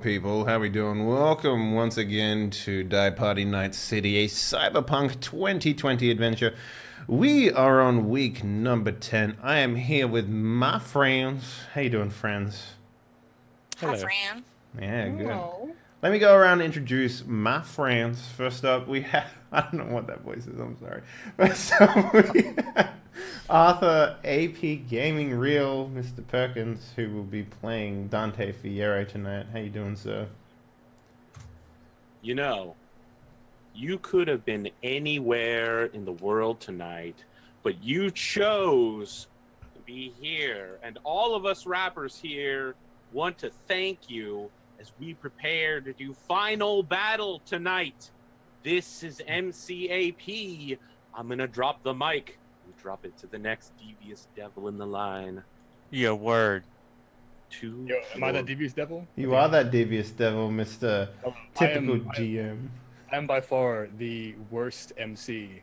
people. How we doing? Welcome once again to Die Party Nightcity, a Cyberpunk 2020 adventure. We are on week number 10. I am here with my friends. How you doing, friends? Hi, Fran. Yeah, good. Hello. Let me go around and introduce my friends. First up, we have... I don't know what that voice is, I'm sorry. First up, we have Arthur, AP Gaming Real, Mr. Perkins, who will be playing Dante Fierro tonight. How you doing, sir? You know, you could have been anywhere in the world tonight, but you chose to be here. And all of us rappers here want to thank you as we prepare to do final battle tonight. This is MCAP. I'm going to drop the mic and drop it to the next devious devil in the line. Your word. Yo, Am I that devious devil? You are that devious devil, Mr. Typical I GM. am by far the worst MC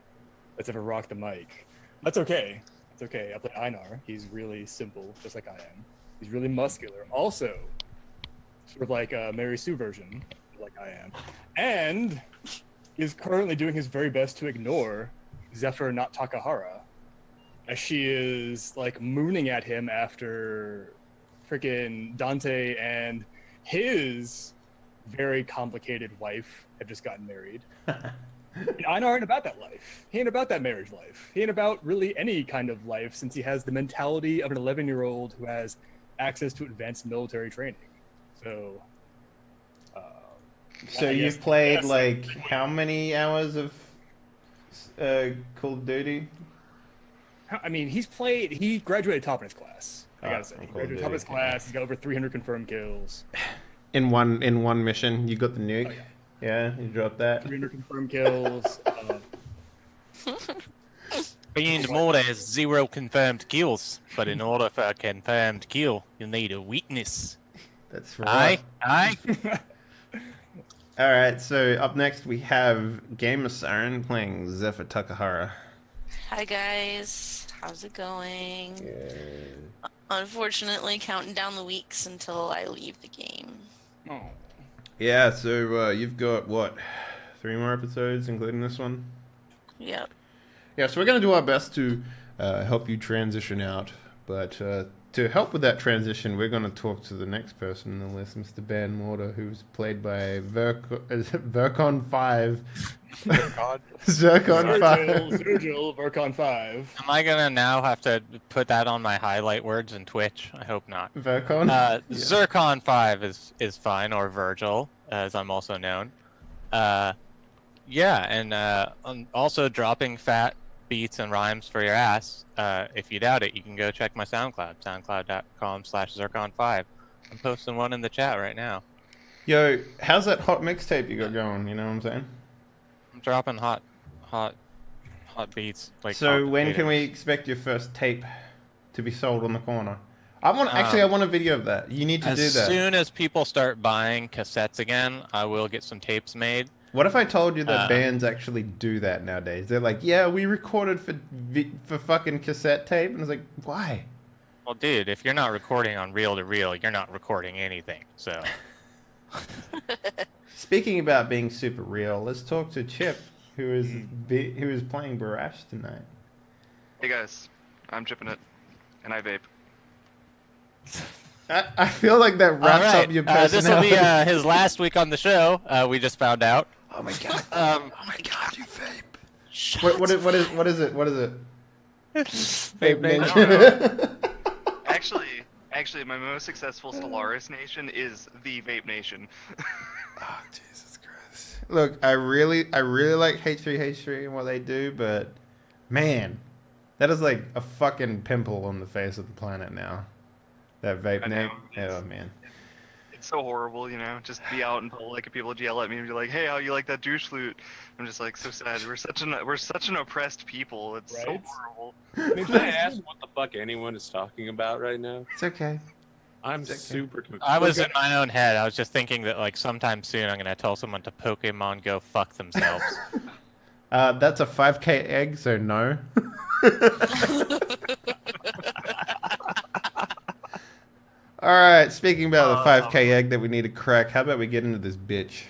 that's ever rocked the mic. That's okay. It's okay. I play Einar. He's really simple, just like I am. He's really muscular. Also, sort of like a Mary Sue version, like I am. And is currently doing his very best to ignore Zephyr, not Takahara, as she is like mooning at him after freaking Dante and his very complicated wife have just gotten married. And Einar ain't about that life. He ain't about that marriage life. He ain't about really any kind of life, since he has the mentality of an 11-year-old who has access to advanced military training. So So you've played like how many hours of Call of Duty? I mean, he graduated top in his class. I gotta say, he Call of graduated top in his Duty. class. He's got over 300 confirmed kills. In one mission, you got the nuke. Oh, Yeah, you dropped that. 300 confirmed kills. Being more, there's 0 confirmed kills, but in order for a confirmed kill, you need a weakness. That's right. Aye? All right, so up next we have Gamer Siren playing Zephyr Takahara. Hi guys, how's it going? Unfortunately, counting down the weeks until I leave the game. Oh. Yeah, so you've got, what, 3 more episodes, including this one? Yep. Yeah, so we're going to do our best to help you transition out, but to help with that transition, we're going to talk to the next person in the list, Mr. Ben Mortar, who's played by Vercon 5. Zircon 5. Virgil, Vercon 5. Am I gonna now have to put that on my highlight words in Twitch? I hope not. Vercon? Zircon 5 is fine, or Virgil, as I'm also known. Yeah, and I'm also dropping fat beats and rhymes for your ass. If you doubt it, you can go check my SoundCloud, soundcloud.com/Zircon5. I'm posting one in the chat right now. Yo, how's that hot mixtape you got going? You know what I'm saying? I'm dropping hot beats. Like, So when can complicated. we expect your first tape to be sold on the corner? I want a video of that. You need to do As that. soon as people start buying cassettes again, I will get some tapes made. What if I told you that bands actually do that nowadays? They're like, yeah, we recorded for fucking cassette tape, and it's like, why? Well, dude, if you're not recording on reel to reel, you're not recording anything. So. Speaking about being super real, let's talk to Chip, who is playing Barash tonight. Hey guys, I'm chipping it, and I vape. I feel like that wraps up your personality. This will be his last week on the show. We just found out. Oh my god! Oh my god! You vape. What is it? What is it? Vape Nation. Actually, my most successful Stellaris nation is the Vape Nation. Oh Jesus Christ! Look, I really like H3H3 and what they do, but man, that is like a fucking pimple on the face of the planet now. That vape name. Oh man. It's so horrible, you know. Just be out in public and people yell at me and be like, "Hey, how you like that douche flute?" I'm just like so sad. We're such an oppressed people. It's so Right? horrible. Can I ask what the fuck anyone is talking about right now? It's okay. I'm okay. super confused. I was in my own head. I was just thinking that like sometime soon I'm gonna tell someone to Pokemon go fuck themselves. That's a 5K egg, so no. All right. Speaking about the 5K egg that we need to crack, how about we get into this bitch?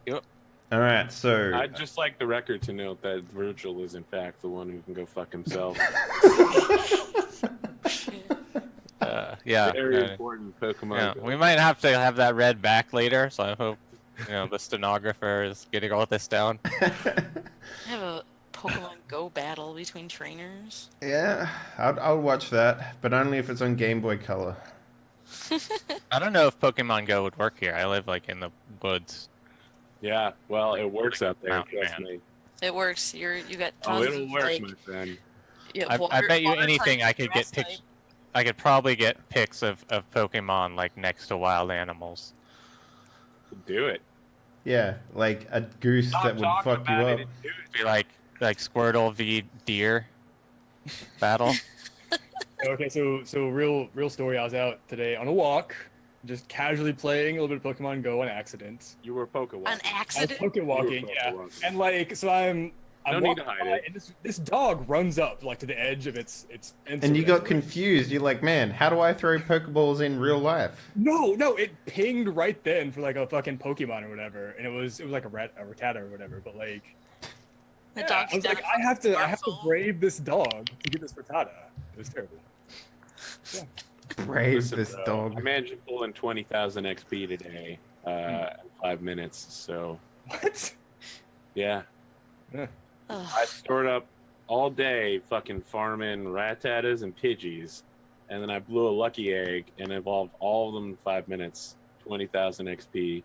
Yep. All right. So I'd just like the record to note that Virgil is in fact the one who can go fuck himself. Yeah. Very important Pokemon. Yeah, Go. we might have to have that read back later, so I hope the stenographer is getting all this down. I have a Pokemon Go battle between trainers. yeah, I'll watch that, but only if it's on Game Boy Color. I don't know if Pokemon Go would work here. I live like in the woods. Yeah, well, it works out there. Mountain Trust man. me. It works. You got Oh, tons it'll of, work, like, my friend. yeah, I bet you water anything type, I could get grass pics. type. I could probably get pics of Pokemon like next to wild animals. Do it. Yeah, like a goose Stop that would talking fuck you about up. it and do it. Be like Squirtle v Deer battle. Okay, so real story. I was out today on a walk, just casually playing a little bit of Pokemon Go on accident. You were Pokemon. On I was accident? Poke walking, yeah. And like, so I'm No need walking to hide by, it. and this dog runs up like to the edge of its And you got confused. You're like, man, how do I throw Pokeballs in real life? No, it pinged right then for like a fucking Pokemon or whatever, and it was like a Rattata or whatever. But like, The yeah, dog's I was like, got I have to smartphone. brave this dog to get this Rattata. It was terrible. Brave Listen, this bro, dog. I managed to pull in 20,000 XP today in 5 minutes. So What? yeah, Ugh. I stored up all day fucking farming Rattatas and Pidgeys, and then I blew a lucky egg and evolved all of them in 5 minutes. 20,000 XP.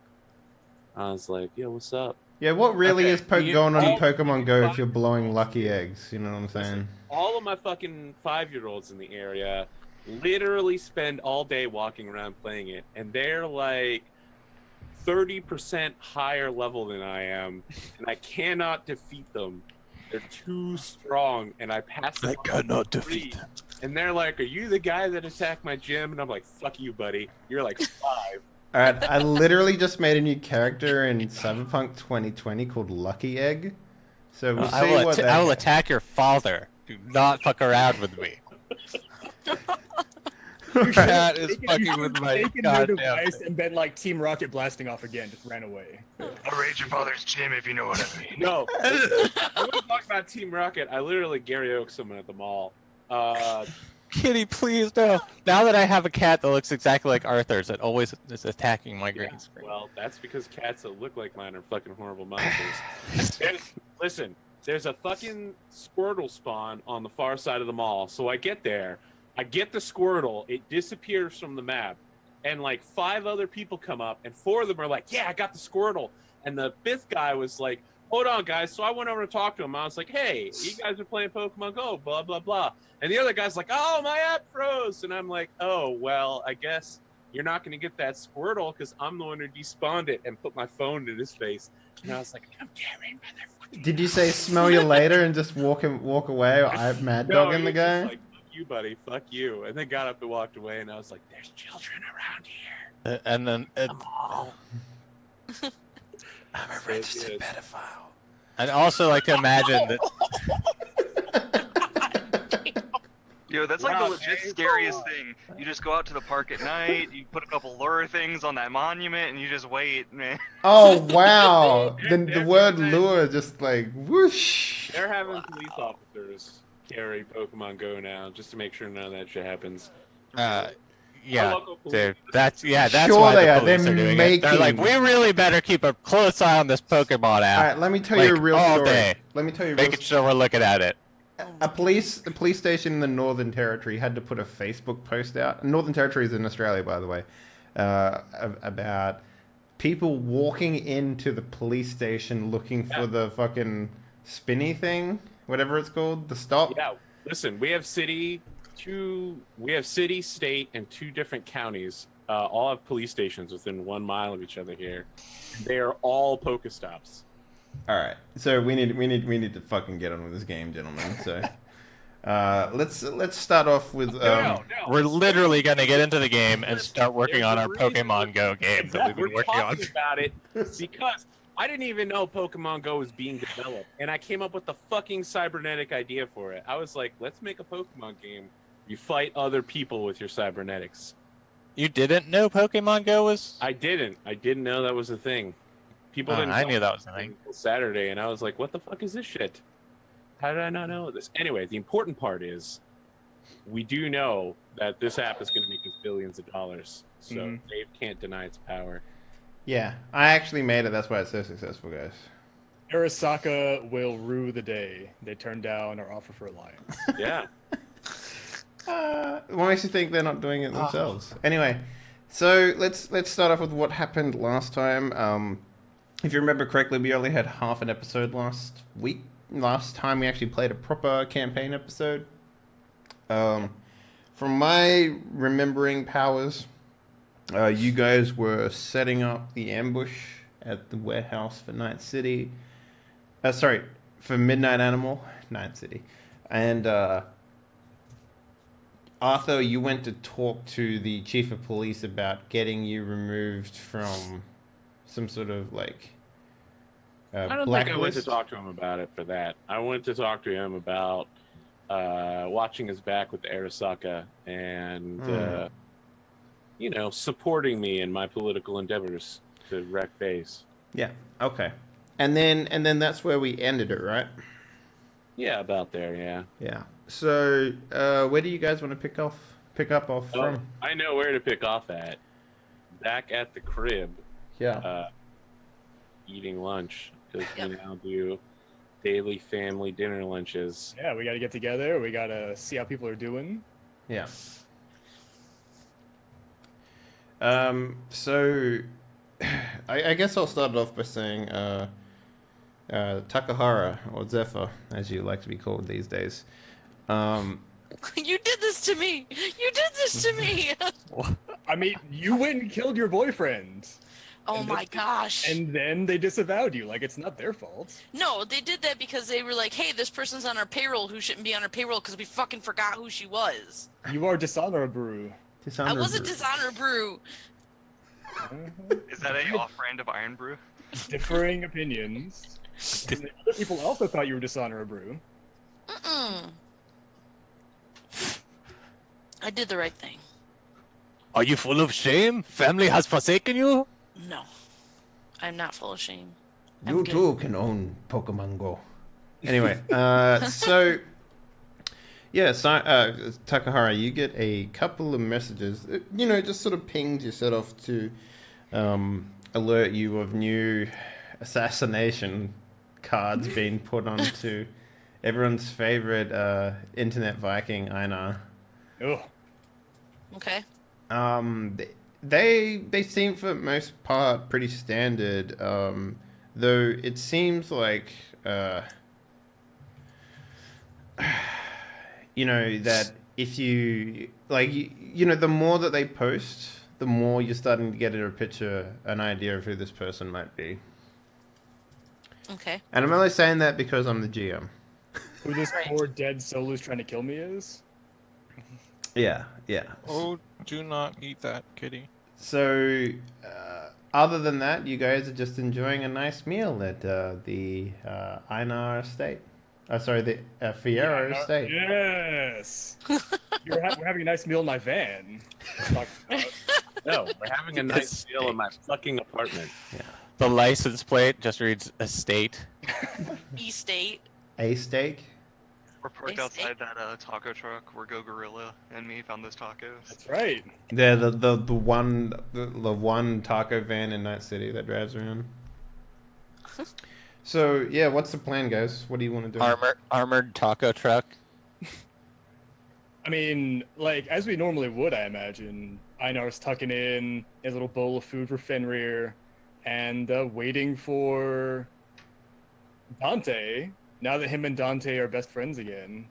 I was like, yo, what's up? Yeah, what really Okay, is you- going on in all- Pokemon Go if you're blowing lucky eggs? You know what I'm saying? All of my fucking 5-year-olds in the area literally spend all day walking around playing it, and they're like 30% higher level than I am, and I cannot defeat them. They're too strong, and I pass them. I cannot defeat them. And they're like, "Are you the guy that attacked my gym?" And I'm like, "Fuck you, buddy. You're like 5." All right, I literally just made a new character in Cyberpunk 2020 called Lucky Egg. So we'll I see will, what I that will attack your father. Do not fuck around with me. That is fucking with my Taken their goddamn device thing. and been like Team Rocket blasting off again, just ran away. I'll raid your father's gym if you know what I mean. No, I want to talk about Team Rocket. I literally Gary Oak someone at the mall. Kitty, please no. Now that I have a cat that looks exactly like Arthur's, it always is attacking my green screen. Well, that's because cats that look like mine are fucking horrible monsters. Listen, there's a fucking Squirtle spawn on the far side of the mall. So I get there, I get the Squirtle, it disappears from the map, and like 5 other people come up, and 4 of them are like, "Yeah, I got the Squirtle." And the 5th guy was like, "Hold on, guys." So I went over to talk to him. I was like, "Hey, you guys are playing Pokemon Go, blah, blah, blah." And the other guy's like, "Oh, my app froze." And I'm like, "Oh, well, I guess you're not going to get that Squirtle because I'm the one who despawned it," and put my phone in his face. And I was like, "I'm Gary, motherfucker." Did you say smell you later and just walk away, or I mad No, dog in he the was guy? just like, "Fuck you, buddy. Fuck you." And then got up and walked away. And I was like, "There's children around here." And then I'm a registered pedophile. I'd also like to imagine that Yo, that's like Wow, the legit Dave. scariest thing. You just go out to the park at night, you put a couple lure things on that monument, and you just wait, man. Oh wow! the They're word doing- lure just like whoosh. They're having police officers carry Pokemon Go now just to make sure none of that shit happens. yeah, Our local police- dude, that's Sure why they the are. police They're are doing it. They're like, making- we really better keep a close eye on this Pokemon app, All right, let me tell you a like, real all story. day. Let me tell you a real making sure we're looking at it. A police station in the Northern Territory had to put a Facebook post out. Northern Territory is in Australia, by the way, about people walking into the police station looking for the fucking spinny thing, whatever it's called, the stop. Yeah, listen, we have city, state, and 2 different counties. All have police stations within 1 mile of each other here. They are all Pokestops. All right, so we need to fucking get on with this game, gentlemen. So let's start off with No. We're literally gonna get into the game and start working on our There's a reason Pokemon Go game that we've We're been working on. talking about it because I didn't even know Pokemon Go was being developed, and I came up with the fucking cybernetic idea for it. I was like, let's make a Pokemon game. You fight other people with your cybernetics. You didn't know Pokemon Go was? I didn't know that was a thing. People didn't. I tell knew me that was a thing. until Saturday, and I was like, "What the fuck is this shit? How did I not know this?" Anyway, the important part is, we do know that this app is going to make us billions of dollars. So Dave can't deny its power. Yeah, I actually made it. That's why it's so successful, guys. Arasaka will rue the day they turn down our offer for alliance. Yeah. What makes you think they're not doing it themselves? Anyway, so let's start off with what happened last time. If you remember correctly, we only had half an episode last week. Last time we actually played a proper campaign episode. From my remembering powers, you guys were setting up the ambush at the warehouse for Nightcity. For Midnight Animal, Nightcity. And Arthur, you went to talk to the chief of police about getting you removed from some sort of like I don't think I went to talk to him about it for that. I went to talk to him about watching his back with Arasaka and supporting me in my political endeavors to wreck face. Yeah. Okay. And then that's where we ended it, right? Yeah, about there. Yeah. Yeah. So where do you guys want to pick up from? I know where to pick off at. Back at the crib. Yeah. Eating lunch because we now do daily family dinner lunches. Yeah, we got to get together. We got to see how people are doing. Yeah. So I guess I'll start it off by saying Takahara, or Zephyr, as you like to be called these days. You did this to me! You did this to me! I mean, you went and killed your boyfriend. Oh my gosh. And then they disavowed you. Like, it's not their fault. No, they did that because they were like, hey, this person's on our payroll who shouldn't be on our payroll because we fucking forgot who she was. You are dishonorable. I wasn't dishonorable. Is that a off-brand of Iron Brew? Differing opinions. And other people also thought you were dishonorable. I did the right thing. Are you full of shame? Family has forsaken you? No. I'm not full of shame. You too can own Pokemon Go. Anyway, Takahara, you get a couple of messages. Just sort of pings you set off to alert you of new assassination cards being put onto everyone's favorite internet Viking, Einar. Oh. Okay. They seem for the most part pretty standard, though it seems like that if you the more that they post, the more you're starting to get an idea of who this person might be. Okay. And I'm only saying that because I'm the GM. Who this poor dead soul who's trying to kill me is? Yeah. Oh, do not eat that, kitty. So, other than that, you guys are just enjoying a nice meal at the Einar estate. The Fierro estate. Yes! We're having a nice meal in my van. No, we're having a nice meal in my fucking apartment. Yeah. The license plate just reads estate. E-state. A steak? We're parked outside that taco truck where Go Gorilla and me found those tacos. That's right. Yeah, the one taco van in Nightcity that drives around. So yeah, what's the plan, guys? What do you want to do? Armored taco truck. I mean, like, as we normally would, I imagine, Einar's tucking in a little bowl of food for Fenrir and waiting for Dante. Now that him and Dante are best friends again,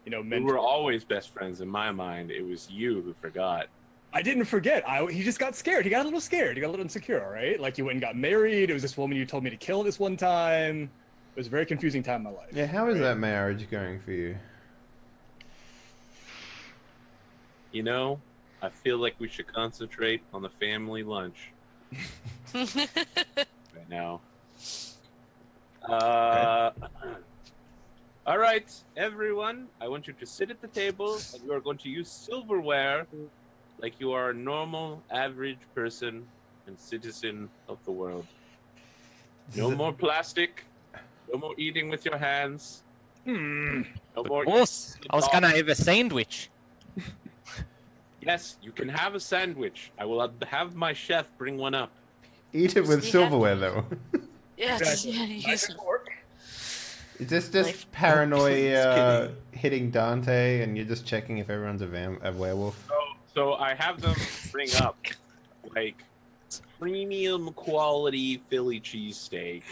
We were always best friends in my mind. It was you who forgot. I didn't forget. He just got scared. He got a little scared. He got a little insecure, all right? Like, you went and got married. It was this woman you told me to kill this one time. It was a very confusing time in my life. Yeah, how is that marriage going for you? I feel like we should concentrate on the family lunch right now. All right, everyone. I want you to sit at the table, and you are going to use silverware like you are a normal, average person and citizen of the world. No more plastic. No more eating with your hands. No more. Boss, I was gonna have a sandwich. Yes, you can have a sandwich. I will have my chef bring one up. Eat it with Yeah. silverware, though. Yeah, Exactly. use it. Is this Like- just paranoia Please, hitting Dante, and you're just checking if everyone's a werewolf? So I have them bring up like premium quality Philly cheesesteak.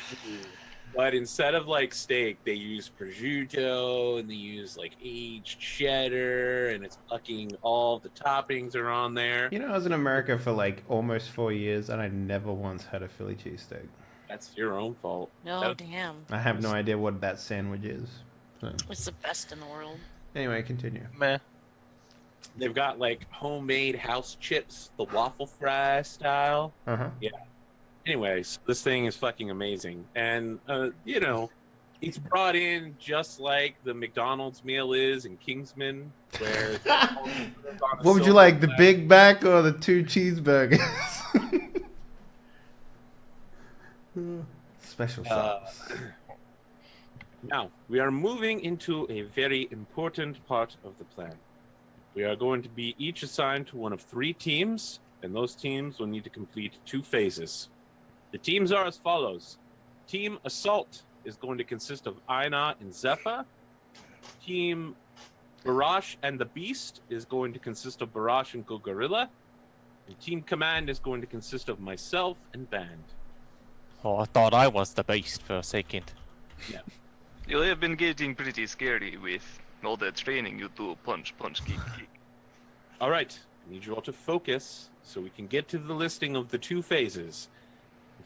But instead of like steak, they use prosciutto and they use like aged cheddar, and it's fucking all the toppings are on there. You know, I was in America for like almost 4 years, and I never once had a Philly cheesesteak. That's your own fault. No, That- damn. I have no idea what that sandwich is. So, It's the best in the world. anyway, continue. Meh. They've got like homemade house chips, the waffle fry style. Uh huh. Anyways, this thing is fucking amazing. And, you know, it's brought in just like the McDonald's meal is in Kingsman, where... What would you like, the Big Mac or the 2 cheeseburgers? Special sauce. Now, we are moving into a very important part of the plan. We are going to be each assigned to one of 3 teams, and those teams will need to complete 2 phases. The teams are as follows. Team Assault is going to consist of Einar and Zephyr. Team Barash and the Beast is going to consist of Barash and Go Gorilla. And Team Command is going to consist of myself and Band. Oh, I thought I was the beast for a second. You have been getting pretty scary with all that training you do. Punch, punch, kick, kick. All right, I need you all to focus so we can get to the listing of the 2 phases.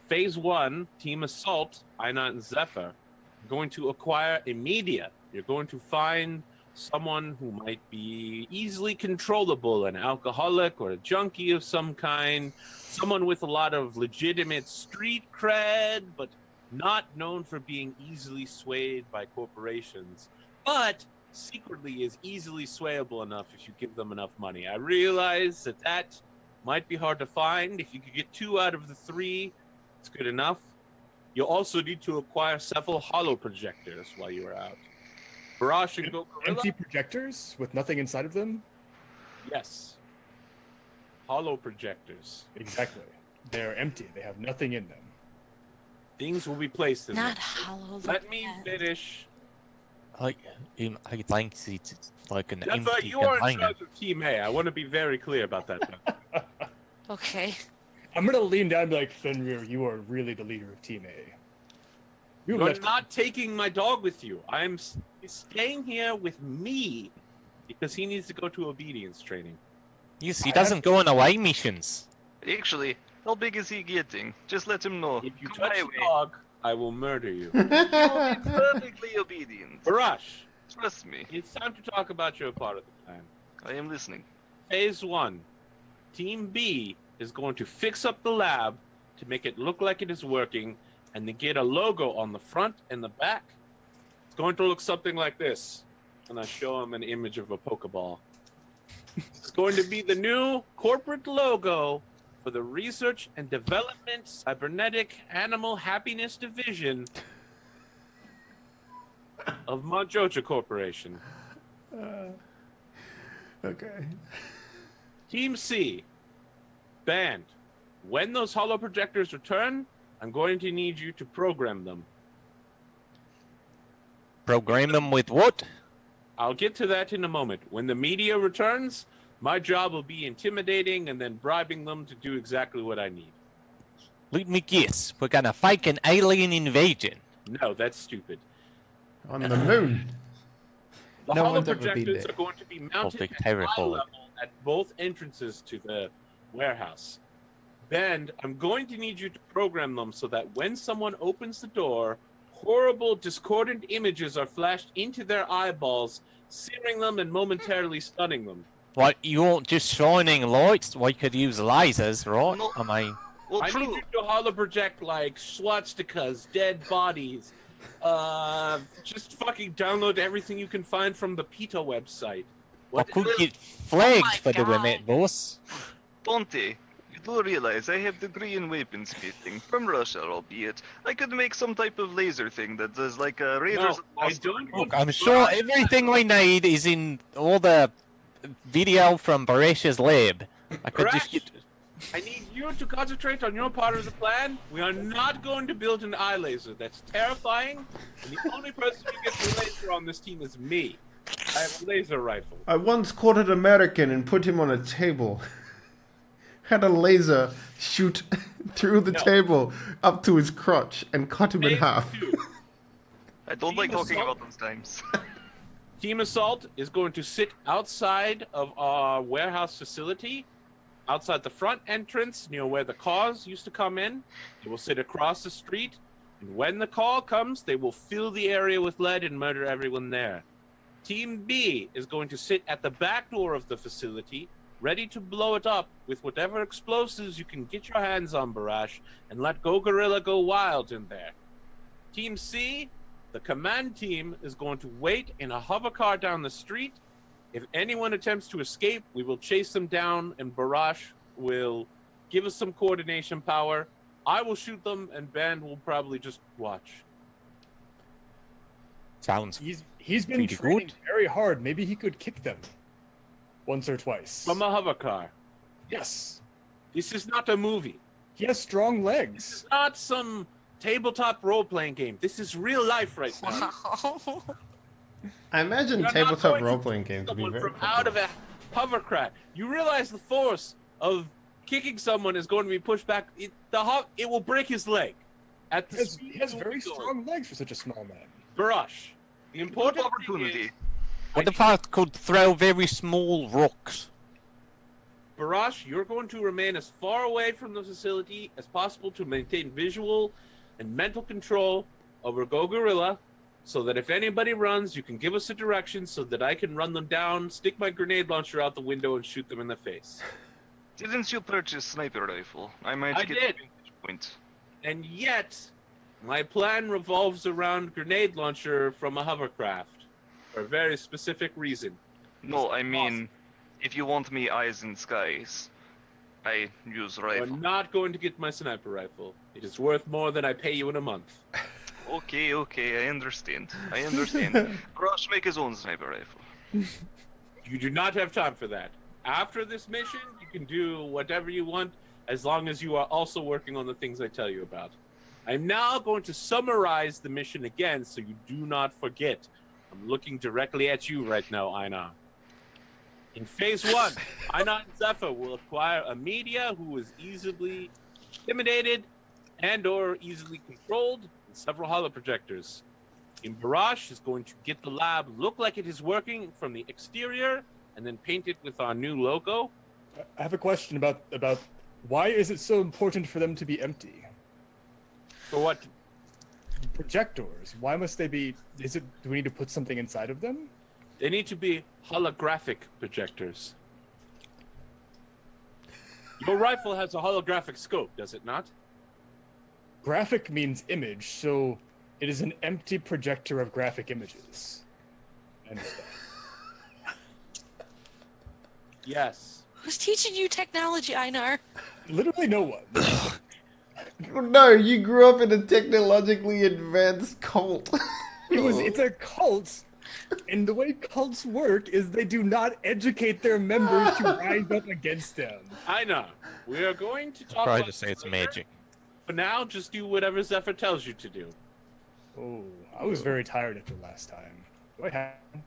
Phase 1, Team Assault, Einar and Zephyr, are going to acquire a media. You're going to find someone who might be easily controllable, an alcoholic or a junkie of some kind, someone with a lot of legitimate street cred, but not known for being easily swayed by corporations, but secretly is easily swayable enough if you give them enough money. I realize that might be hard to find. If you could get 2 out of the 3, it's good enough. You'll also need to acquire several hollow projectors while you are out. Barash and Go Gorilla? Empty projectors with nothing inside of them? Yes. Hollow projectors. Exactly. They're empty. They have nothing in them. Things will be placed in Not them. hollow. Let me finish. I think it's like an Zephyr, empty you are in container. charge of Team A. I want to be very clear about that. Okay. I'm gonna lean down and be like, Fenrir, you are really the leader of Team A. You You're left not taking my dog with you. He's staying here with me because he needs to go to obedience training. Yes, he doesn't go on away missions. Actually, how big is he getting? Just let him know. If you Come touch my the way. dog, I will murder you. He will be perfectly obedient. Barash, Trust me. it's time to talk about your part of the plan. I am listening. Phase 1. Team B is going to fix up the lab to make it look like it is working and to get a logo on the front and the back. It's going to look something like this. And I show him an image of a Pokeball. It's going to be the new corporate logo for the Research and Development Cybernetic Animal Happiness Division of Monjoja Corporation. Okay. Team C, Band, when those hollow projectors return, I'm going to need you to program them. Program them with what? I'll get to that in a moment. When the media returns, my job will be intimidating and then bribing them to do exactly what I need. Let me guess. We're gonna fake an alien invasion. No, that's stupid. On the moon. The No hollow one's ever been projectors there. are going to be mounted big at eye terrible. level at both entrances to the warehouse. Ben, I'm going to need you to program them so that when someone opens the door, horrible, discordant images are flashed into their eyeballs, searing them and momentarily stunning them. What, you want just shining lights? We could use lasers, right? No. I mean, Well, I need true. you to hollow project like swastikas, dead bodies. Just fucking download everything you can find from the PETA website. I could will- get flagged my for doing God. that, boss. Dante, you do realize I have degree in weaponsmithing from Russia, albeit I could make some type of laser thing that does like Raiders No, of the I Lost don't Ark. want Look, I'm sure everything I need is in all the video from Barash's lab. I could just Barash, get. I need you to concentrate on your part of the plan. We are not going to build an eye laser. That's terrifying. And the only person who gets a laser on this team is me. I have a laser rifle. I once caught an American and put him on a table. Had a laser shoot through the No. table up to his crotch and cut him in Phase half. 2. I don't like Team talking Assault. about those times. Team Assault is going to sit outside of our warehouse facility, outside the front entrance near where the cars used to come in. They will sit across the street, and when the call comes, they will fill the area with lead and murder everyone there. Team B is going to sit at the back door of the facility, ready to blow it up with whatever explosives you can get your hands on, Barash, and let Go Gorilla go wild in there. Team C, the command team, is going to wait in a hover car down the street. If anyone attempts to escape, we will chase them down, and Barash will give us some coordination power. I will shoot them, and Ben will probably just watch. Sounds. He's been Pretty training good. very hard. Maybe he could kick them once or twice. From a hover car. Yes. This is not a movie. He has strong This legs. is not some tabletop role-playing game. This is real life right now. Wow. I imagine You're not tabletop going to role-playing games would be Someone very from out of a hovercraft. You realize the force of kicking someone is going to be pushed back. It will break his leg. At the speed He has it will very be going. strong legs for such a small man. Barash. The Good important thing opportunity. is, What if I could throw very small rocks? Barash, you're going to remain as far away from the facility as possible to maintain visual and mental control over Go Gorilla, so that if anybody runs, you can give us a direction so that I can run them down, stick my grenade launcher out the window, and shoot them in the face. Didn't you purchase sniper rifle? I might I get did. a vantage point. And yet, my plan revolves around grenade launcher from a hovercraft for a very specific reason. No, I mean, if you want me eyes in skies, I use You're rifle. not going to get my sniper rifle. It is worth more than I pay you in a month. Okay, I understand. Crush make his own sniper rifle. You do not have time for that. After this mission, you can do whatever you want as long as you are also working on the things I tell you about. I'm now going to summarize the mission again so you do not forget. I'm looking directly at you right now, Einar. In phase 1, Einar and Zephyr will acquire a media who is easily intimidated and or easily controlled and several holoprojectors. In Barash is going to get the lab look like it is working from the exterior and then paint it with our new logo. I have a question about why is it so important for them to be empty? For what? Projectors. Why must they be? Do we need to put something inside of them? They need to be holographic projectors. Your rifle has a holographic scope, does it not? Graphic means image, so it is an empty projector of graphic images. I understand. Yes. Who's teaching you technology, Einar? Literally no one. No, you grew up in a technologically advanced cult. It's a cult, and the way cults work is they do not educate their members to rise up against them. I know. We are going to talk Try about to say this it's later. magic. For now, just do whatever Zephyr tells you to do. Oh, I was very tired after last time. Do I have? Do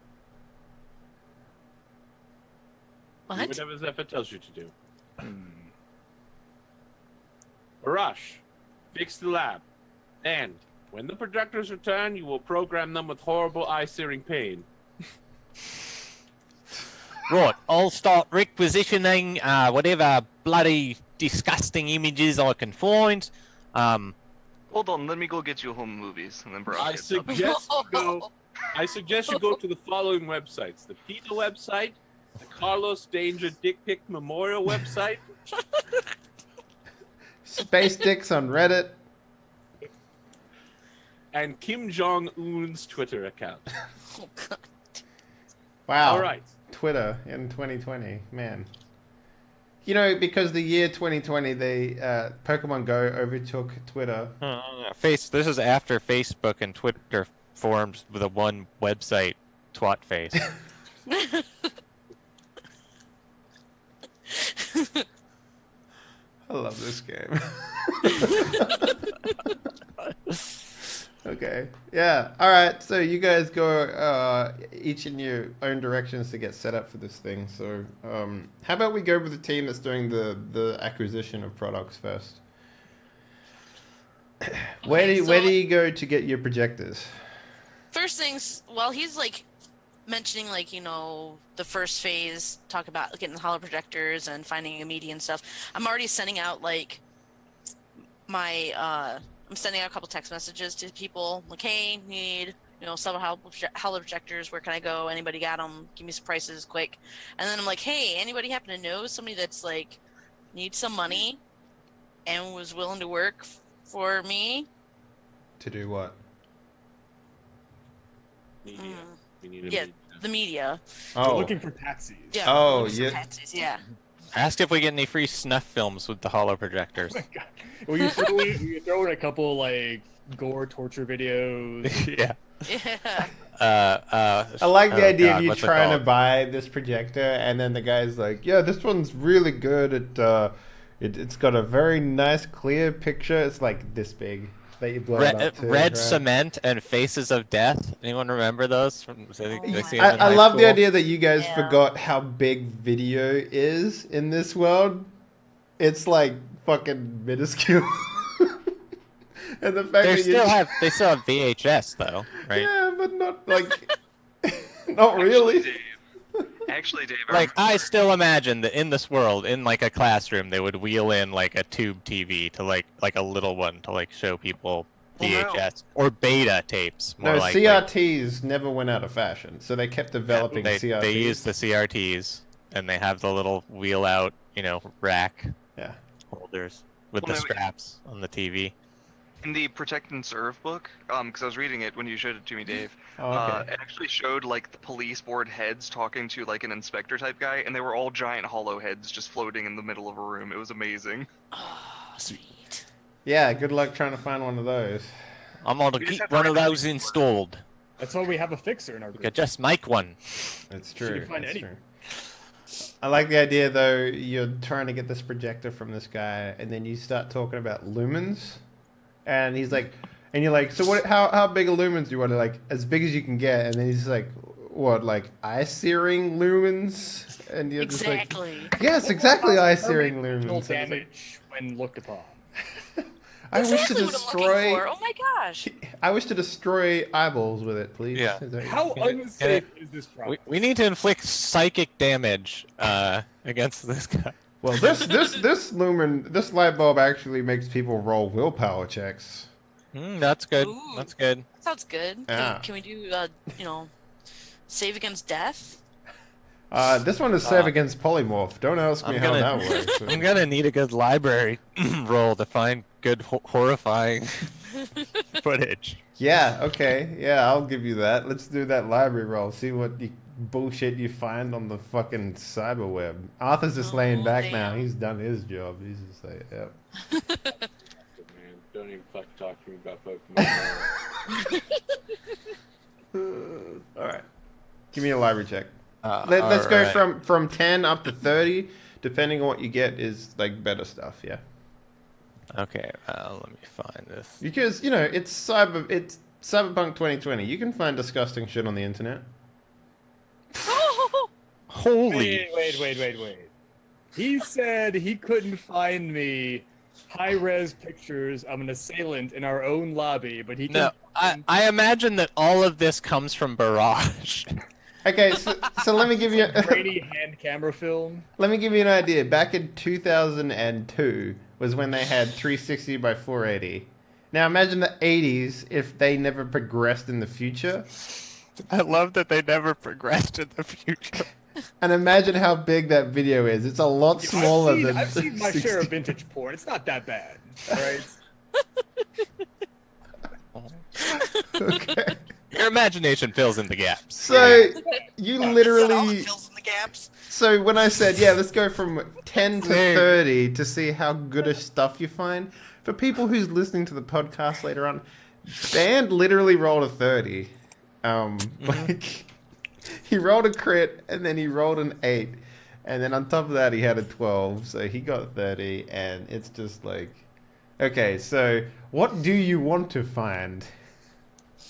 What? whatever Zephyr tells you to do. Barash, fix the lab. And when the projectors return, you will program them with horrible eye-searing pain. Right, I'll start requisitioning whatever bloody disgusting images I can find. Hold on, let me go get you home movies, and then Barack I gets up. suggest you go to the following websites: the PETA website, the Carlos Danger Dick Pic Memorial website, Space dicks on Reddit. and Kim Jong Un's Twitter account. Oh, God. Wow. All right. Twitter in 2020, man. You know, because the year 2020, Pokemon Go overtook Twitter. This is after Facebook and Twitter formed the one website, Twatface. I love this game. Okay. Yeah. All right. So you guys go each in your own directions to get set up for this thing. So how about we go with the team that's doing the acquisition of products first? Where do you go to get your projectors? First things, while he's like mentioning like, you know, the first phase, talk about getting the holo projectors and finding a media and stuff, I'm already sending out like my I'm sending out a couple text messages to people like, hey, need, you know, several holo projectors, where can I go? Anybody got them? Give me some prices quick. And then I'm like, hey, anybody happen to know somebody that's like needs some money and was willing to work for me? To do what? Media. We need a Yeah, media. the media. We're Oh. looking for patsies. Yeah. Oh, some yeah. patsies, yeah. Ask if we get any free snuff films with the holo projectors. Will you throw in a couple like gore torture videos? Yeah. Yeah. I like the oh idea God, of you what's it trying to called? buy this projector, and then the guy's like, "Yeah, this one's really good. It's got a very nice, clear picture. It's like this big that you blow it up to." Red right? Cement and Faces of Death. Anyone remember those? From, my I love the idea that you guys Yeah. forgot how big video is in this world. It's like fucking minuscule. And the fact They that still have VHS though, right? Yeah, but not like not really. Actually, Dave. Like I still imagine that in this world, in like a classroom, they would wheel in like a tube TV to like a little one to like show people Well, no. VHS or beta tapes. More No, likely. CRTs never went out of fashion, so they kept developing CRTs. They use the CRTs and they have the little wheel out, you know, rack Yeah. holders with Well, the no, straps on the TV. In the Protect and Serve book, because I was reading it when you showed it to me, Dave. Oh, okay. It actually showed like the police board heads talking to like an inspector type guy, and they were all giant hollow heads just floating in the middle of a room. It was amazing. Oh, sweet. Yeah, good luck trying to find one of those. I'm gonna We just keep have to one of recommend those it. installed. That's why we have a fixer in our You group. could just make one. That's So you true. can find That's any. true. I like the idea though. You're trying to get this projector from this guy, and then you start talking about lumens, and he's like, and you're like, so what? How big a lumens do you want? Like as big as you can get, and then he's like, what? Like eye searing lumens? And you're just like, Exactly. yes, exactly, eye searing Permanent lumens. And it's like, damage when looked upon. I wish to Exactly what I'm looking destroy. for. Oh my gosh. I wish to destroy eyeballs with it, please. Yeah. Is that- How unsafe is this We, product? we need to inflict psychic damage against this guy. Well, this light bulb actually makes people roll willpower checks. That's good. Ooh. That's good. Sounds good. Yeah. Can we do, you know, save against death? This one is save against polymorph. Don't ask me I'm how gonna- that works. I'm gonna need a good library roll to find good horrifying footage. Yeah, okay. Yeah, I'll give you that. Let's do that library roll. See what bullshit you find on the fucking cyberweb. Arthur's just laying Oh, back now. damn. He's done his job. He's just like, yep. Man, don't even fucking talk to me about Pokemon. Alright. Give me a library check. Let's go Alright. from 10 up to 30. Depending on what you get is like better stuff, yeah. Okay, let me find this. Because, you know, it's Cyberpunk 2020. You can find disgusting shit on the internet. Holy! Wait. He said he couldn't find me high-res pictures of an assailant in our own lobby, but he No, can. I imagine that all of this comes from Barash. Okay, so let me give you grainy hand camera film. let me give you an idea. Back in 2002 was when they had 360 by 480. Now imagine the 80s if they never progressed in the future, I love that they never progressed in the future. and imagine how big that video is. It's a lot smaller than. I've seen my share 60. of vintage porn. It's not that bad. All right. Okay. Your imagination fills in the gaps. So you All it literally fills in the caps. So when I said, yeah, let's go from 10 to 30 to see how good a stuff you find, for people who's listening to the podcast later on, Band literally rolled a 30. Like, he rolled a crit, and then he rolled an 8. And then on top of that, he had a 12. So he got 30, and it's just like... Okay, so what do you want to find?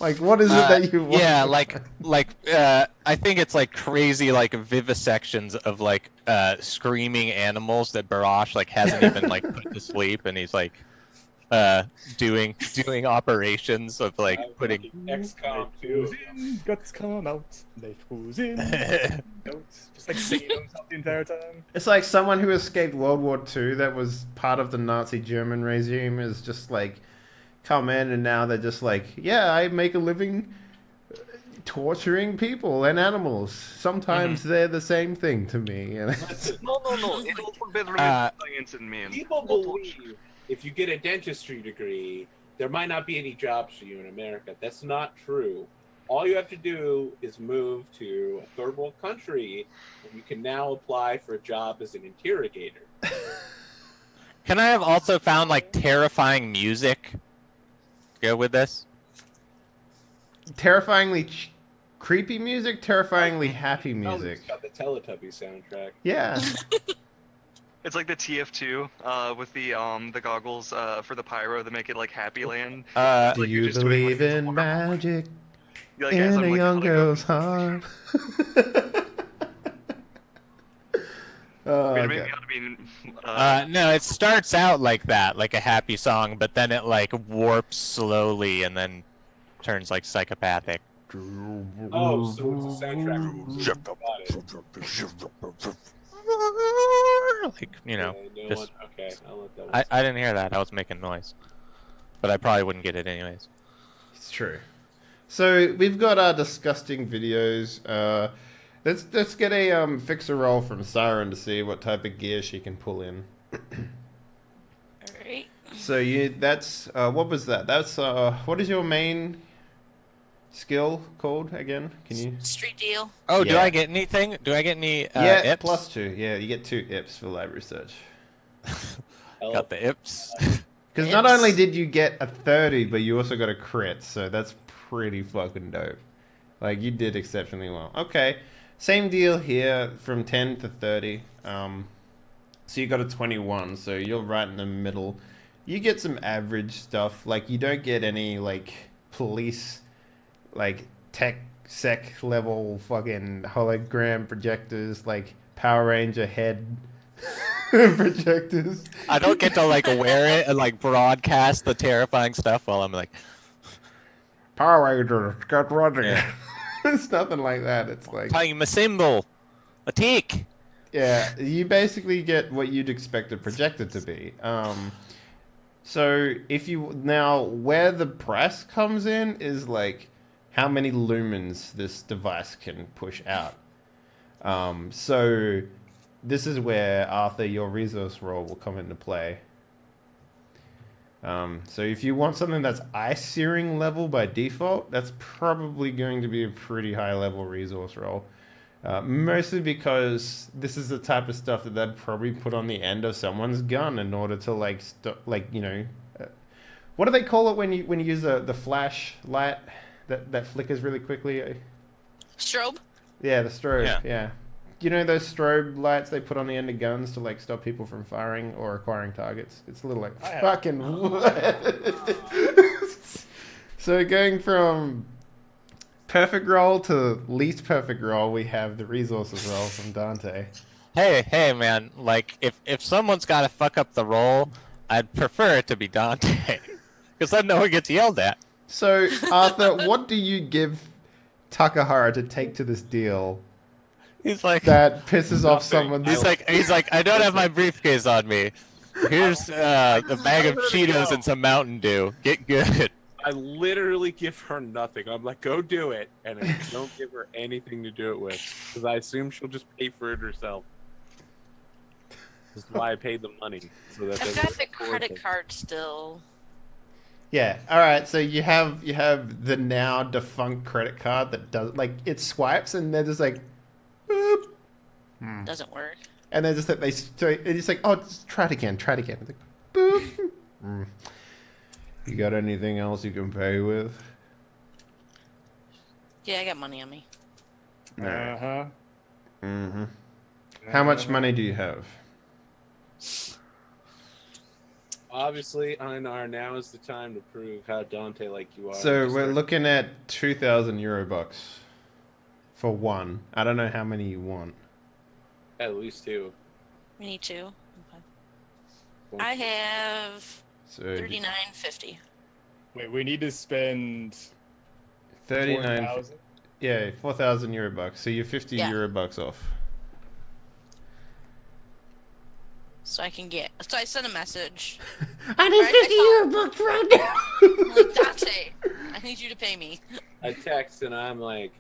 Like, what is it that you want? Yeah, to I think it's like crazy, like vivisections of like screaming animals that Barash like hasn't even like put to sleep, and he's like doing operations of like putting. XCOM Goes 2. in, guts come out. They goes in, guts. Just like singing himself the entire time. It's like someone who escaped World War II that was part of the Nazi German regime is just like come in, and now they're just like, yeah, I make a living torturing people and animals. Sometimes they're the same thing to me. And No. It's a little bit of science in me. People believe if you get a dentistry degree, there might not be any jobs for you in America. That's not true. All you have to do is move to a third world country, and you can now apply for a job as an interrogator. Can I have also found like terrifying music? Go with this. Terrifyingly creepy music, terrifyingly happy music. It's got the Teletubbies soundtrack. Yeah. It's like the TF2 with the goggles for the pyro that make it like Happy Land. Do Like, you're you just doing, like, believe this in magic Like, as in I'm, a like, young kinda girl's heart? Oh, Wait, God. maybe it ought to be, No, it starts out like that, like a happy song, but then it like warps slowly and then turns like psychopathic. Oh, so it's a soundtrack. Got it. Like, you know, Yeah, just okay, I'll let that one. I didn't hear that. I was making noise, but I probably wouldn't get it anyways. It's true. So we've got our disgusting videos. Let's get a fixer roll from Siren to see what type of gear she can pull in. Alright. So that's what was that? That's what is your main skill called again? Can you? Street deal. Oh, do Yeah. I get anything? Do I get any Yeah, ips? +2. Yeah, you get 2 ips for lab research. Got the ips. Because not Ips. only did you get a 30, but you also got a crit, so that's pretty fucking dope. Like, you did exceptionally well. Okay, same deal here from 10 to 30. So you got a 21, so you're right in the middle. You get some average stuff. Like, you don't get any, like, police, like, tech sec level fucking hologram projectors, like Power Ranger head projectors. I don't get to like wear it and like broadcast the terrifying stuff while I'm like, Power Ranger, get ready. Yeah. It's nothing like that. It's like, time a symbol, a tick. yeah, you basically get what you'd expect a projector to be. So if you now where the price comes in is like how many lumens this device can push out. So this is where, Arthur, your resource roll will come into play. So if you want something that's ice searing level by default, that's probably going to be a pretty high level resource roll. Mostly because this is the type of stuff that they'd probably put on the end of someone's gun in order to like what do they call it when you use the flash light that flickers really quickly? Strobe. Yeah, the strobe. Yeah. Yeah. You know those strobe lights they put on the end of guns to like stop people from firing or acquiring targets? It's a little like I have. fucking So going from perfect roll to least perfect roll, we have the resources roll from Dante. Hey, man! Like, if someone's got to fuck up the roll, I'd prefer it to be Dante, because then no one gets yelled at. So Arthur, what do you give Takahara to take to this deal He's like, that pisses off someone? he's like, I don't have my briefcase on me. Here's a bag of Cheetos and some Mountain Dew. Get good. I literally give her nothing. I'm like, go do it, and I don't give her anything to do it with, because I assume she'll just pay for it herself. This is why I paid the money. So that I've doesn't got the afford credit it. card still. Yeah. All right. So you have the now defunct credit card that does like it swipes and they're just like, boop, Doesn't work. And then just like it's like, oh, just try it again. It's like, boop. You got anything else you can pay with? Yeah, I got money on me. Uh-huh. Mm-hmm. How much money do you have? Obviously, Einar, now is the time to prove how Dante like you are. So Just we're start- looking at 2,000 euro bucks for one. I don't know how many you want. At least 2. We need 2. Okay. I have So 39.50. Wait, we need to spend 39. 4,000? Yeah, 4,000 euro bucks. So you're 50 euro bucks off. So I can get. So I sent a message. I need 50 euro bucks right now. I'm like, Dante, I need you to pay me. I text and I'm like,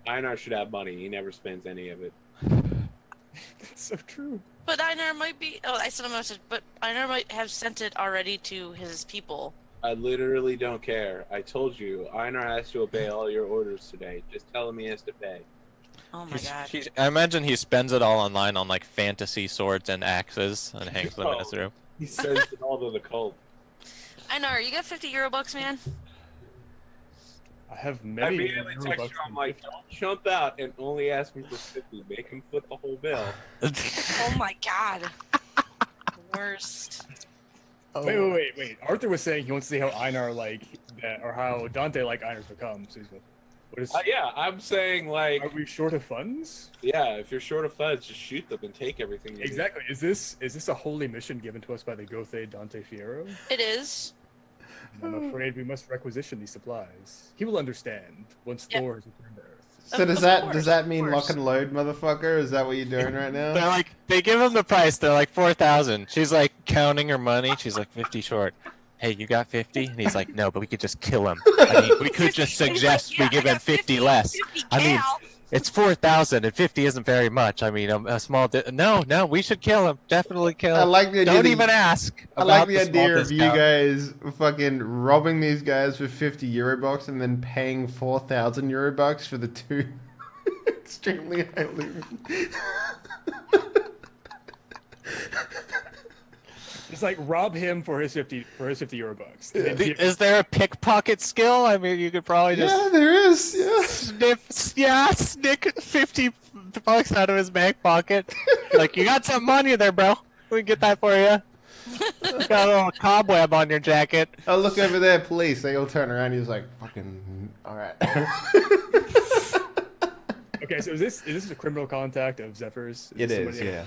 Einar should have money. He never spends any of it. That's so true. But Einar might be. Oh, I sent a message. But Einar might have sent it already to his people. I literally don't care. I told you, Einar has to obey all your orders today. Just tell him he has to pay. Oh my god. I imagine he spends it all online on like fantasy swords and axes and hangs them in his room. He sends it all to the cult. Einar, you got 50 euro bucks, man? I have I many. immediately text you, I'm like, don't jump out and only ask him for 50. Make him foot the whole bill. Oh my god. Worst. Wait. Arthur was saying he wants to see how Einar like that, or how Dante like Einar's become. So he's like, what is? Yeah, I'm saying like, Are we short of funds? yeah, if you're short of funds, just shoot them and take everything. You need. Exactly. Is this a holy mission given to us by the Gothe Dante Fierro? It is. I'm afraid we must requisition these supplies. He will understand once Yep. Thor has returned to Earth. So Of does course, that mean of lock course. and load, motherfucker? Is that what you're doing right They're now? like, they give him the price. They're like 4,000. She's like counting her money. She's like 50 short. Hey, you got 50? And he's like, no, but we could just kill him. I mean, we could just suggest we give him 50 less. 50 I mean, cal. it's 4,000 and 50 isn't very much. I mean, a small. No, we should kill him. Definitely kill him. I like the idea. Don't that even ask. I like about the small idea of you discount. guys fucking robbing these guys for 50 euro bucks and then paying 4,000 euro bucks for the two extremely high loot. Just like rob him for his 50 euro bucks. And then give- Is there a pickpocket skill? I mean, you could probably just Yeah, there is. Yeah. snick 50 bucks out of his back pocket. Like, you got some money there, bro. We can get that for you. Got a little cobweb on your jacket. Oh, look over there, police. They all turn around. He's like, fucking, all right. Okay, so is this a criminal contact of Zephyr's? It is, somebody- yeah.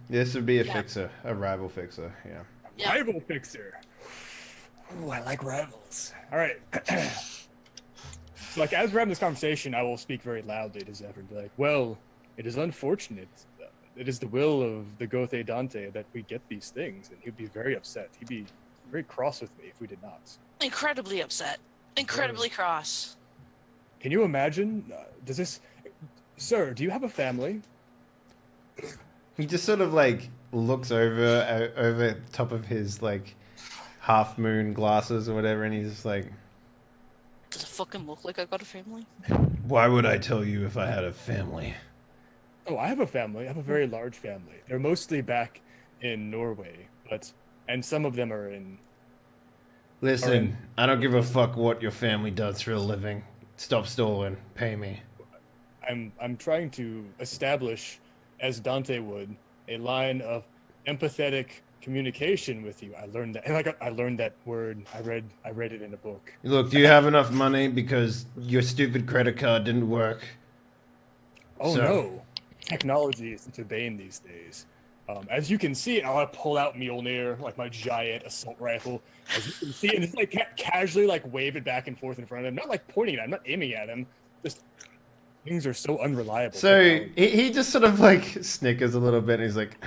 This would be a fixer, a rival fixer, yeah. Yeah. Rival fixer. Ooh, I like rivals. All right. So, like, as we're having this conversation, I will speak very loudly to Zephyr and be like, well, it is unfortunate. It is the will of the Gothe Dante that we get these things, and he'd be very upset. He'd be very cross with me if we did not. Incredibly upset. Incredibly cross. Can you imagine? Does this... Sir, do you have a family? He just sort of like looks over top of his like half moon glasses or whatever, and he's just like, Does it fucking look like I got a family? why would I tell you if I had a family? Oh, I have a family. I have a very large family. They're mostly back in Norway, and some of them are in... Listen, I don't give a fuck what your family does for a living. Stop stalling. Pay me. I'm trying to establish, as Dante would, a line of empathetic communication with you. I learned that, and I learned that word. I read it in a book. Look, do you have enough money because your stupid credit card didn't work? Oh So- no, technology is to bane these days. As you can see, I'll pull out Mjolnir, like my giant assault rifle. As you can see, and just like casually like wave it back and forth in front of him. Not like pointing at him, I'm not aiming at him. Just things are so unreliable. So he just sort of like snickers a little bit, and he's like,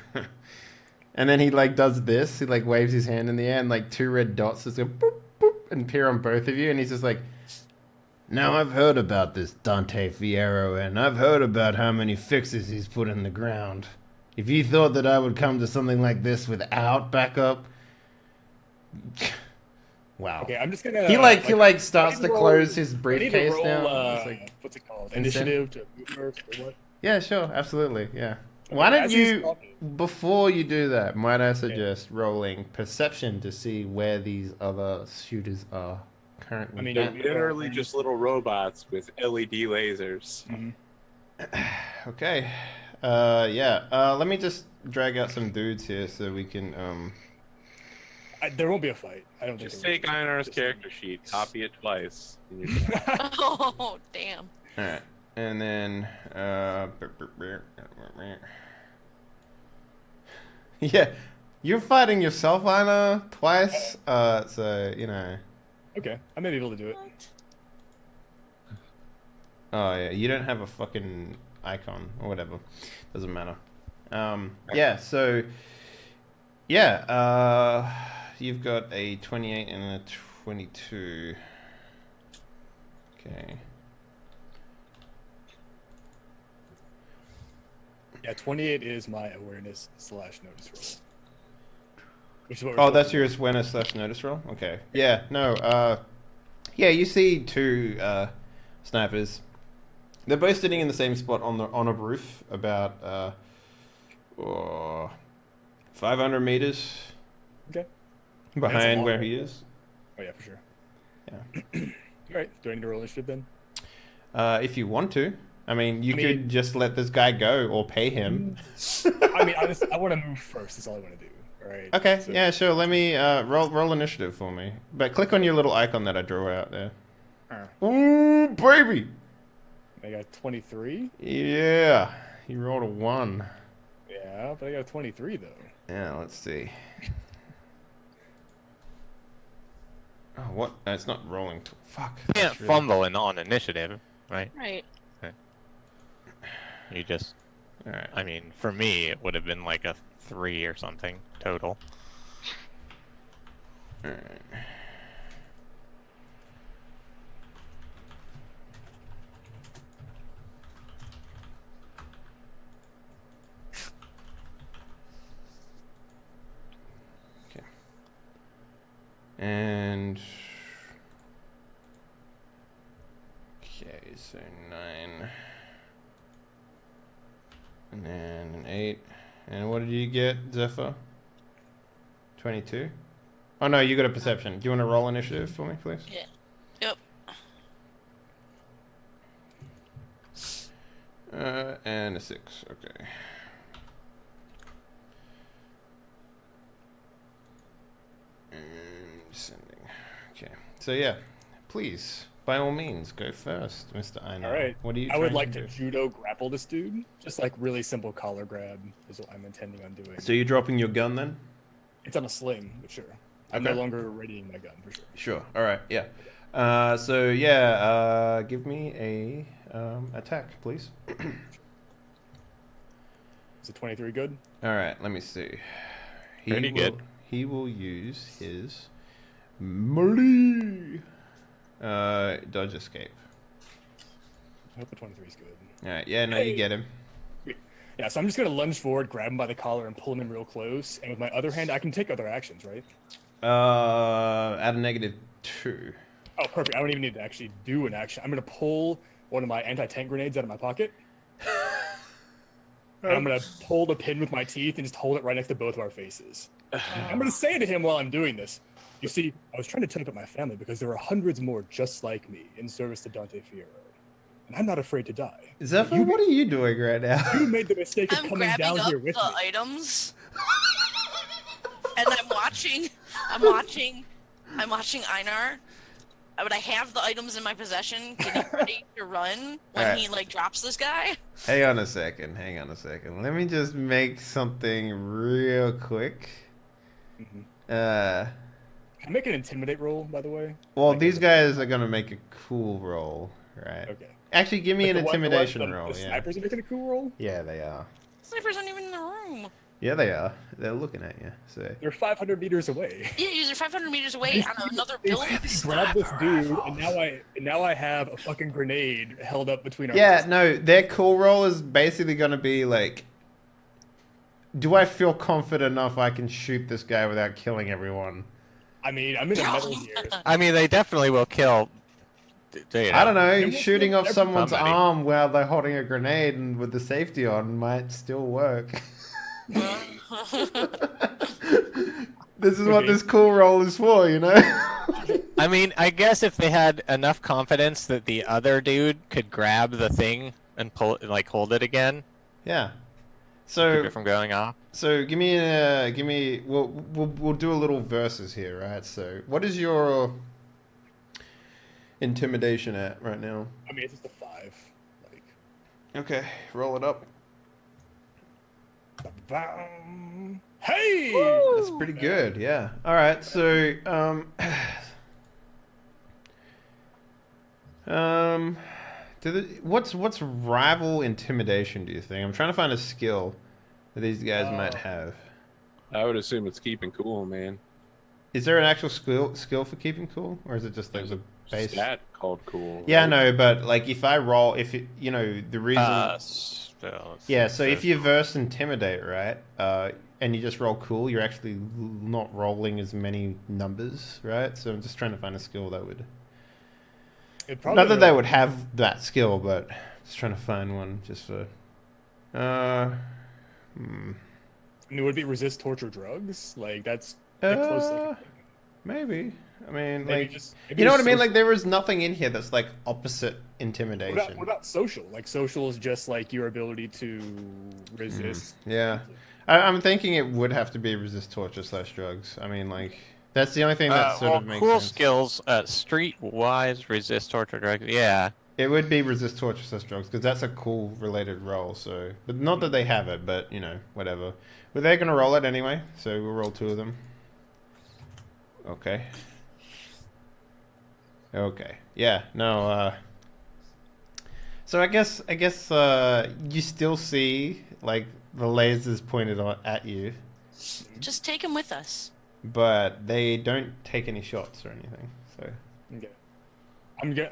and then he like does this. He like waves his hand in the air, and like two red dots just go boop boop and appear on both of you, and he's just like, now I've heard about this Dante Fierro, and I've heard about how many fixes he's put in the ground. If you thought that I would come to something like this without backup, wow. Okay, I'm just gonna. He starts I need to to roll- close his I need to briefcase roll, down. It's like, what's it called? Insane. Initiative to move first or what? yeah, sure, absolutely, yeah. Why don't As he's you, talking- before you do that, might I suggest rolling perception to see where these other shooters are currently? I mean, They're literally just little robots with LED lasers. Mhm. Okay. Yeah. Let me just drag out some dudes here so we can. There won't be a fight. I don't think. Just there will take be. Einar's Just- character sheet, copy it twice. And you're done. Oh, damn. All right. And then. Yeah. You're fighting yourself, Einar, twice. So you know. Okay, I may be able to do it. What? Oh yeah, you don't have a fucking icon or whatever. Doesn't matter. Yeah, so yeah, you've got a 28 and a 22. Okay. Yeah, 28 is my awareness / notice roll. Which is what Oh, that's your awareness / notice roll? Okay. Yeah, no, yeah, you see two snipers. They're both sitting in the same spot on a roof, about 500 meters Okay. behind long where way. he is. Oh yeah, for sure. Yeah. All right. Do I need to roll initiative then? If you want to. I mean, you could just let this guy go or pay him. I mean, I want to move first. That's all I want to do. All right. Okay, so- yeah, sure. Let me roll initiative for me. But click on your little icon that I drew out there. Ooh, baby! I got 23. Yeah, you rolled a 1. Yeah, but I got a 23 though. Yeah, let's see. Oh, what? No, it's not rolling. Fuck. You can't that's really- fumble on initiative, right? Right. You just, Alright. I mean, for me, it would have been like a 3 or something total. Alright. Okay. And okay, so 9. And then an 8. And what did you get, Zephyr? 22? Oh no, you got a perception. Do you want to roll initiative for me, please? Yeah. Yep. And a 6. Okay. And sending. Okay. So yeah, please, by all means, go first, Mr. Einar. All right. What are you? I would trying like to to do? judo grapple this dude. Just like really simple collar grab is what I'm intending on doing. So you're dropping your gun then? It's on a sling, but sure. I'm Okay. no longer readying my gun for sure. Sure. All right. Yeah. So yeah, give me a attack, please. Is it 23 good? All right. Let me see. Pretty good. He will use his melee dodge escape. I hope the 23 is good. All right. Yeah. No, you get him. Yeah, so I'm just gonna lunge forward, grab him by the collar, and pull him in real close. And with my other hand, I can take other actions, right? At a -2. Oh, perfect. I don't even need to actually do an action. I'm gonna pull one of my anti-tank grenades out of my pocket. And I'm gonna pull the pin with my teeth and just hold it right next to both of our faces. And I'm gonna say to him while I'm doing this, you see, I was trying to type up my family because there are hundreds more just like me in service to Dante Fierro. And I'm not afraid to die. Zephyr, what are you doing right now? You made the mistake of I'm coming grabbing down up here with the me. items, and I'm watching Einar. But I have the items in my possession, getting ready to run when Alright. he like drops this guy. Hang on a second. Let me just make something real quick. Mhm. Uh, Can I make an intimidate roll, by the way? well, Like these a- guys are gonna make a cool roll, right? Okay. Actually, give me Like an the one- intimidation the roll. The Yeah. snipers are making a cool roll? Yeah, they are. Snipers aren't even in the room. Yeah, they are. They're looking at you. So. They're 500 meters away. Yeah, you're 500 meters away on another They building. grab this dude, and now I have a fucking grenade held up between our Yeah, faces. no, their cool roll is basically gonna be like, do I feel confident enough I can shoot this guy without killing everyone? I mean, I'm in a metal gear. I mean, they definitely will kill I don't know. Everyone's Shooting off someone's somebody. arm while they're holding a grenade and with the safety on might still work. This is what this cool roll is for, you know? I mean, I guess if they had enough confidence that the other dude could grab the thing and pull, like, hold it again, Yeah. keep So it from going off. give me. We'll do a little versus here, right? So, what is your intimidation at right now? I mean, it's just a 5. Like, Okay, roll it up. bam. Hey! That's pretty good, yeah. All right, so what's rival intimidation? Do you think? I'm trying to find a skill that these guys might have. I would assume it's keeping cool, man. Is there an actual skill for keeping cool, or is it just like There's the a base? stat called cool. Yeah, I right? know, but like if I roll, if it, you know, the reason. Yeah, so if you verse intimidate, right, and you just roll cool, you're actually not rolling as many numbers, right? So I'm just trying to find a skill that would. Not that they would have that skill, but just trying to find one just for. It would be resist torture drugs. Like that's the closest. I can think of. Maybe. I mean, Maybe like, just you know what I mean? social. Like, there is nothing in here that's like opposite intimidation. What about social? Like social is just like your ability to resist. Yeah, I'm thinking it would have to be resist torture / drugs. I mean, like, that's the only thing that sort of makes cool sense. skills, streetwise, resist torture drugs. Yeah. It would be resist torture / drugs because that's a cool related role. So, but not that they have it, but you know, whatever. But they're gonna roll it anyway, so we'll roll 2 of them. Okay. Okay. Yeah. No. So I guess you still see like the lasers pointed at you, Just take him with us. but they don't take any shots or anything. So. Okay.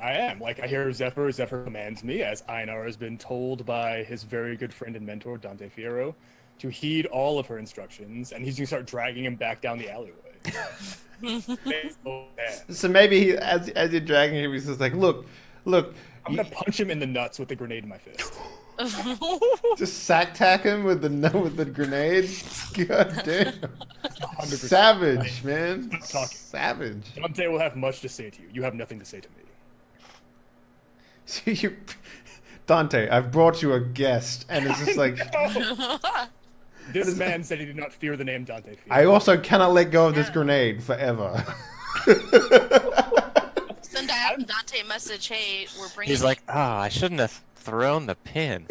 I am. Like, I hear Zephyr. Zephyr commands me, as Einar has been told by his very good friend and mentor, Dante Fierro, to heed all of her instructions, and he's going to start dragging him back down the alleyway. Oh, man. So maybe he, as you're dragging him, he's just like, look. I'm going to punch him in the nuts with the grenade in my fist. Just sack tack him with the grenade. God damn. 100%. Savage, man. Stop talking. Savage. Dante will have much to say to you. You have nothing to say to me. So Dante, I've brought you a guest, and it's just like This man said he did not fear the name Dante Fierro. I also cannot let go of this grenade forever. Send Dante a message. Hey, we're bringing. He's like, I shouldn't have thrown the pin.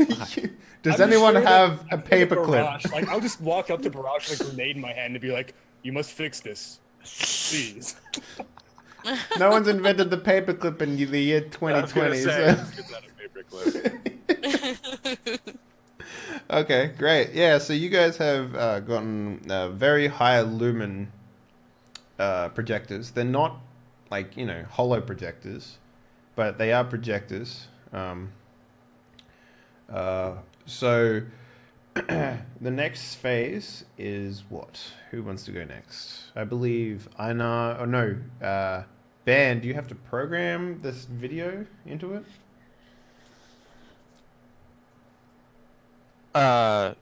Does I'm anyone sure have that- a paperclip? Barash, like, I'll just walk up to Barash with a grenade in my hand and be like, "You must fix this, please." No one's invented the paperclip in the year 2020. So. Get that a paperclip. Okay, great. Yeah, so you guys have gotten very high lumen projectors. They're not like, you know, hollow projectors, but they are projectors. So the next phase is what? Who wants to go next? I believe Einar. Oh no, Ben. Do you have to program this video into it?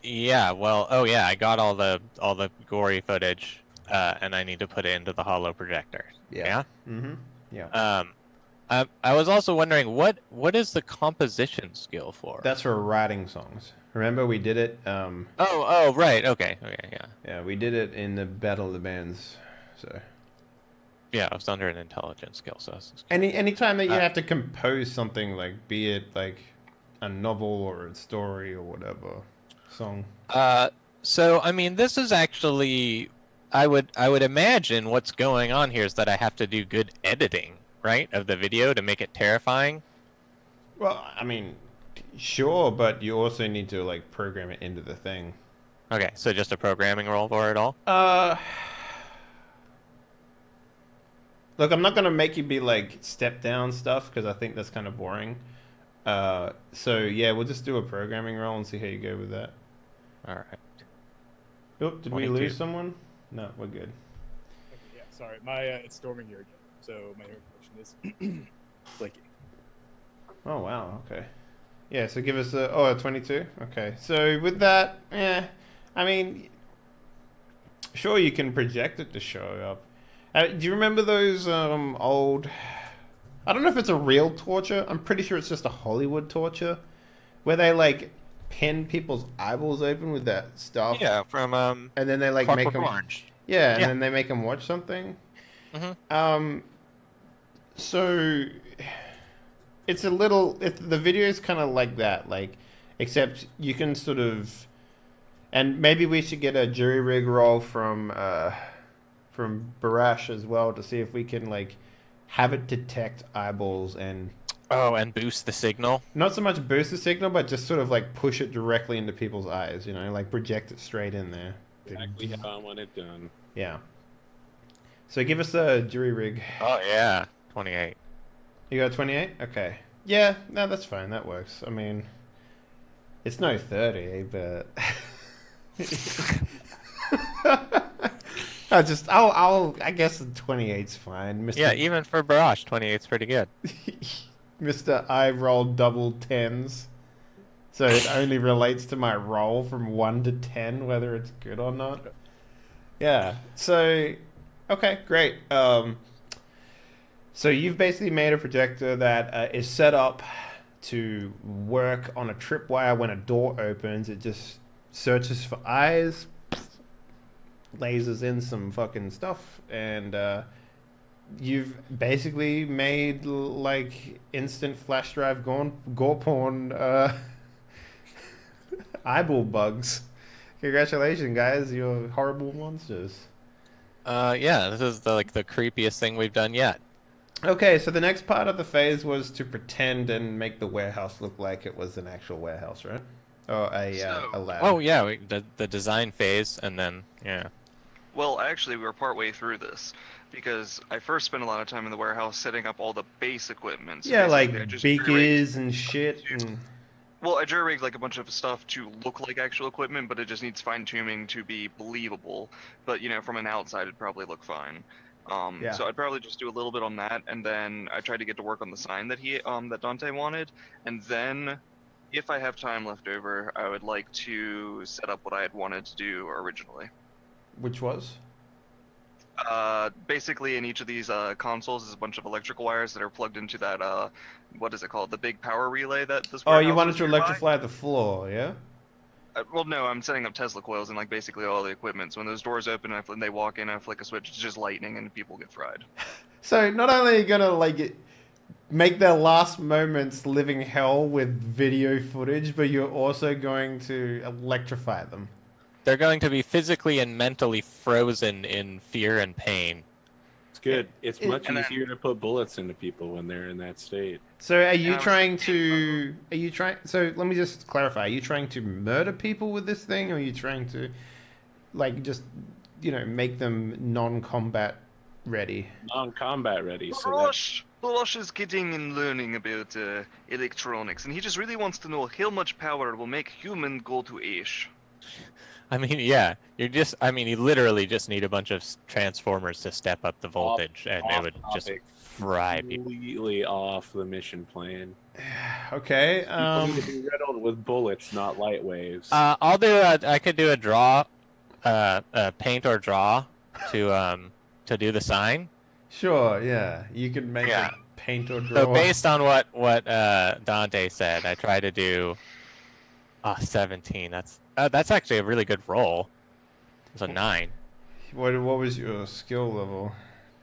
Yeah. Well, yeah. I got all the gory footage, and I need to put it into the hollow projector. Yeah. Mm-hmm. Yeah. I was also wondering what is the composition skill for? That's for writing songs. Remember we did it. Oh, right. Okay. Yeah. Yeah, we did it in the Battle of the Bands. So Yeah, I was under an intelligence skill, so that's anytime that you have to compose something, like be it like a novel or a story or whatever song. So I mean, this is actually, I would imagine what's going on here is that I have to do good editing, right, of the video to make it terrifying. Well, I mean, sure, but you also need to like program it into the thing. Okay, so just a programming role for it all. Look, I'm not gonna make you be like step down stuff because I think that's kind of boring. So yeah, we'll just do a programming role and see how you go with that. All right. Oop, did we 22. lose someone? No, we're good. Okay, yeah, sorry, my it's storming here again. So my air condition is flaky. Oh wow. Okay. Yeah. So give us a 22. Okay. So with that, I mean, sure you can project it to show up. Do you remember those old? I don't know if it's a real torture. I'm pretty sure it's just a Hollywood torture, where they like pin people's eyeballs open with that stuff. Yeah, from And then they like make Clockwork them. Orange. Yeah, and Yeah. then they make them watch something. Mm-hmm. So it's a little. The video is kind of like that, like except you can sort of, and maybe we should get a jury rig roll from Barash as well to see if we can like have it detect eyeballs and Oh, and boost the signal. not so much boost the signal, but just sort of like push it directly into people's eyes. You know, like project it straight in there. Exactly how I want it done. Yeah. So give us a jury rig. Oh yeah, 28. You got 28? Okay. Yeah, no, that's fine. That works. I mean, it's no 30, but I guess the 28's fine. Mr. Yeah, even for Barash, 28's pretty good. Mr. I rolled double tens. So it only relates to my roll from 1 to 10, whether it's good or not. Yeah. So, okay, great. So you've basically made a projector that is set up to work on a tripwire. When a door opens, it just searches for eyes, lasers in some fucking stuff, and you've basically made like instant flash drive gore porn eyeball bugs. Congratulations, guys! You're horrible monsters. Yeah, this is the creepiest thing we've done yet. Okay, so the next part of the phase was to pretend and make the warehouse look like it was an actual warehouse, right? Or a lab. Oh yeah, the design phase, and then yeah. Well, actually, we were partway through this because I first spent a lot of time in the warehouse setting up all the base equipment. So yeah, basically, I like just beakers and shit. And... Well, I jury-rigged like a bunch of stuff to look like actual equipment, but it just needs fine-tuning to be believable. But, you know, from an outside, it'd probably look fine. Yeah. So I'd probably just do a little bit on that, and then I tried to get to work on the sign that that Dante wanted, and then, if I have time left over, I would like to set up what I had wanted to do originally. Which was? Basically, in each of these consoles is a bunch of electrical wires that are plugged into that, what is it called? The big power relay that this Oh, you warehouse wanted is to nearby? electrify the floor, yeah? Well, no, I'm setting up Tesla coils and like basically all the equipment. So when those doors open and they walk in, I flick a switch, it's just lightning and people get fried. So not only are you gonna like make their last moments living hell with video footage, but you're also going to electrify them. They're going to be physically and mentally frozen in fear and pain. It's good. It's It- much and then- easier to put bullets into people when they're in that state. So are you Yeah, I was trying thinking to? Are you trying? So let me just clarify. Are you trying to murder people with this thing, or are you trying to, like, just make them non-combat ready? Non-combat ready. So that, Barash is getting and learning about electronics, and he just really wants to know how much power will make human go to ash. I mean, yeah, you literally just need a bunch of transformers to step up the voltage, and it would just off-topic, fry people. completely off the mission plan. Okay. People need to be riddled with bullets, not light waves. I'll do. I could do a draw, paint or draw to do the sign. Sure. Yeah. You could make Yeah. a paint or draw. So based on what Dante said, I try to do 17. That's actually a really good roll. It's a 9. What was your skill level?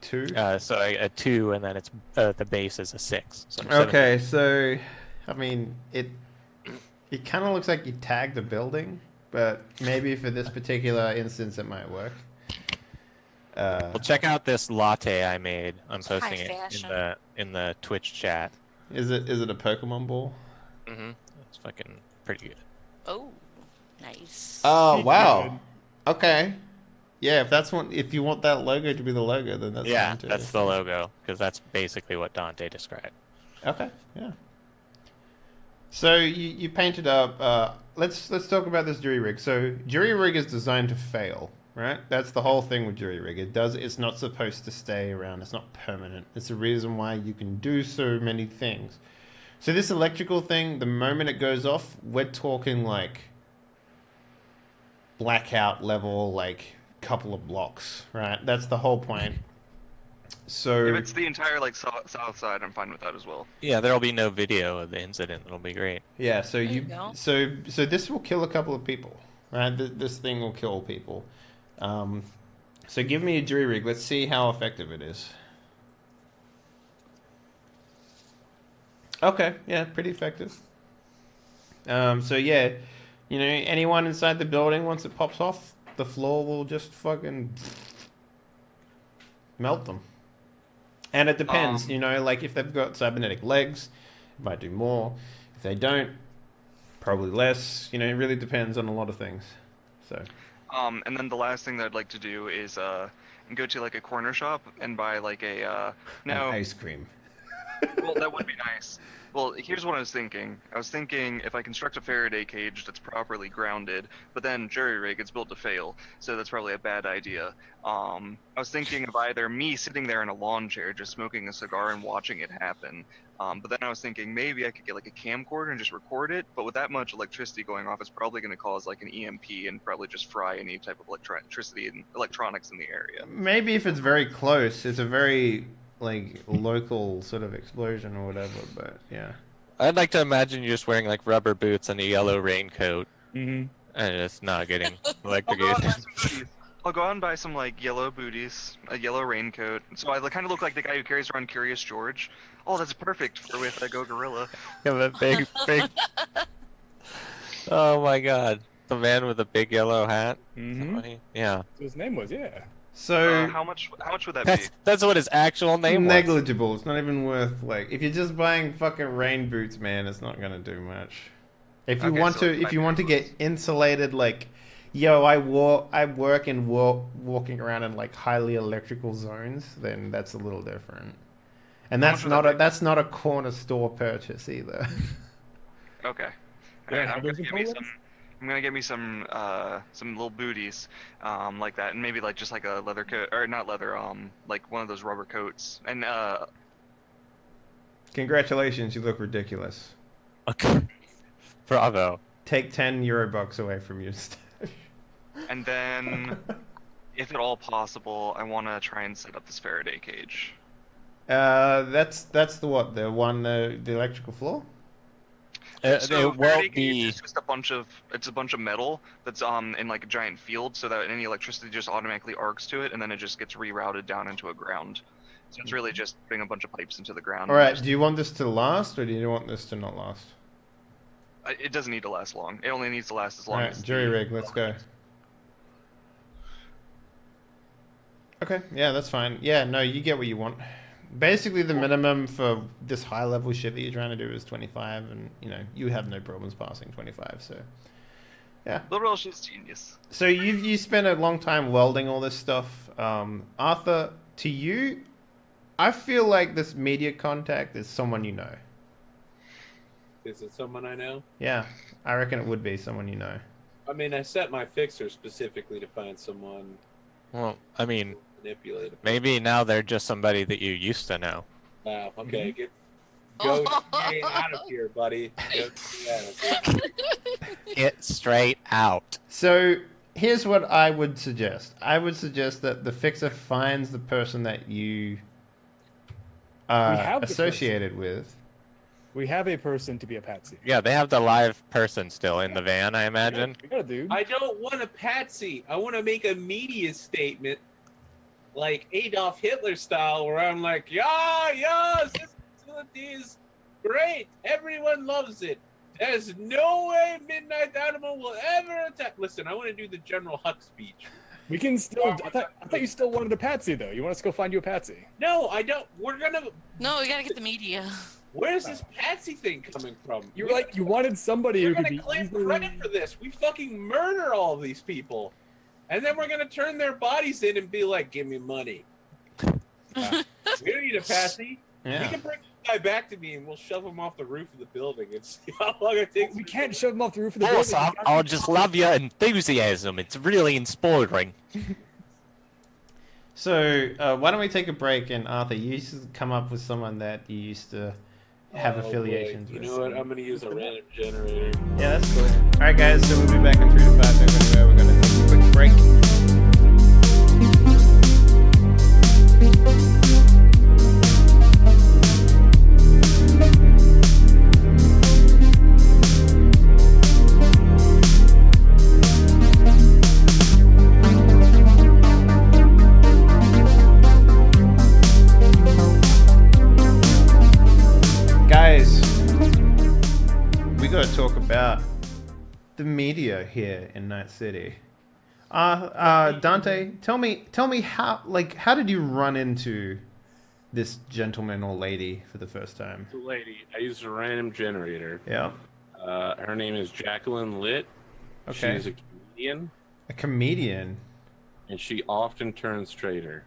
2. So a 2, and then it's the base is a 6. So Okay, so I mean it kind of looks like you tagged a building, but maybe for this particular instance it might work. Well, check out this latte I made. I'm posting High it fashion. in the Twitch chat. Is it a Pokemon ball? It's fucking pretty good. Oh, nice. Oh wow. Okay. Yeah, if you want that logo to be the logo, then that's Yeah, fine too. that's the logo, because that's basically what Dante described. Okay. Yeah. So you painted up. Let's talk about this jury rig. So jury rig is designed to fail, right? That's the whole thing with jury rig. It's not supposed to stay around. It's not permanent. It's the reason why you can do so many things. So this electrical thing, the moment it goes off, we're talking like blackout level, like couple of blocks, right? That's the whole point. So If it's the entire like south side, I'm fine with that as well. Yeah, there'll be no video of the incident. It'll be great. yeah, so you go. so this will kill a couple of people, right? This thing will kill people. So give me a jury rig. Let's see how effective it is. Okay, yeah, pretty effective. So yeah, anyone inside the building, once it pops off, the floor will just fucking melt them. And it depends, like if they've got cybernetic legs, it might do more. If they don't, probably less. It really depends on a lot of things. So. And then the last thing that I'd like to do is go to like a corner shop and buy like an ice cream. Well, that would be nice. Well, here's what I was thinking. I was thinking if I construct a Faraday cage that's properly grounded, but then jury rig, it's built to fail, so that's probably a bad idea. I was thinking of either me sitting there in a lawn chair just smoking a cigar and watching it happen, but then I was thinking maybe I could get like a camcorder and just record it, but with that much electricity going off, it's probably going to cause like an EMP and probably just fry any type of electricity and electronics in the area. Maybe if it's very close, it's a very like local sort of explosion or whatever, but yeah. I'd like to imagine you just wearing like rubber boots and a yellow raincoat, Mm-hmm. and it's not getting I'll go out and buy electrocuted. some booties. I'll go out and buy some like yellow booties, a yellow raincoat, so I kind of look like the guy who carries around Curious George. Oh, that's perfect for with Go Gorilla. Yeah, that big. Oh my God, the man with the big yellow hat. Mm-hmm. Yeah, His name was, yeah. So How much would that be? that's what his actual name was. negligible. It's not even worth like if you're just buying fucking rain boots, man. It's not gonna do much. If you Okay, want so to, it's if you want to get insulated, like, yo, I work and walking around in like highly electrical zones, then that's a little different. And How that's much would that that's not a corner store purchase either. Okay. Yeah, Alright, have I'm gonna those in get me Poland? some. I'm gonna get me some little booties, like that, and maybe like just like a leather coat, or not leather, like one of those rubber coats, and Congratulations, you look ridiculous. Okay. Bravo. Take 10 Eurobucks away from your stash. and then, if at all possible, I want to try and set up this Faraday cage. That's the what? The one the electrical floor? So It Faraday won't cage be. is just a bunch of metal that's in like a giant field, so that any electricity just automatically arcs to it, and then it just gets rerouted down into a ground. So it's really just putting a bunch of pipes into the ground. All right. Do you want this to last, or do you want this to not last? It doesn't need to last long. It only needs to last as long All right, as jury the- rig. Let's go. Okay. Yeah, that's fine. Yeah, no, you get what you want. Basically, the minimum for this high level shit that you're trying to do is 25, and you have no problems passing 25. So, yeah. Liberal is genius. So you spent a long time welding all this stuff, Arthur. To you, I feel like this media contact is someone you know. Is it someone I know? Yeah, I reckon it would be someone you know. I mean, I set my fixer specifically to find someone Well, I mean, manipulated. maybe now they're just somebody that you used to know. Wow. Okay. Go straight out of here, buddy. Go straight out of here. Get straight out. So here's what I would suggest. I would suggest that the fixer finds the person that you are have the associated with. We have a person to be a patsy. Yeah, they have the live person still in the van, I imagine. We got a dude. I don't want a patsy. I want to make a media statement like Adolf Hitler style where I'm like, yeah, this facility is great. Everyone loves it. There's no way Midnight Animal will ever attack. Listen, I want to do the General Huck speech. We can still. I thought you still wanted a patsy though. You want us to go find you a patsy? No, I don't. We're gonna. No, we gotta get the media. Where's this patsy thing coming from? You were like you wanted somebody We're who could gonna be claim easily. credit for this. We fucking murder all of these people, and then we're gonna turn their bodies in and be like, "Give me money." We don't need a patsy. We Yeah. can bring this guy back to me, and we'll shove him off the roof of the building and see how long it takes. We can't shove him off the roof of the Boss, building. I just love your enthusiasm. It's really inspiring. So why don't we take a break, and Arthur, you used to come up with someone that you used to have Oh, affiliations boy. You with. know what? I'm gonna use a random generator. Yeah, that's cool. All right, guys. So we'll be back in 3 to 5. Don't go anywhere. We're gonna take a quick break. Guys, we got to talk about the media here in Night City. Dante, tell me how did you run into this gentleman or lady for the first time? The lady, I used a random generator. Yeah. Her name is Jacqueline Litt. Okay. She's a comedian, A comedian. and she often turns traitor.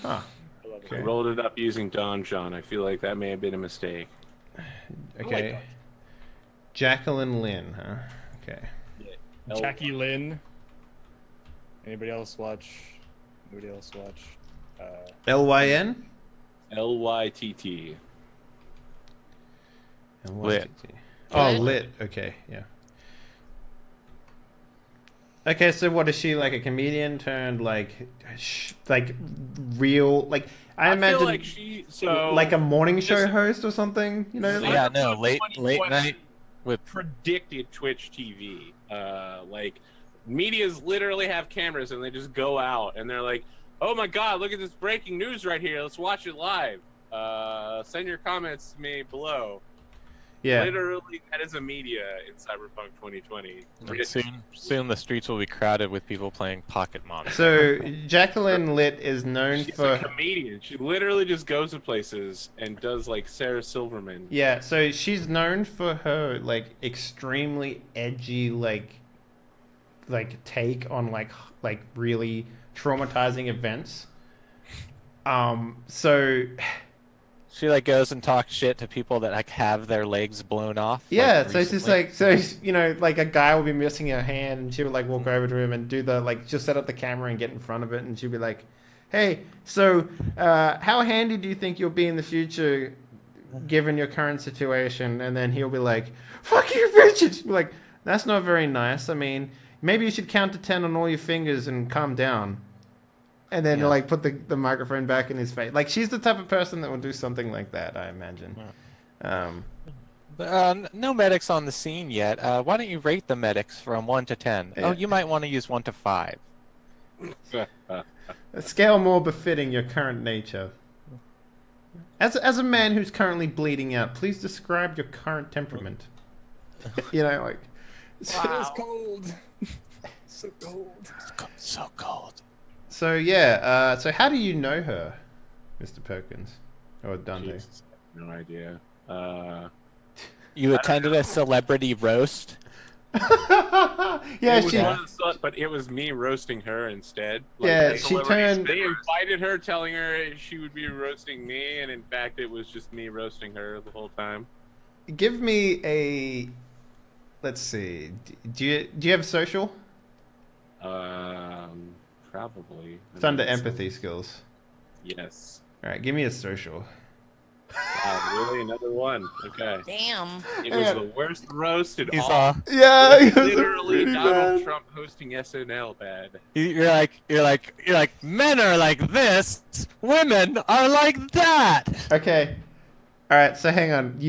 Huh. I love it. Okay. I rolled it up using Don John. I feel like that may have been a mistake. Okay. Jacqueline Lynn, huh? Okay. Jackie Lynn. Anybody else watch? Lyn. Lytt. Lit. Oh, Lit. lit. Okay, yeah. Okay, so what is she, like a comedian turned like real, like I imagine feel like she like a morning show Listen. host or something, you know? Yeah, no, late night with predicted Twitch TV. Like medias literally have cameras and they just go out and they're like, "Oh my God, look at this breaking news right here. Let's watch it live. Send your comments to me below." Yeah. Literally, that is a media in Cyberpunk 2020. like, soon the streets will be crowded with people playing Pocket Monster. So Jacqueline Litt is known She's for a comedian. She literally just goes to places and does like Sarah Silverman. yeah. So she's known for her like extremely edgy like take on like really traumatizing events. So She like goes and talks shit to people that like have their legs blown off. yeah, like, so it's just recently. like you know, like a guy will be missing a hand, and she would like walk over to him and do the like just set up the camera and get in front of it, and she'd be like, "Hey, so how handy do you think you'll be in the future, given your current situation?" And then he'll be like, "Fuck you, bitches!" Be like, "That's not very nice. I mean, maybe you should count to 10 on all your fingers and calm down." And then Yeah. like put the microphone back in his face. Like she's the type of person that would do something like that, I imagine. No medics on the scene yet. Why don't you rate the medics from 1 to 10? Yeah. Oh, you might want to use 1 to 5. A scale more befitting your current nature. As a man who's currently bleeding out, please describe your current temperament. You know, like It's cold. So cold. So cold. so. Yeah. So how do you know her, Mr. Perkins or Dante? Jesus, I have no idea. You attended a celebrity roast. Yeah, it was she. one of the stuff, but it was me roasting her instead. Yeah, they- she turned. They invited her, telling her she would be roasting me, and in fact, it was just me roasting her the whole time. Give me a. Let's see. Do you have social? Probably. It's under empathy skills. Yes. All right, give me a social. Wow, really? Another one? Okay. Damn. It was the worst roast in He's all. Yeah, he was Literally pretty Donald bad. Trump hosting SNL bad. You're like men are like this, women are like that. Okay. All right. So hang on.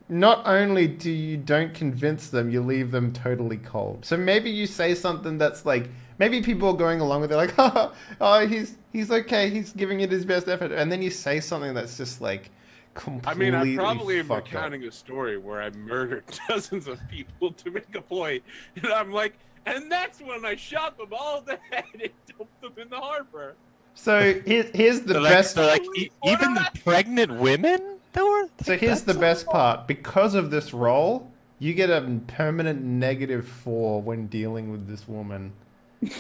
Not only do you don't convince them, you leave them totally cold. So maybe you say something that's like maybe people are going along with it, like, oh, he's okay, he's giving it his best effort, and then you say something that's just like I completely. mean, I probably am fucked up. recounting a story where I murdered dozens of people to make a point, and I'm like, and that's when I shot them all dead and dumped them in the harbor. So here's the best. Even the pregnant women. So here's the best part. Because of this role, you get a permanent -4 when dealing with this woman.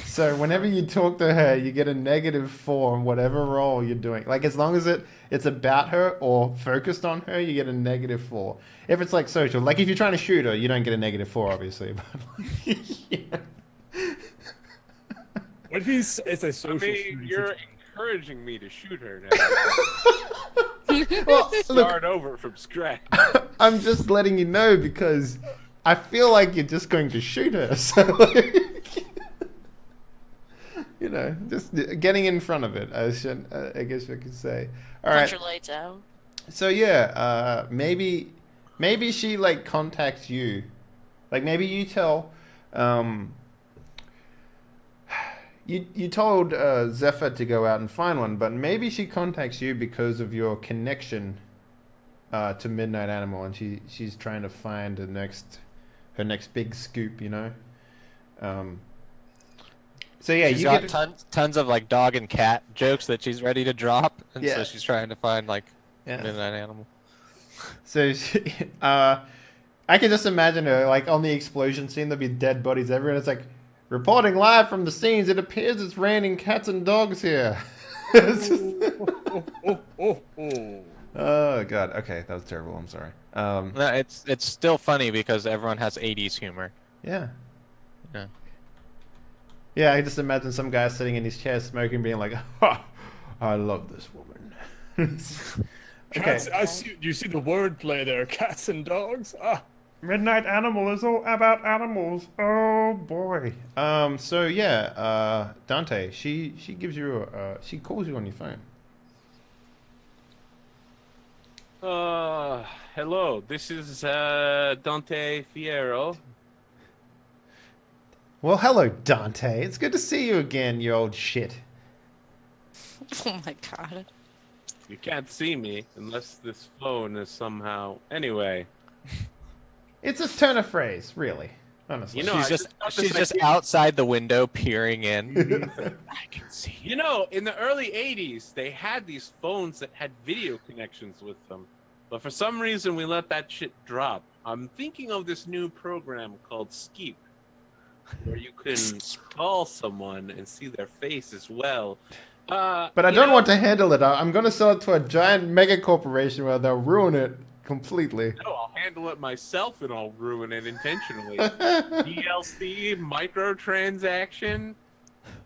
So whenever you talk to her, you get a -4 on whatever role you're doing. Like as long as it's about her or focused on her, you get a -4. If it's like social, like if you're trying to shoot her, you don't get a -4, obviously. But What if it's a social I mean, shooting you're situation? encouraging me to shoot her now. Well, look, Start over from scratch. I'm just letting you know because I feel like you're just going to shoot her. So, like, you know, just getting in front of it. I guess I could say. All Punch right. your lights out. So yeah, maybe she like contacts you, like maybe you tell, you told Zephyr to go out and find one, but maybe she contacts you because of your connection to Midnight Animal, and she's trying to find her next big scoop, you know. So yeah, She's got tons of like dog and cat jokes that she's ready to drop, and Yeah. so she's trying to find like Yeah. Midnight Animal. So I can just imagine her like on the explosion scene. There'll be dead bodies everywhere. It's like reporting live from the scenes. It appears it's raining cats and dogs here. It's just- Oh god. Okay, that was terrible. I'm sorry. No, it's still funny because everyone has 80s humor. Yeah. Yeah. Yeah, I just imagine some guy sitting in his chair smoking, being like, "Ha, I love this woman." Okay. Cats, you see the wordplay there, cats and dogs? Ah. Midnight Animal is all about animals. Oh boy. So yeah, Dante, she gives you she calls you on your phone. Hello. This is Dante Fierro. Well, hello, Dante. It's good to see you again, you old shit. Oh my god. You can't see me unless this phone is somehow. Anyway, It's a turn of phrase, really. Honestly. You know, She's just outside the window peering in. I can see. You know, in the early '80s, they had these phones that had video connections with them, but for some reason, we let that shit drop. I'm thinking of this new program called Skeep, where you can call someone and see their face as well. But I don't want to handle it. I'm going to sell it to a giant mega corporation where they'll ruin it completely. No, I'll handle it myself and I'll ruin it intentionally. DLC, microtransaction.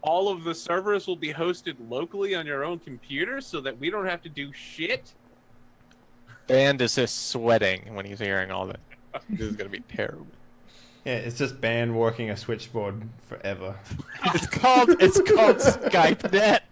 All of the servers will be hosted locally on your own computer so that we don't have to do shit. Band is just sweating when he's hearing all that. This is gonna be terrible. Yeah, it's just ban working a switchboard forever. It's called Skype Net.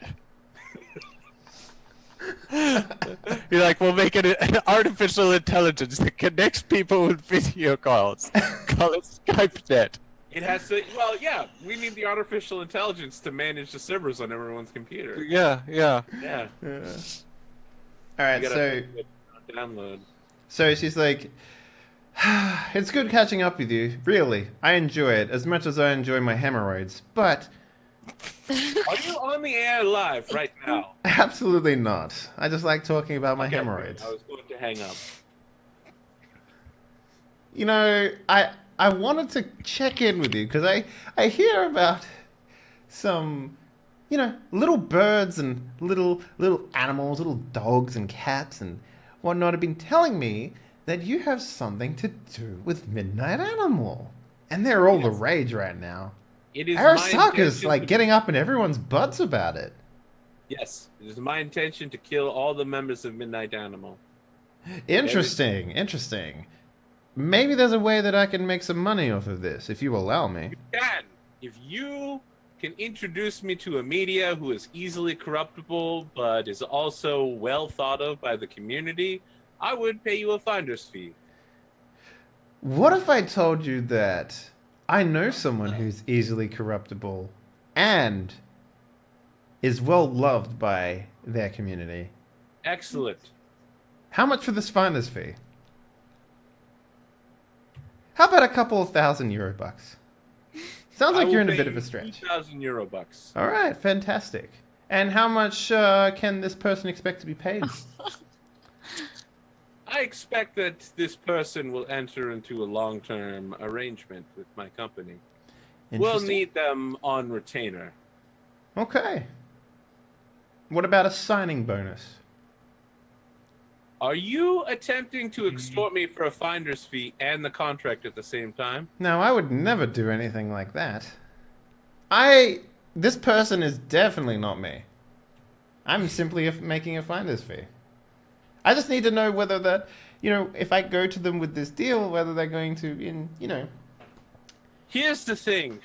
You're like, we'll make it an artificial intelligence that connects people with video calls. Call it Skype Net. It has to. Well, yeah, we need the artificial intelligence to manage the servers on everyone's computer. Yeah. Yeah. Yeah. All right, You so gotta download. she's like, it's good catching up with you. Really, I enjoy it as much as I enjoy my hemorrhoids. But Are you on the air live right now? absolutely not. I just like talking about my Okay, hemorrhoids. I was going to hang up. You know, I wanted to check in with you because I hear about some, you know, little birds and little animals, little dogs and cats and whatnot have been telling me that you have something to do with Midnight Animal. And they're all the rage right now. It is my Arasaka's intention like to- getting up in everyone's butts about it. Yes, it is my intention to kill all the members of Midnight Animal. Interesting. Maybe there's a way that I can make some money off of this, if you allow me. Can, if you can introduce me to a media who is easily corruptible but is also well thought of by the community, I would pay you a finder's fee. What if I told you that I know someone who's easily corruptible and is well loved by their community? Excellent. How much for this finder's fee? How about a couple of €1,000 bucks? Sounds I like will you're in a pay bit you of a stretch. €2,000. All right, fantastic. And how much can this person expect to be paid? I expect that this person will enter into a long-term arrangement with my company. We'll Interesting. need them on retainer. Okay. What about a signing bonus? Are you attempting to extort me for a finder's fee and the contract at the same time? No, I would never do anything like that. This person is definitely not me. I'm simply making a finder's fee. I just need to know whether that, if I go to them with this deal, whether they're going to, Here's the thing.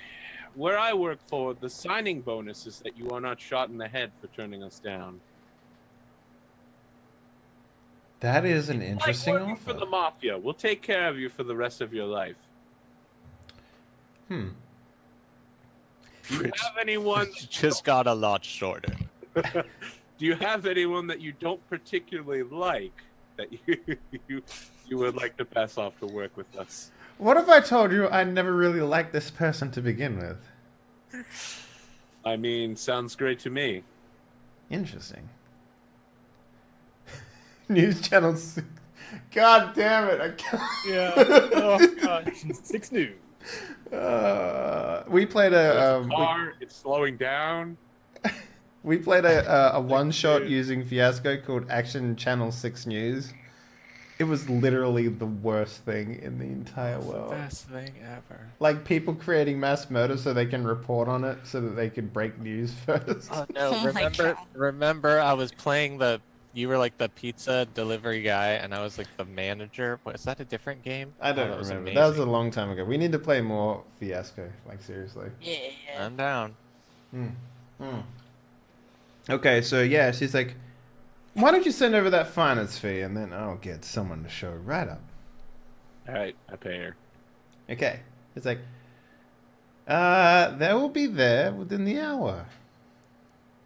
Where I work for, the signing bonus is that you are not shot in the head for turning us down. That is an interesting like working offer. for the mafia. We'll take care of you for the rest of your life. Hmm. Do you have anyone? Just got a lot shorter. Do you have anyone that you don't particularly like that you would like to pass off to work with us? What if I told you I never really liked this person to begin with? I mean, sounds great to me. Interesting. News channels. God damn it! I can't. Yeah. Oh god. 6 News. We played a car. It's slowing down. we played a one shot using Fiasco called Action Channel 6 News. It was literally the worst thing in the entire world. Best thing ever. Like people creating mass murder so they can report on it so that they can break news first. Oh no! Oh my God. Remember, I was playing the. You were like the pizza delivery guy, and I was like the manager. Was that a different game? I don't that was remember. amazing. That was a long time ago. We need to play more Fiasco. Like seriously. Yeah. I'm down. Okay, so yeah, she's like, why don't you send over that finance fee and then I'll get someone to show right up. All right, I pay her. Okay. It's like, they will be there within the hour.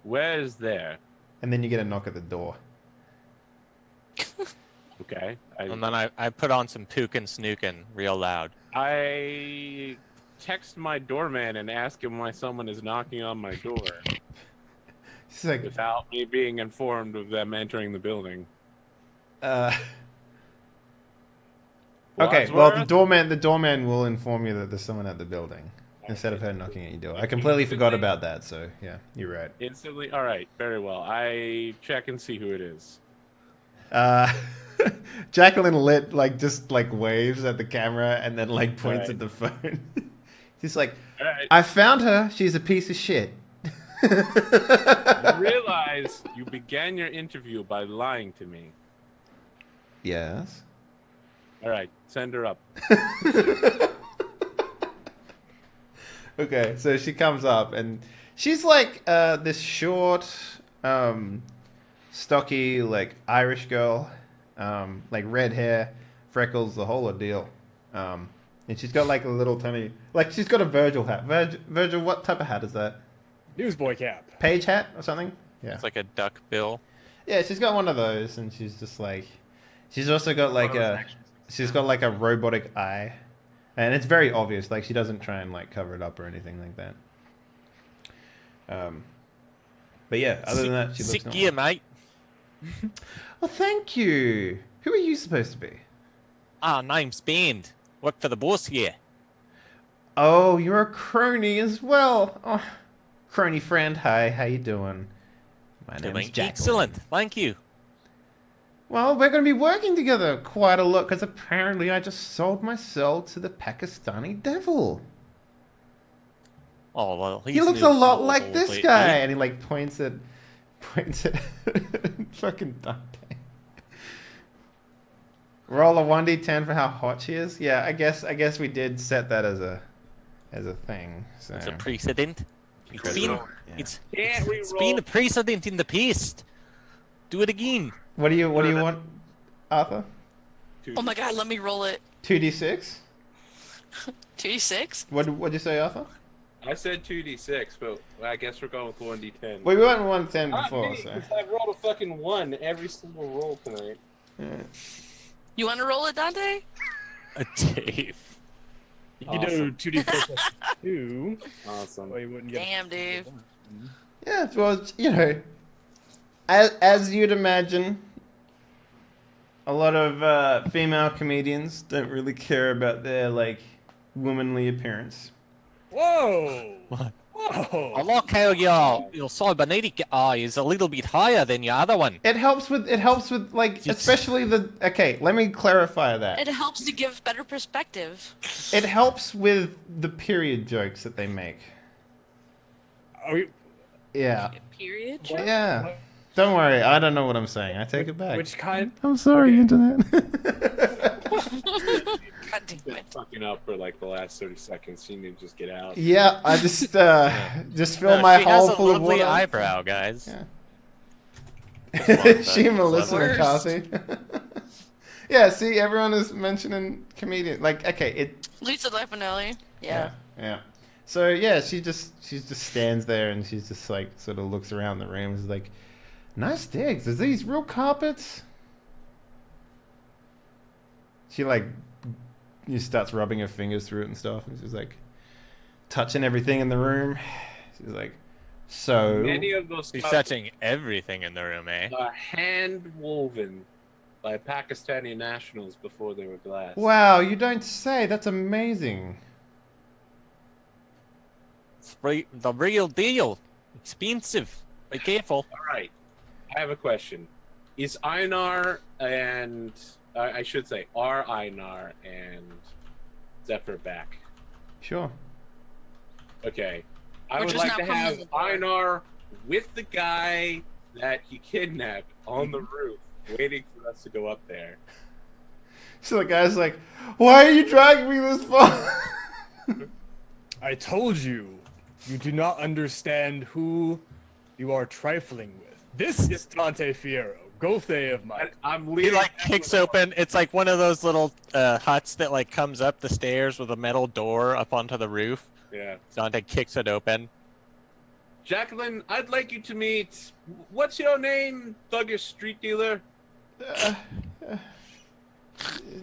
Where's there? And then you get a knock at the door. Okay. And then I put on some Pukin Snookin' real loud. I text my doorman and ask him why someone is knocking on my door She's like, without me being informed of them entering the building. okay, well the Wadsworth? doorman will inform you that there's someone at the building instead of her knocking at your door. I completely forgot about that, so yeah, you're right. Instantly? All right, very well. I check and see who it is. Jacqueline just waves at the camera and then points at the phone. She's like, All right. I found her. She's a piece of shit. You realize you began your interview by lying to me. Yes. All right, send her up. Okay, so she comes up and she's like this short, stocky, Irish girl, red hair, freckles, the whole ordeal. And she's got a little tiny, she's got a Virgil hat. Virgil, what type of hat is that? Newsboy cap. Page hat or something? Yeah. It's like a duck bill. Yeah, she's got one of those, and she's just she's also got she's got a robotic eye, and it's very obvious. She doesn't try and cover it up or anything like that. But yeah, other than that, she looks Sick normal. gear, mate. Well, thank you. Who are you supposed to be? Name's Band. Work for the boss here. Oh, you're a crony as well. Oh, crony friend, hi. How you doing? My name's Doing Jacqueline. excellent. Thank you. Well, we're going to be working together quite a lot because apparently I just sold my soul to the Pakistani devil. Oh well, He looks a lot like this guy, and he points at fucking Dante. Roll a 1d10 for how hot she is. Yeah, I guess we did set that as a thing. So It's a precedent. It's been Yeah. it's Can't been a precedent in the past. Do it again. What do you want, Arthur? Oh my God, let me roll it. 2d6. 2d6? What'd you say, Arthur? I said 2d6, but I guess we're going with 1d10. Well, we went 110 Not before, me, so. 'cause I rolled a fucking 1 every single roll tonight. Yeah. You want to roll it, Dante? A Dave. You could do 2d4 plus 2. Awesome. Or you wouldn't get Damn, Dave. Yeah, well, as you'd imagine, a lot of female comedians don't really care about their womanly appearance. Whoa! What? Whoa! I like how your cybernetic eye is a little bit higher than your other one. It helps with especially the. Okay, let me clarify that. It helps to give better perspective. It helps with the period jokes that they make. Are we, Yeah. Period. what? Yeah. What? Don't worry, I don't know what I'm saying. I take it back. Which kind? I'm sorry, internet. God damn Been it. fucking up for like the last 30 seconds. You need to just get out. Yeah, I just fill No, my she has hole a full of lovely water. eyebrow, guys. Yeah. She and Melissa Worst. McCarthy. Yeah, see, everyone is mentioning comedian. Like, okay, Lisa Lampanelli. Yeah. yeah. So yeah, she just stands there and she's just like sort of looks around the room. Is like, nice digs. Is these real carpets? She like starts rubbing her fingers through it and stuff, and she's like touching everything in the room. She's like, so Many of those She's cups touching everything in the room, eh? are hand woven by Pakistani nationals before they were glass. wow, you don't say. That's amazing. It's the real deal. Expensive. Be careful. All right, I have a question. Is Einar and I should say, are Einar and Zephyr back? Sure. Okay. I We're would just like not to have promoting the bar. Einar with the guy that he kidnapped on the roof, waiting for us to go up there. So the guy's like, why are you dragging me this far? I told you, you do not understand who you are trifling with. This is Dante Fierro, Gothe of my. I'm He leaving. like kicks open. It's like one of those little huts that like comes up the stairs with a metal door up onto the roof. Yeah. Dante kicks it open. Jacqueline, I'd like you to meet. What's your name, thuggish street dealer?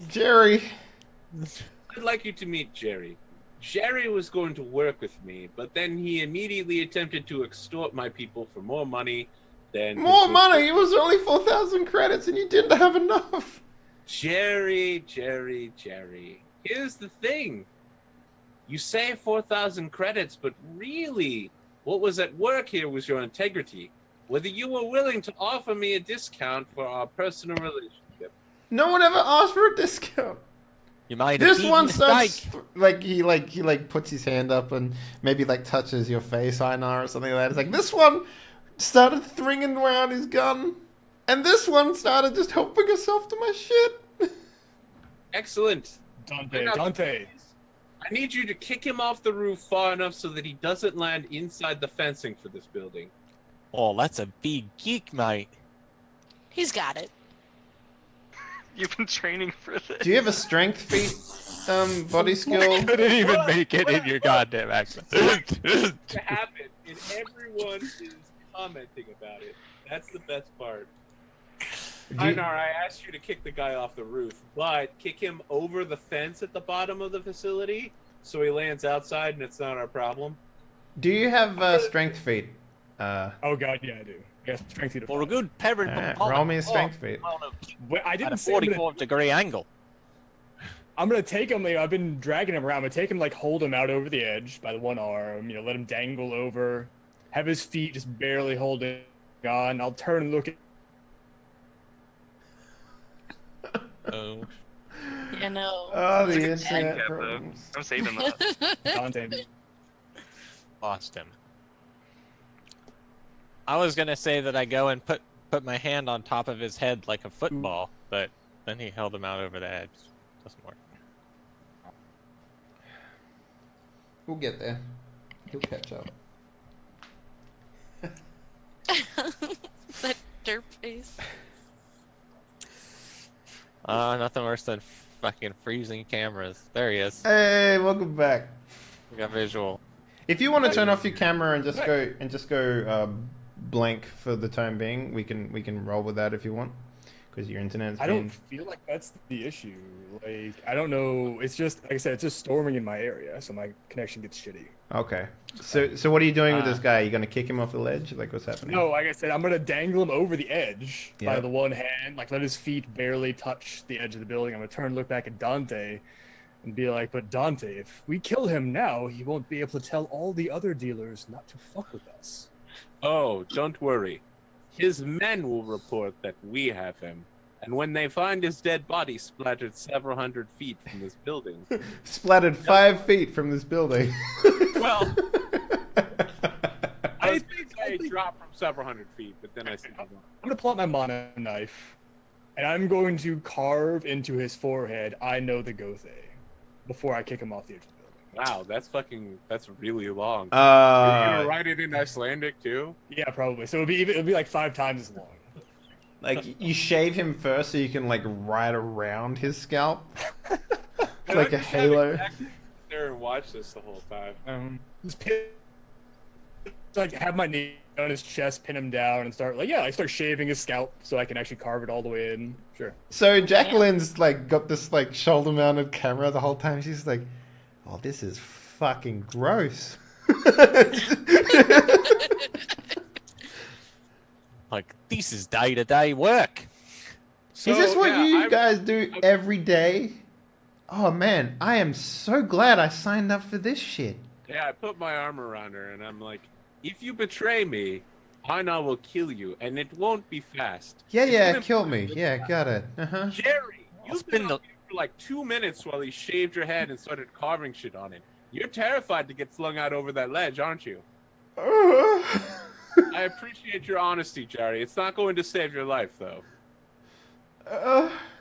Jerry. I'd like you to meet Jerry. Jerry was going to work with me, but then he immediately attempted to extort my people for more money than More money? It was only 4,000 credits and you didn't have enough. Jerry. Here's the thing. You say 4,000 credits, but really, what was at work here was your integrity. Whether you were willing to offer me a discount for our personal relationship. No one ever asked for a discount. You might have This beaten one the starts stake. he puts his hand up and maybe like touches your face, Einar, or something like that. It's like this one started throwing around his gun, and this one started just helping herself to my shit. Excellent. Dante, Now, Dante. I need you to kick him off the roof far enough so that he doesn't land inside the fencing for this building. Oh, that's a big geek, mate. He's got it. You've been training for this. Do you have a strength feat, body skill? Couldn't even make it in your goddamn accent. To happen, and everyone is commenting about it. That's the best part. Einar, I asked you to kick the guy off the roof, but kick him over the fence at the bottom of the facility so he lands outside and it's not our problem. Do you have strength feat? Oh god, yeah, I do. Yes, strength feat of For a five. good parent, Roll me a strength feat. Wait, I At didn't a say I'm gonna, 44-degree angle. I'm gonna take him. I've been dragging him around. I'm gonna take him, like, hold him out over the edge by the one arm. You know, let him dangle over. Have his feet just barely holding on. I'll turn and look at. Oh. You know. Oh, the It's a good internet recap, though. problems. I'm saving that. Dante. Lost him. I was gonna say that I go and put my hand on top of his head like a football, but then he held him out over the edge. Doesn't work. We'll get there. He'll catch up. That derp face. Nothing worse than fucking freezing cameras. There he is. Hey, welcome back. We got visual. If you want to turn off your camera and just go blank for the time being, we can roll with that if you want, because your internet's I been... don't feel like that's the issue. Like, I don't know. It's just, like I said, it's just storming in my area, so my connection gets shitty. Okay. So what are you doing with this guy? Are you gonna kick him off the ledge? Like, what's happening? No, like I said, I'm gonna dangle him over the edge Yeah. by the one hand, like let his feet barely touch the edge of the building. I'm gonna turn and look back at Dante and be like, but Dante, if we kill him now, he won't be able to tell all the other dealers not to fuck with us. Oh, don't worry. His men will report that we have him. And when they find his dead body splattered several hundred feet from this building. Splattered 5 feet from this building. Well, I think drop from several hundred feet, but then I see. I'm gonna pull out my mana knife, and I'm going to carve into his forehead, "I know the Gothe," before I kick him off the edge of the building. Wow, that's really long. You're gonna Uh, write it in Icelandic too? Yeah, probably. So it'll be like 5 times as long. like you shave him first so you can like ride around his scalp, like a halo. There and watch this the whole time. Just like have my knee on his chest, pin him down, and start shaving his scalp so I can actually carve it all the way in. Sure. So Jacqueline's like got this like shoulder mounted camera the whole time. She's like, "Oh, this is fucking gross." Like, this is day-to-day work. Is this what you I'm- guys do every day? Oh man, I am so glad I signed up for this shit. Yeah, I put my arm around her and I'm like, if you betray me, Einar will kill you, and it won't be fast. Yeah, It's yeah, gonna kill be me. really Yeah, fast. got it. Uh-huh. Jerry, you've spin been the- up here for like 2 minutes while he shaved your head and started carving shit on it. You're terrified to get flung out over that ledge, aren't you? I appreciate your honesty, Jerry. It's not going to save your life, though.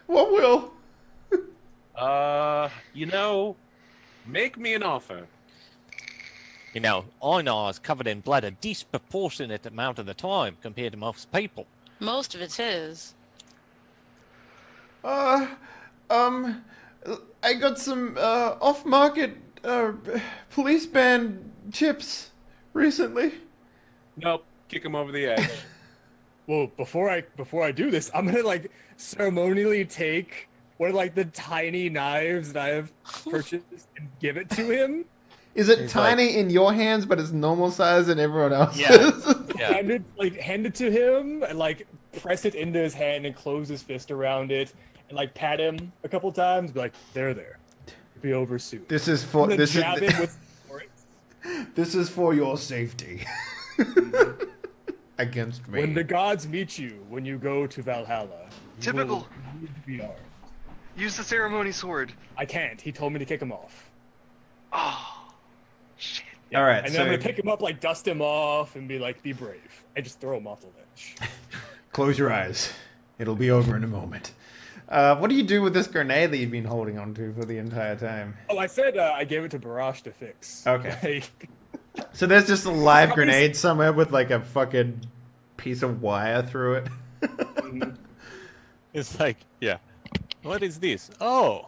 What will? Make me an offer. You know, Einar is covered in blood a disproportionate amount of the time compared to most people. Most of it's his. I got some off-market police band chips recently. Nope. Kick him over the edge. Well, before I do this, I'm gonna like ceremonially take one of like the tiny knives that I have purchased and give it to him. Is it He's tiny in your hands, but it's normal size in everyone else's? Yeah. Hand it to him and like press it into his hand and close his fist around it and like pat him a couple times. Be like, there. Be over soon. This is for I'm gonna this jab is him with this is for your safety. Against me. when the gods meet you when you go to Valhalla. you Typical. will need to be armed. Use the ceremony sword. I can't. He told me to kick him off. Oh, shit. All right, And so then I'm gonna pick him up, like dust him off, and be like, "Be brave," and just throw him off the ledge. close your eyes. It'll be over in a moment. What do you do with this grenade that you've been holding on to for the entire time? Oh, I said I gave it to Barash to fix. Okay. Like, So there's just a live grenade somewhere with like a fucking piece of wire through it. It's like, yeah. What is this? Oh.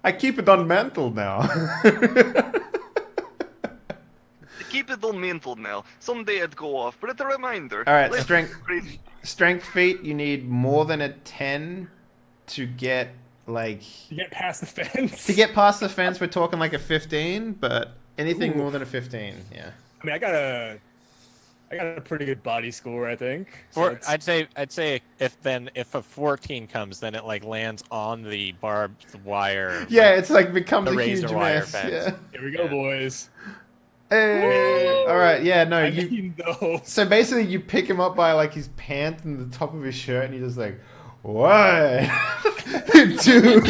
I keep it on mantle now. Keep it on mantled now. Someday it'd go off, but it's a reminder. All right, Life is strength. crazy. Strength feat, you need more than a 10 to get like you get past the fence. to get past the fence. We're talking like a 15, but anything Ooh. more than a 15, yeah. I mean, I got a pretty good body score, I think. So For, it's- I'd say if a 14 comes, then it like lands on the barbed wire. Yeah, it's like becomes The a huge razor wire mess. fence. Yeah. here we go, boys. Hey. All right, yeah, no, I you. mean, though. So basically, you pick him up by like his pants and the top of his shirt, and you're just like, "What, dude?"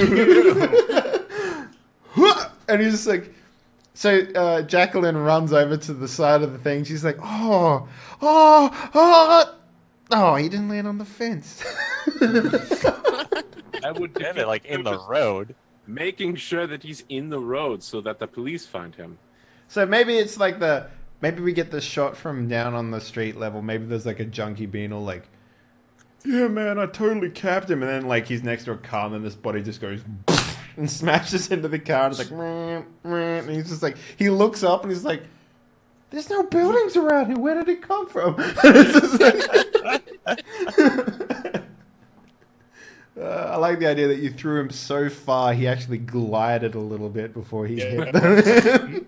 And he's just like, so Jacqueline runs over to the side of the thing. She's like, "Oh, he didn't land on the fence." I would And it like in the road. making sure that he's in the road so that the police find him. So maybe it's like maybe we get the shot from down on the street level. Maybe there's like a junkie being all like, "Yeah, man, I totally capped him," and then like he's next to a car, and then this body just goes and smashes into the car, and it's like, "Meh, meh," and he's just like, he looks up and he's like, "There's no buildings around here. Where did it come from?" It's just like- I like the idea that you threw him so far he actually glided a little bit before he hit them.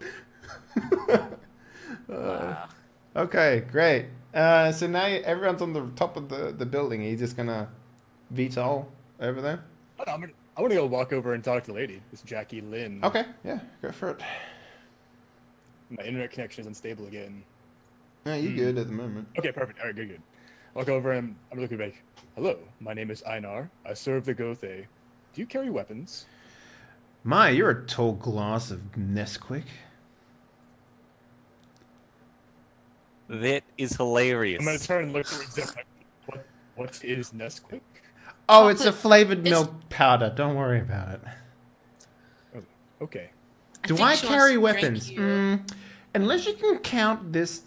Wow. Okay, great. So now everyone's on the top of the building. Are you just gonna VTOL over there? I'm gonna go walk over and talk to the lady. This Jackie Lynn. Okay, yeah, go for it. My internet connection is unstable again. Yeah, you're good at the moment. Okay, perfect. All right, good. Walk over and I'm looking back. Hello, my name is Einar. I serve the Gothe. Do you carry weapons? My, you're a tall glass of Nesquik. That is hilarious. I'm gonna turn and look towards Zephyr. What is Nesquik? Oh, it's a Chocolate- flavored it's- milk powder. Don't worry about it. Oh, okay. Do think I she carry wants to drink weapons? you. Unless you can count this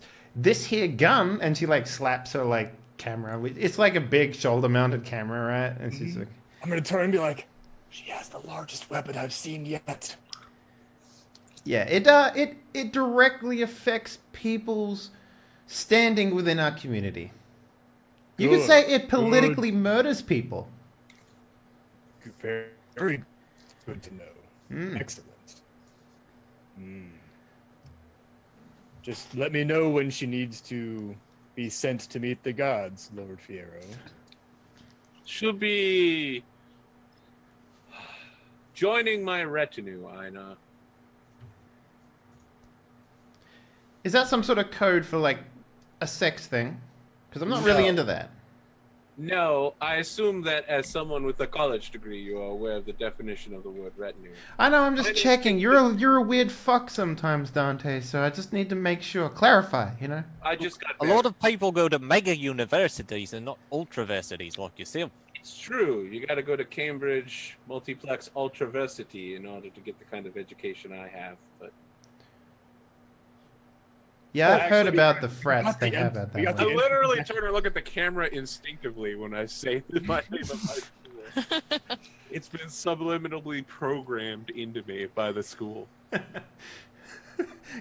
here gun, and she like slaps her like camera. It's like a big shoulder-mounted camera, right? And she's like, I'm gonna turn and be like, she has the largest weapon I've seen yet. yeah, it directly affects people's standing within our community. You could Good, say it politically murders people. Very, very good to know. Excellent. Just let me know when she needs to be sent to meet the gods, Lord Fiero. She'll be joining my retinue, Einar. Is that some sort of code for like a sex thing? Because I'm not really No. into that. No, I assume that as someone with a college degree, you are aware of the definition of the word retinue. I know. I'm just I didn't checking. think You're a weird fuck sometimes, Dante. So I just need to make sure, clarify. You know. I just got A lot of people go to mega universities and not ultraversities like yourself. It's true. You got to go to Cambridge Multiplex Ultraversity in order to get the kind of education I have. But Yeah, I've heard actually, about the we frats got they the have end- at we that got one. I the- literally turn and look at the camera instinctively when I say my name of my school. It's been subliminally programmed into me by the school.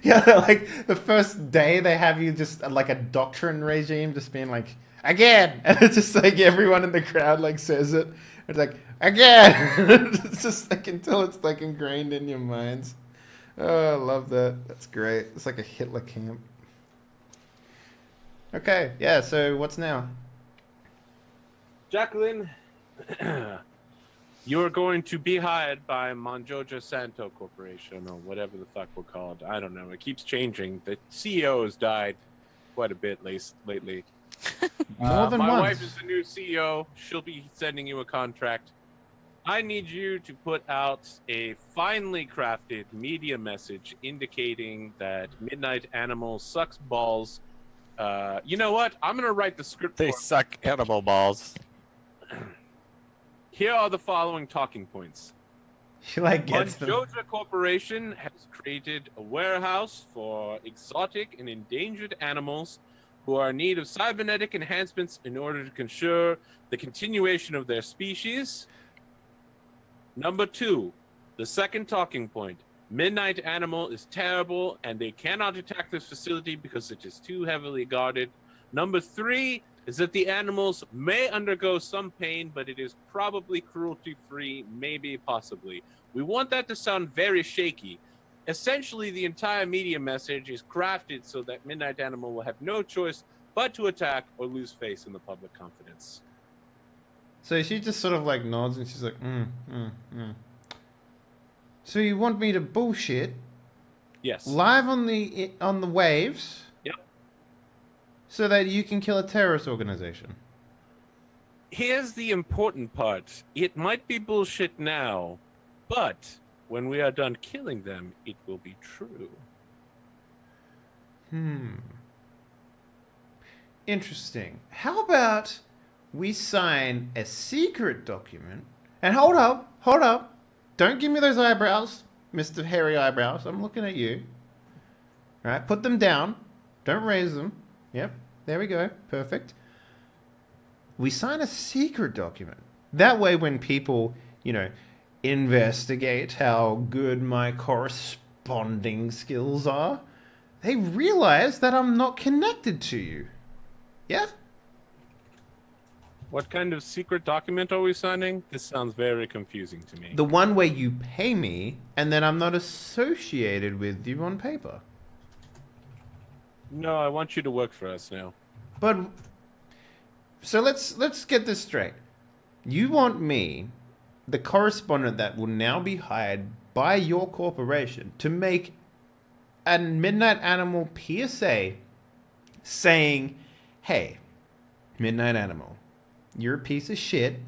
Yeah, like the first day they have you just like a doctrine regime, just being like, again, and it's just like everyone in the crowd like says it. It's like again. It's just like until it's like ingrained in your minds. Oh, I love that. That's great. It's like a Hitler camp. Okay, yeah. So what's now? Jacqueline, you are going to be hired by Monjoja Santo Corporation, or whatever the fuck we're called. I don't know. It keeps changing. The CEO has died quite a bit lately. More than my once. wife is the new CEO. She'll be sending you a contract. I need you to put out a finely crafted media message indicating that Midnight Animal sucks balls. You know what? I'm going to write the script They for it. suck animal balls. Here are the following talking points. She like gets them. Monjoja Corporation has created a warehouse for exotic and endangered animals who are in need of cybernetic enhancements in order to ensure the continuation of their species. Number 2, the second talking point. Midnight Animal is terrible and they cannot attack this facility because it is too heavily guarded. Number 3 is that the animals may undergo some pain, but it is probably cruelty-free, maybe, possibly. We want that to sound very shaky. Essentially, the entire media message is crafted so that Midnight Animal will have no choice but to attack or lose face in the public confidence. So she just sort of like nods and she's like, So you want me to bullshit Yes. live on the waves? Yep. So that you can kill a terrorist organization. Here's the important part. It might be bullshit now, but when we are done killing them, it will be true. Interesting. How about we sign a secret document? And hold up. Don't give me those eyebrows, Mr. Hairy Eyebrows. I'm looking at you. All right, put them down. Don't raise them. Yep, there we go. Perfect. We sign a secret document. That way when people, investigate how good my corresponding skills are, they realize that I'm not connected to you. Yeah? What kind of secret document are we signing? This sounds very confusing to me. The one where you pay me and then I'm not associated with you on paper. No, I want you to work for us now. But so let's get this straight. You want me, the correspondent that will now be hired by your corporation, to make a Midnight Animal PSA saying, "Hey, Midnight Animal, you're a piece of shit.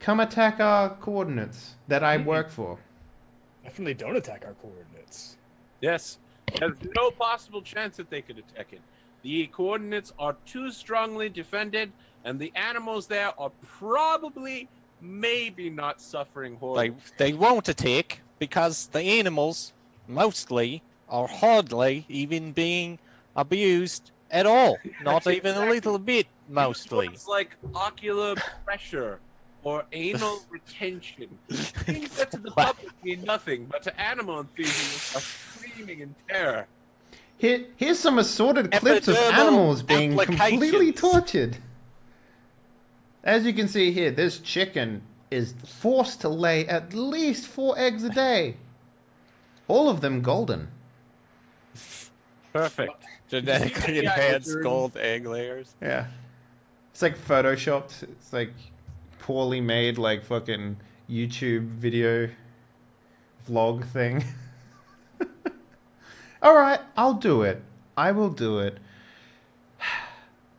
Come attack our coordinates that I work for." Definitely don't attack our coordinates. Yes. There's no possible chance that they could attack it. The coordinates are too strongly defended, and the animals there are probably, maybe not suffering horribly. They won't attack because the animals mostly are hardly even being abused at all. Not even a little bit, mostly. It's like ocular pressure or anal retention. Things that to the public mean nothing, but to animal enthusiasts are screaming in terror. Here's some assorted clips of Epidermal animals being completely applications. tortured. As you can see here, this chicken is forced to lay at least 4 eggs a day. All of them golden. Perfect. Genetically enhanced gold egg layers. Yeah. It's like photoshopped. It's like poorly made, like fucking YouTube video vlog thing. Alright, I'll do it. I will do it.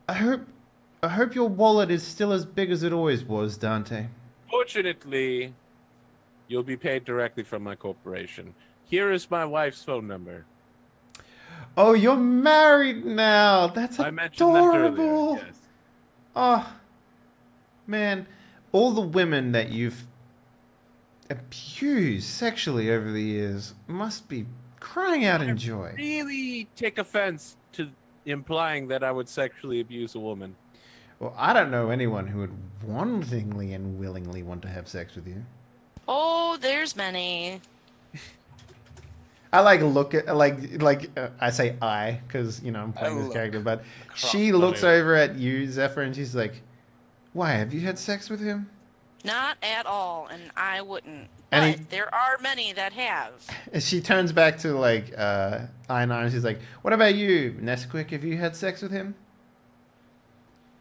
I hope your wallet is still as big as it always was, Dante. Fortunately, you'll be paid directly from my corporation. Here is my wife's phone number. Oh, you're married now. That's I mentioned that adorable. earlier. Yes. Oh, man. All the women that you've abused sexually over the years must be crying out in joy. Really take offense to implying that I would sexually abuse a woman. Well, I don't know anyone who would wantingly and willingly want to have sex with you. Oh, there's many. I like look at I say I because you know I'm playing this character, but she looks over at you, Zephyr, and she's like, "Why have you had sex with him?" Not at all, and I wouldn't. And But there are many that have. And she turns back to like Einar, and she's like, "What about you, Nesquik? Have you had sex with him?"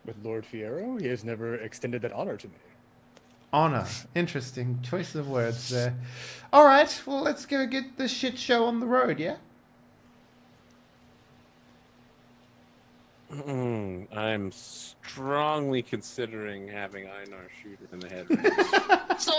With Lord Fierro, he has never extended that honor to me. Honor. Interesting choice of words there. All right, well, let's go get this shit show on the road, yeah? I'm strongly considering having Einar shoot her in the head. So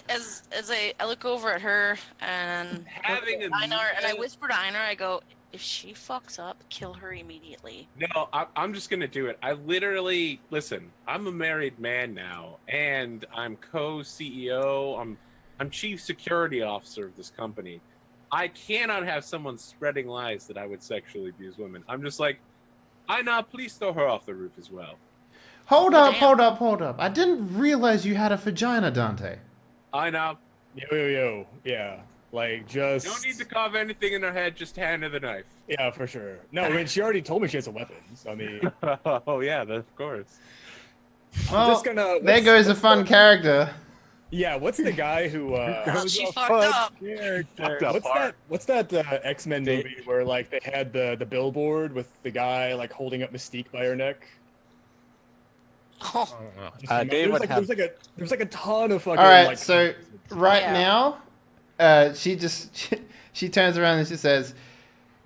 as I look over at her and Having a Einar, and I whisper to Einar, I go, if she fucks up, kill her immediately. No, I'm just gonna do it. I literally listen. I'm a married man now, and I'm co-CEO. I'm chief security officer of this company. I cannot have someone spreading lies that I would sexually abuse women. I'm just like, Einar, please throw her off the roof as well. Hold up. I didn't realize you had a vagina, Dante. Einar, Yo. Yeah. Like, just... don't need to carve anything in her head. Just hand her the knife. Yeah, for sure. No, I mean, she already told me she has a weapon. So, I mean... Oh, yeah, of course. Well, just gonna... there goes a fun character. Yeah, what's the guy who... Well, she fucked up. What's that X-Men movie where, like, they had the billboard with the guy, like, holding up Mystique by her neck? Oh, There's like a ton of fucking... All right, like, so right Yeah. now, she turns around and she says,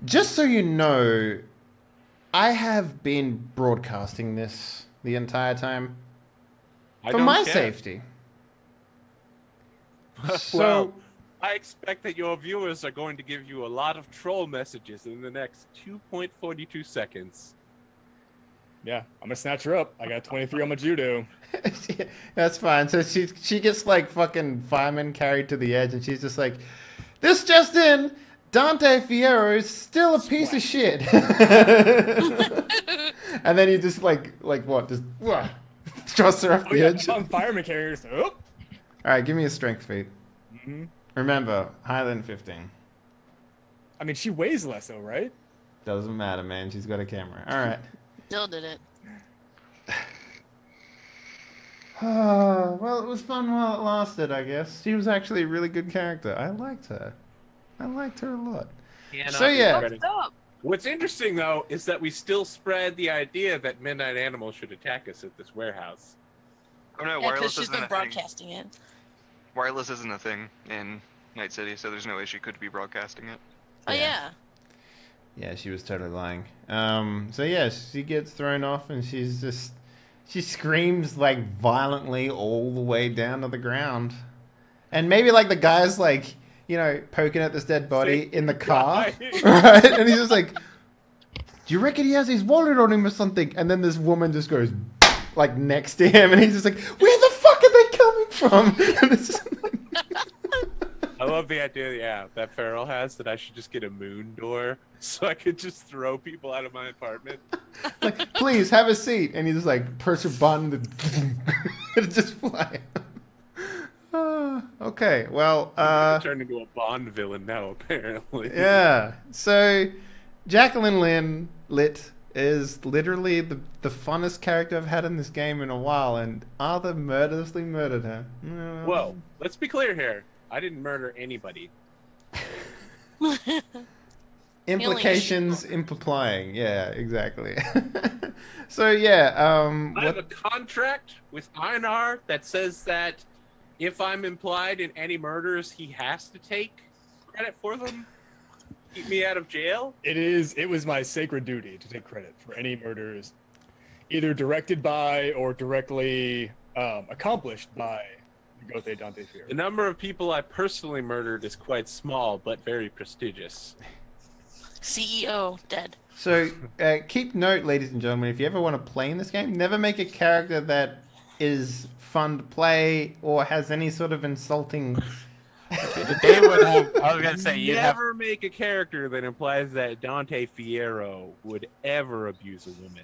"Just so you know, I have been broadcasting this the entire time I for don't my care. safety." So, Well, I expect that your viewers are going to give you a lot of troll messages in the next 2.42 seconds. Yeah, I'm gonna snatch her up. I got 23 on my judo. that's fine. So she gets like fucking fireman carried to the edge, and she's just like, "This just in, Dante Fierro is still a piece of shit." And then he just like what? Just thrusts her off Oh the yeah, edge. I'm fireman carriers. Oh. All right, give me a strength feat. Mhm. Remember, higher than 15. I mean, she weighs less though, right? Doesn't matter, man. She's got a camera. All right. still did it. Well, it was fun while it lasted, I guess. She was actually a really good character. I liked her. a lot. So yeah, Fucked up. What's interesting, though, is that we still spread the idea that Midnight Animal should attack us at this warehouse. Oh no, Yeah, because wireless she's isn't been a thing. broadcasting it. Wireless isn't a thing in Night City, so there's no way she could be broadcasting it. Oh Yeah. yeah. yeah, she was totally lying. So yeah, she gets thrown off and she screams like violently all the way down to the ground. And maybe like the guy's like, you know, poking at this dead body in the car. Right? And he's just like, do you reckon he has his wallet on him or something? And then this woman just goes, like, next to him, and he's just like, where the fuck are they coming from? And it's just like... I love the idea, that Farrell has, that I should just get a moon door so I could just throw people out of my apartment. Like, please have a seat, and you just like press a button, and it just fly. Okay, well, Turned into a Bond villain now, apparently. yeah. So, Jacqueline Lynn Lit is literally the funnest character I've had in this game in a while, and Arthur murderously murdered her. Whoa, let's be clear here. I didn't murder anybody. Implications implying. Yeah, exactly. So, yeah. I have a contract with Einar that says that if I'm implied in any murders, he has to take credit for them. Keep me out of jail. It was my sacred duty to take credit for any murders, either directed by or directly accomplished by Dante Fear. The number of people I personally murdered is quite small, but very prestigious. CEO dead. So, keep note, ladies and gentlemen, if you ever want to play in this game, never make a character that is fun to play or has any sort of insulting... They would have, I was going to say, you'd have... Never make a character that implies that Dante Fierro would ever abuse a woman.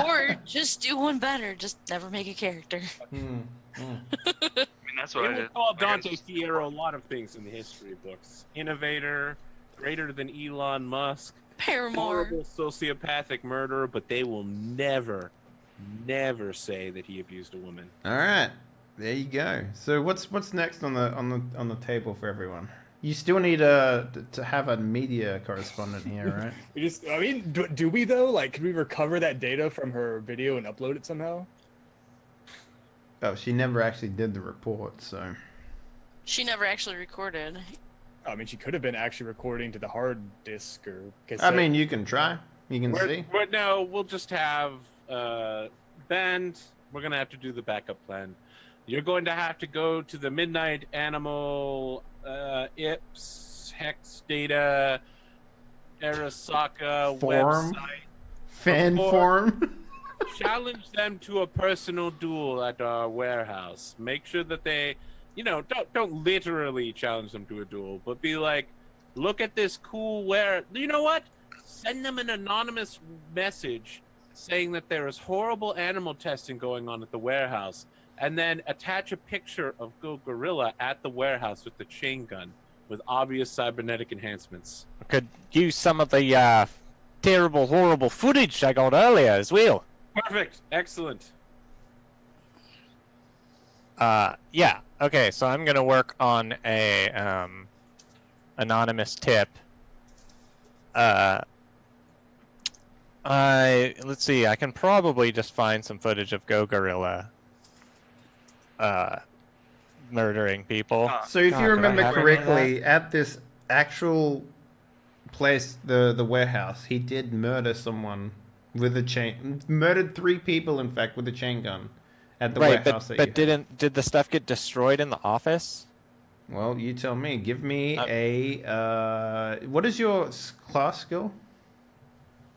Or just do one better. Just never make a character. I mean, that's what They I will did. call Dante Fierro a lot of things in the history books. Innovator, greater than Elon Musk, Paramore. horrible sociopathic murderer, but they will never say that he abused a woman. All right, there you go. So what's next on the table for everyone? You still need to have a media correspondent here, right? Do we though? Like, could we recover that data from her video and upload it somehow? Oh, she never actually did the report, so... She never actually recorded. I mean, she could have been actually recording to the hard disk or cassette. I mean, you can try. You can see. No, we'll just have Ben. We're gonna have to do the backup plan. You're going to have to go to the Midnight Animal IPS Hex Data Arasaka Forum? website. Fan form. Challenge them to a personal duel at our warehouse. Make sure that they, don't literally challenge them to a duel, but be like, look at this cool you know what? Send them an anonymous message saying that there is horrible animal testing going on at the warehouse, and then attach a picture of Go Gorilla at the warehouse with the chain gun with obvious cybernetic enhancements. Could use some of the terrible, horrible footage I got earlier as well. Perfect. Excellent. Yeah. Okay, so I'm gonna work on a anonymous tip. Let's see. I can probably just find some footage of Go Gorilla murdering people. So if God, you do I remember have any of correctly, at this actual place, the warehouse, he did murder someone with a chain. Murdered 3 people, in fact, with a chain gun at the right, warehouse. but did the stuff get destroyed in the office? Well, you tell me. Give me a... what is your class skill?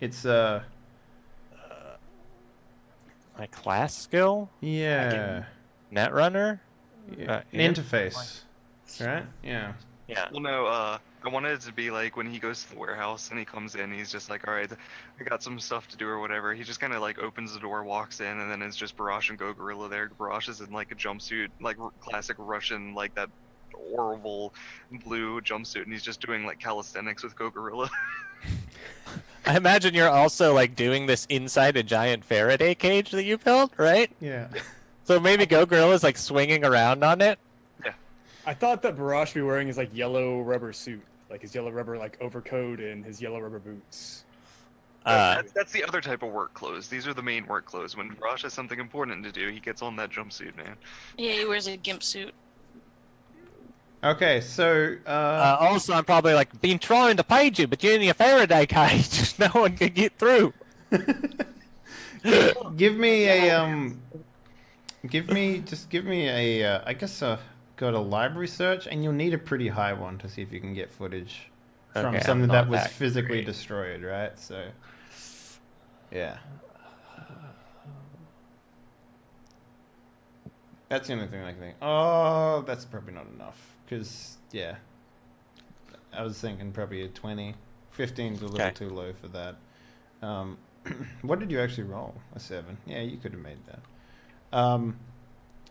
It's My class skill? yeah, Netrunner? interface, right? Yeah. Yeah. Well, no, I wanted it to be like when he goes to the warehouse and he comes in, he's just like, all right, I got some stuff to do or whatever. He just kind of like opens the door, walks in, and then it's just Barash and Go Gorilla there. Barash is in like a jumpsuit, like classic Russian, like that horrible blue jumpsuit, and he's just doing like calisthenics with Go Gorilla. I imagine you're also like doing this inside a giant Faraday cage that you built, right? Yeah. So maybe Go Gorilla's like swinging around on it. I thought that Barash be wearing his like yellow rubber suit, like his yellow rubber like overcoat and his yellow rubber boots. That's the other type of work clothes. These are the main work clothes. When Barash has something important to do, he gets on that jumpsuit, man. Yeah, he wears a gimp suit. Okay, so Also, I'm probably like been trying to page you, but you're in your Faraday cage. No one can get through. give me a I guess go to library search, and you'll need a pretty high one to see if you can get footage from Okay, something I'm that not was that physically great. destroyed, right? So Yeah. That's the only thing I can think. Oh, that's probably not enough. Because, yeah. I was thinking probably a 20. 15's a little Okay. too low for that. What did you actually roll? A 7. Yeah, you could have made that.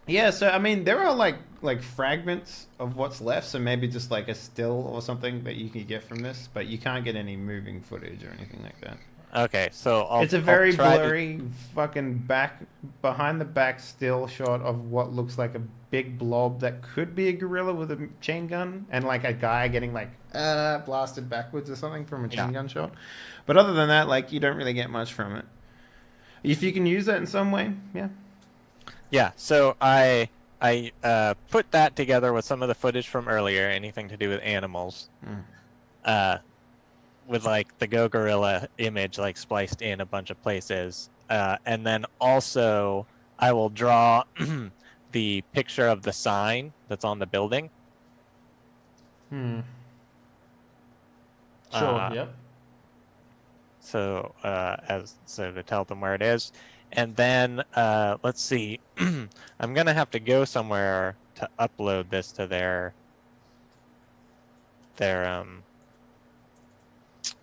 Yeah, so, I mean, there are, like fragments of what's left. So maybe just, like, a still or something that you can get from this. But you can't get any moving footage or anything like that. Okay, so It's a very I'll try to- blurry fucking behind the back still shot of what looks like a big blob that could be a gorilla with a chain gun and like a guy getting like blasted backwards or something from a chain gun shot. But other than that, like you don't really get much from it. If you can use that in some way, yeah. Yeah, so I put that together with some of the footage from earlier, anything to do with animals. With like the Go Gorilla image like spliced in a bunch of places. And then also I will draw the picture of the sign that's on the building. Sure, Uh, yep. So so to tell them where it is. And then let's see. I'm gonna have to go somewhere to upload this to their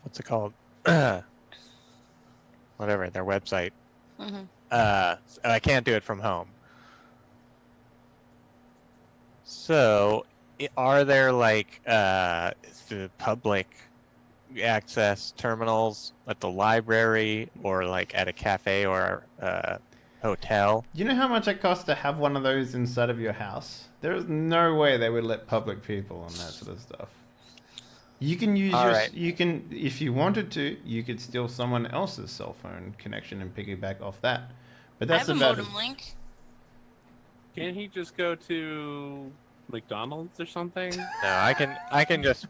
what's it called? Whatever, their website. Mm-hmm. I can't do it from home. So, are there like the public access terminals at the library or like at a cafe or hotel? Do you know how much it costs to have one of those inside of your house? There's no way they would let public people on that sort of stuff. You can use you can, if you wanted to, you could steal someone else's cell phone connection and piggyback off that. But I that's have a about modem link. Can't he just go to McDonald's or something? No, I can just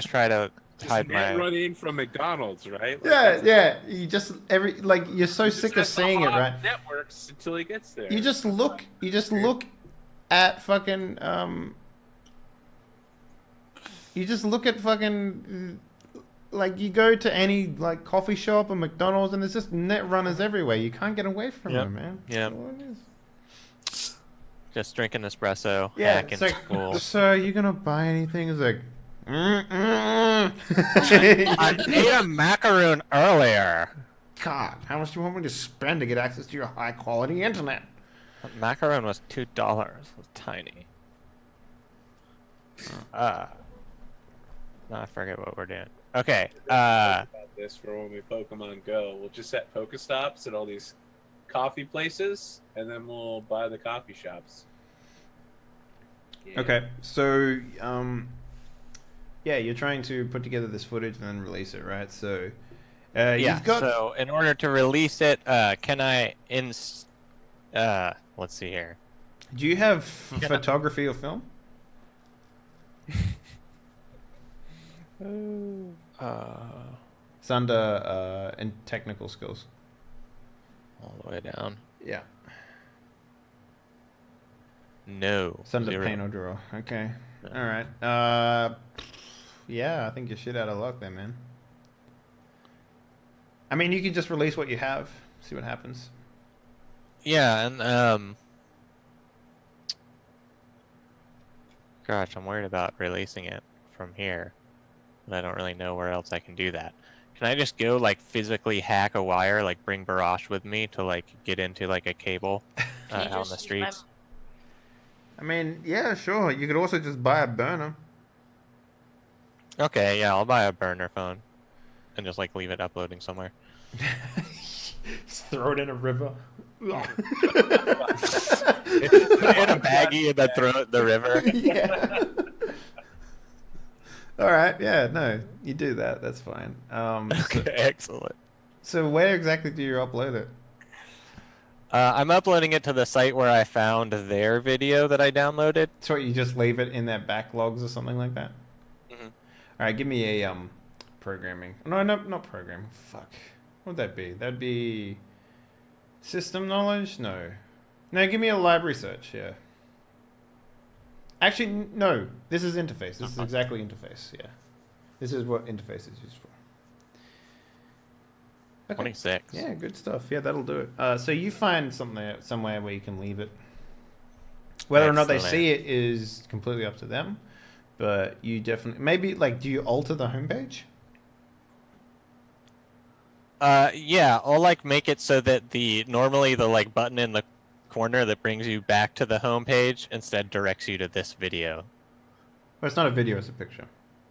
try to hide my. Running from McDonald's, right? Yeah. You just you're so sick of seeing it, right? Networks until he gets there. You just look at fucking you just look at fucking like you go to any like coffee shop or McDonald's and there's just net runners everywhere. You can't get away from them, man. Yeah. That's all it is. Just drinking espresso. Yeah. Hacking school. So you gonna buy anything? It's like I ate a macaroon earlier. God, how much do you want me to spend to get access to your high quality internet? That macaroon was $2. It was tiny. No, I forget what we're doing. Okay. About this for when we Pokemon Go, we'll just set Pokestops at all these coffee places, and then we'll buy the coffee shops. Yeah. Okay, so yeah, you're trying to put together this footage and then release it, right? So Yeah. you've got So in order to release it, can I let's see here. do you have photography or film? It's under in technical skills. All the way down. Yeah. No. It's under 0. paint or draw. Okay. No. All right. Yeah, I think you're shit out of luck there, man. I mean, you can just release what you have, see what happens. Yeah, and gosh, I'm worried about releasing it from here. And I don't really know where else I can do that. Can I just go like physically hack a wire, like bring Barash with me to like get into like a cable Can you out on just the use streets? I mean, yeah, sure. You could also just buy a burner. Okay, yeah, I'll buy a burner phone and just like leave it uploading somewhere. Just throw it in a river. Put it in a baggie and then throw it in the river. Yeah. All right. Yeah. No, you do that. That's fine. Okay, excellent. So where exactly do you upload it? I'm uploading it to the site where I found their video that I downloaded. So you just leave it in their backlogs or something like that? Mhm. All right. Give me a programming. No, not programming. Fuck. What would that be? That'd be system knowledge. No. Give me a library search. Yeah. Actually, no. This is interface. This is exactly interface. Yeah. This is what interface is used for. Okay. 26. Yeah, good stuff. Yeah, that'll do it. So you find somewhere where you can leave it. Whether or not they Excellent. see it is completely up to them. But you definitely maybe do you alter the homepage? Yeah, I'll like make it so that normally the like button in the corner that brings you back to the home page instead directs you to this video Well, it's not a video; it's a picture.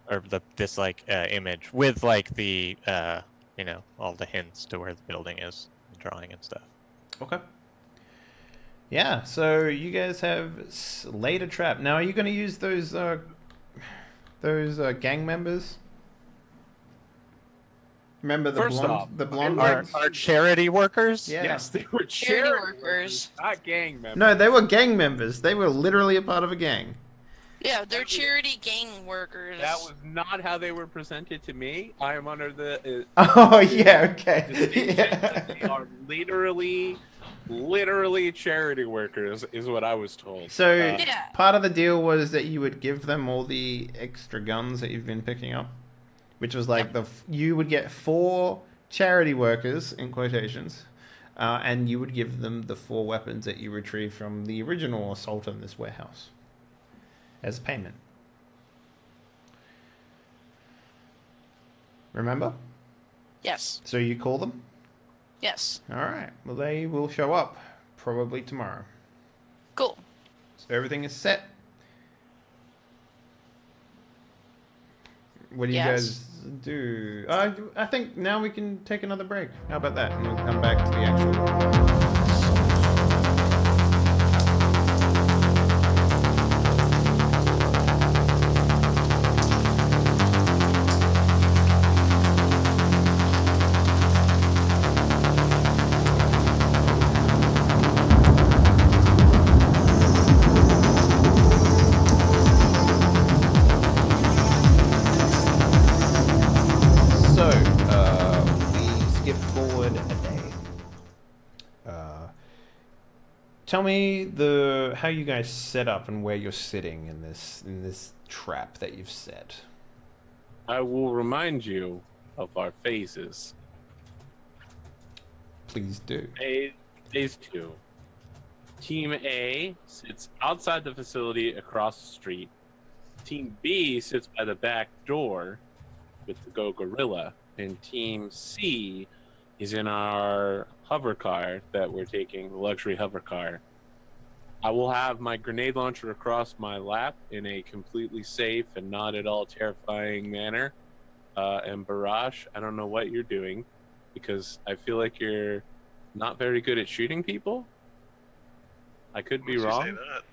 or this like image with like the all the hints to where the building is, the drawing and stuff. Okay. Yeah. So you guys have laid a trap. Now, are you going to use those gang members? Remember the First off, blonde Our ones? charity workers. Yeah. Yes, they were Charity charity workers. workers, not gang members. No, they were gang members. They were literally a part of a gang. Yeah, they're charity gang workers. That was not how they were presented to me. I am under the Oh yeah. Okay. distinction that Yeah. they are literally charity workers, is what I was told. So Yeah. part of the deal was that you would give them all the extra guns that you've been picking up, which was like you would get 4 charity workers in quotations, and you would give them the 4 weapons that you retrieved from the original assault on this warehouse as payment. Remember? Yes. So you call them? Yes. All right. Well, they will show up probably tomorrow. Cool. So everything is set. What do you guys do? I think now we can take another break. How about that? And we'll come back to the actual. So, we skip forward a day. Tell me how you guys set up and where you're sitting in this trap that you've set. I will remind you of our phases. Please do. Phase 2. Team A sits outside the facility across the street. Team B sits by the back door with the Go Gorilla. And Team C is in our hover car that we're taking, the luxury hover car. I will have my grenade launcher across my lap in a completely safe and not at all terrifying manner. And Barash, I don't know what you're doing because I feel like you're not very good at shooting people. I could be Would you wrong. say that?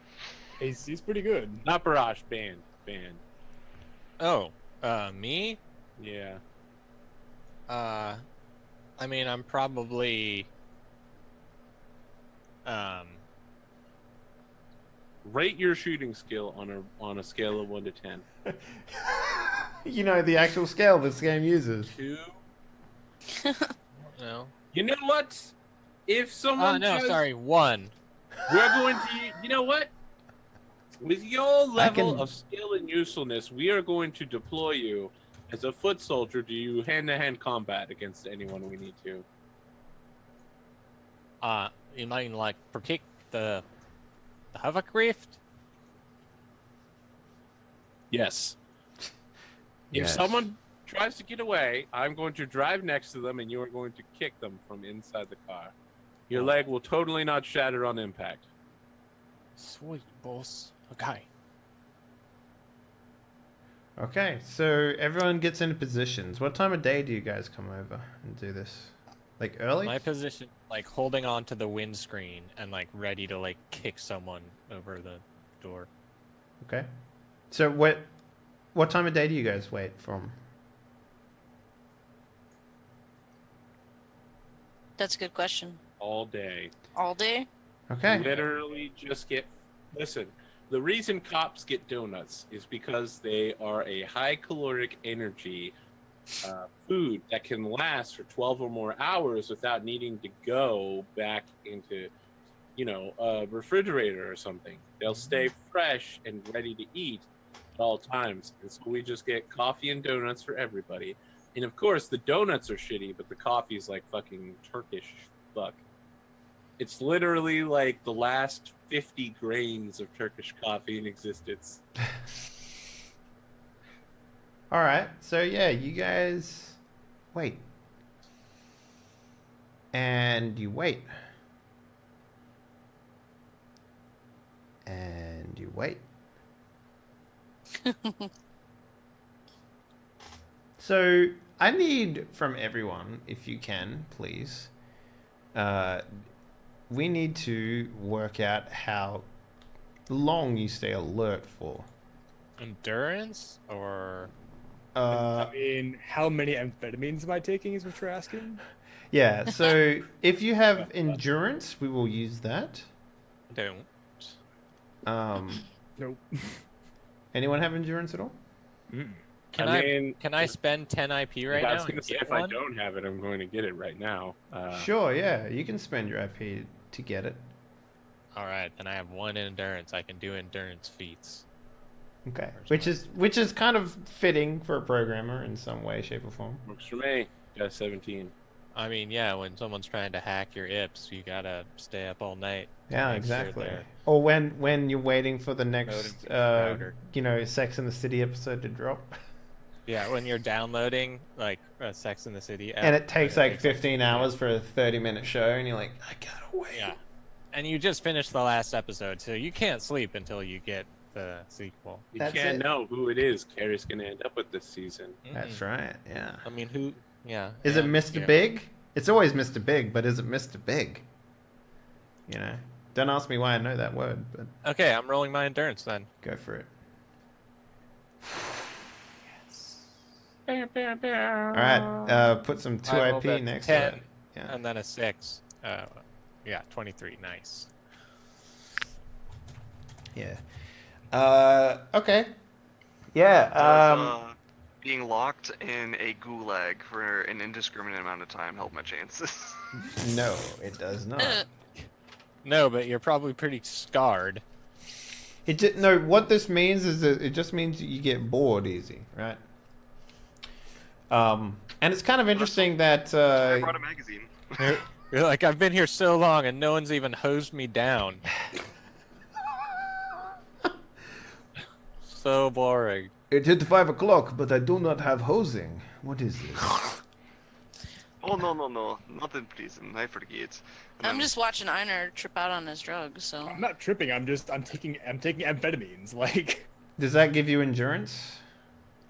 He's pretty good. Not Barash, band. Oh, me? Yeah. I mean, I'm probably Rate your shooting skill on a scale of 1 to 10. You know the actual scale this game uses. 2. no. You know what? If someone no, says, sorry, 1. we're going to, you know what? With your level can- of skill and usefulness, we are going to deploy you as a foot soldier to do hand-to-hand combat against anyone we need to. You mean like protect the hovercraft? Yes. If Yes. someone tries to get away, I'm going to drive next to them and you are going to kick them from inside the car. Your leg will totally not shatter on impact. Sweet, boss. Okay. Okay, so everyone gets into positions. What time of day do you guys come over and do this? Like early? My position, like holding on to the windscreen and like ready to like kick someone over the door. Okay. So what time of day do you guys wait from? That's a good question. All day. All day? Okay. Literally just get... Listen, the reason cops get donuts is because they are a high caloric energy food that can last for 12 or more hours without needing to go back into, a refrigerator or something. They'll stay fresh and ready to eat at all times. And so we just get coffee and donuts for everybody. And of course, the donuts are shitty, but the coffee's like fucking Turkish fuck. It's literally like the last 50 grains of Turkish coffee in existence. All right. So yeah, you guys wait. And you wait. And you wait. So I need from everyone, if you can, please. We need to work out how long you stay alert for. Endurance or I mean, how many amphetamines am I taking is what you're asking? Yeah, so if you have endurance, we will use that. don't? Nope. Anyone have endurance at all? Can I spend 10 IP right I now? was going to and say, get if one? I don't have it, I'm going to get it right now. Sure, yeah. You can spend your IP to get it. All right, then I have one endurance. I can do endurance feats. Okay. Which is kind of fitting for a programmer in some way, shape, or form. Works for me. Got 17. I mean, yeah, when someone's trying to hack your IPs, you gotta stay up all night. to Yeah, make sure exactly. they're Or when you're waiting for the next, router. Sex and the City episode to drop. Yeah, when you're downloading like Sex in the City, And it takes like takes 15 hours for a 30-minute show, and you're like, I gotta wait. Yeah, and you just finished the last episode, so you can't sleep until you get the sequel. You That's can't it. know who it is Carrie's going to end up with this season. That's right, yeah. I mean, who? Yeah. Is it and, Mr. yeah. Big? It's always Mr. Big, but is it Mr. Big? You know? Don't ask me why I know that word, but Okay, I'm rolling my endurance then. go for it. Alright, put some 2 I rolled a IP next to 10 it. Yeah. and then a 6. Yeah, 23. Nice. Yeah. Okay. Yeah, Does, being locked in a gulag for an indiscriminate amount of time help my chances? no, it does not. No, but you're probably pretty scarred. No, what this means is that it just means you get bored easy, right? And it's kind of interesting that I brought a magazine. You're like, I've been here so long and no one's even hosed me down. So boring. it hit 5 o'clock, but I do not have hosing. What is this? Oh no, nothing pleasing. I forget. And I'm then- just watching Einar trip out on his drugs, so. I'm not tripping. I'm taking amphetamines. Like, Does that give you endurance?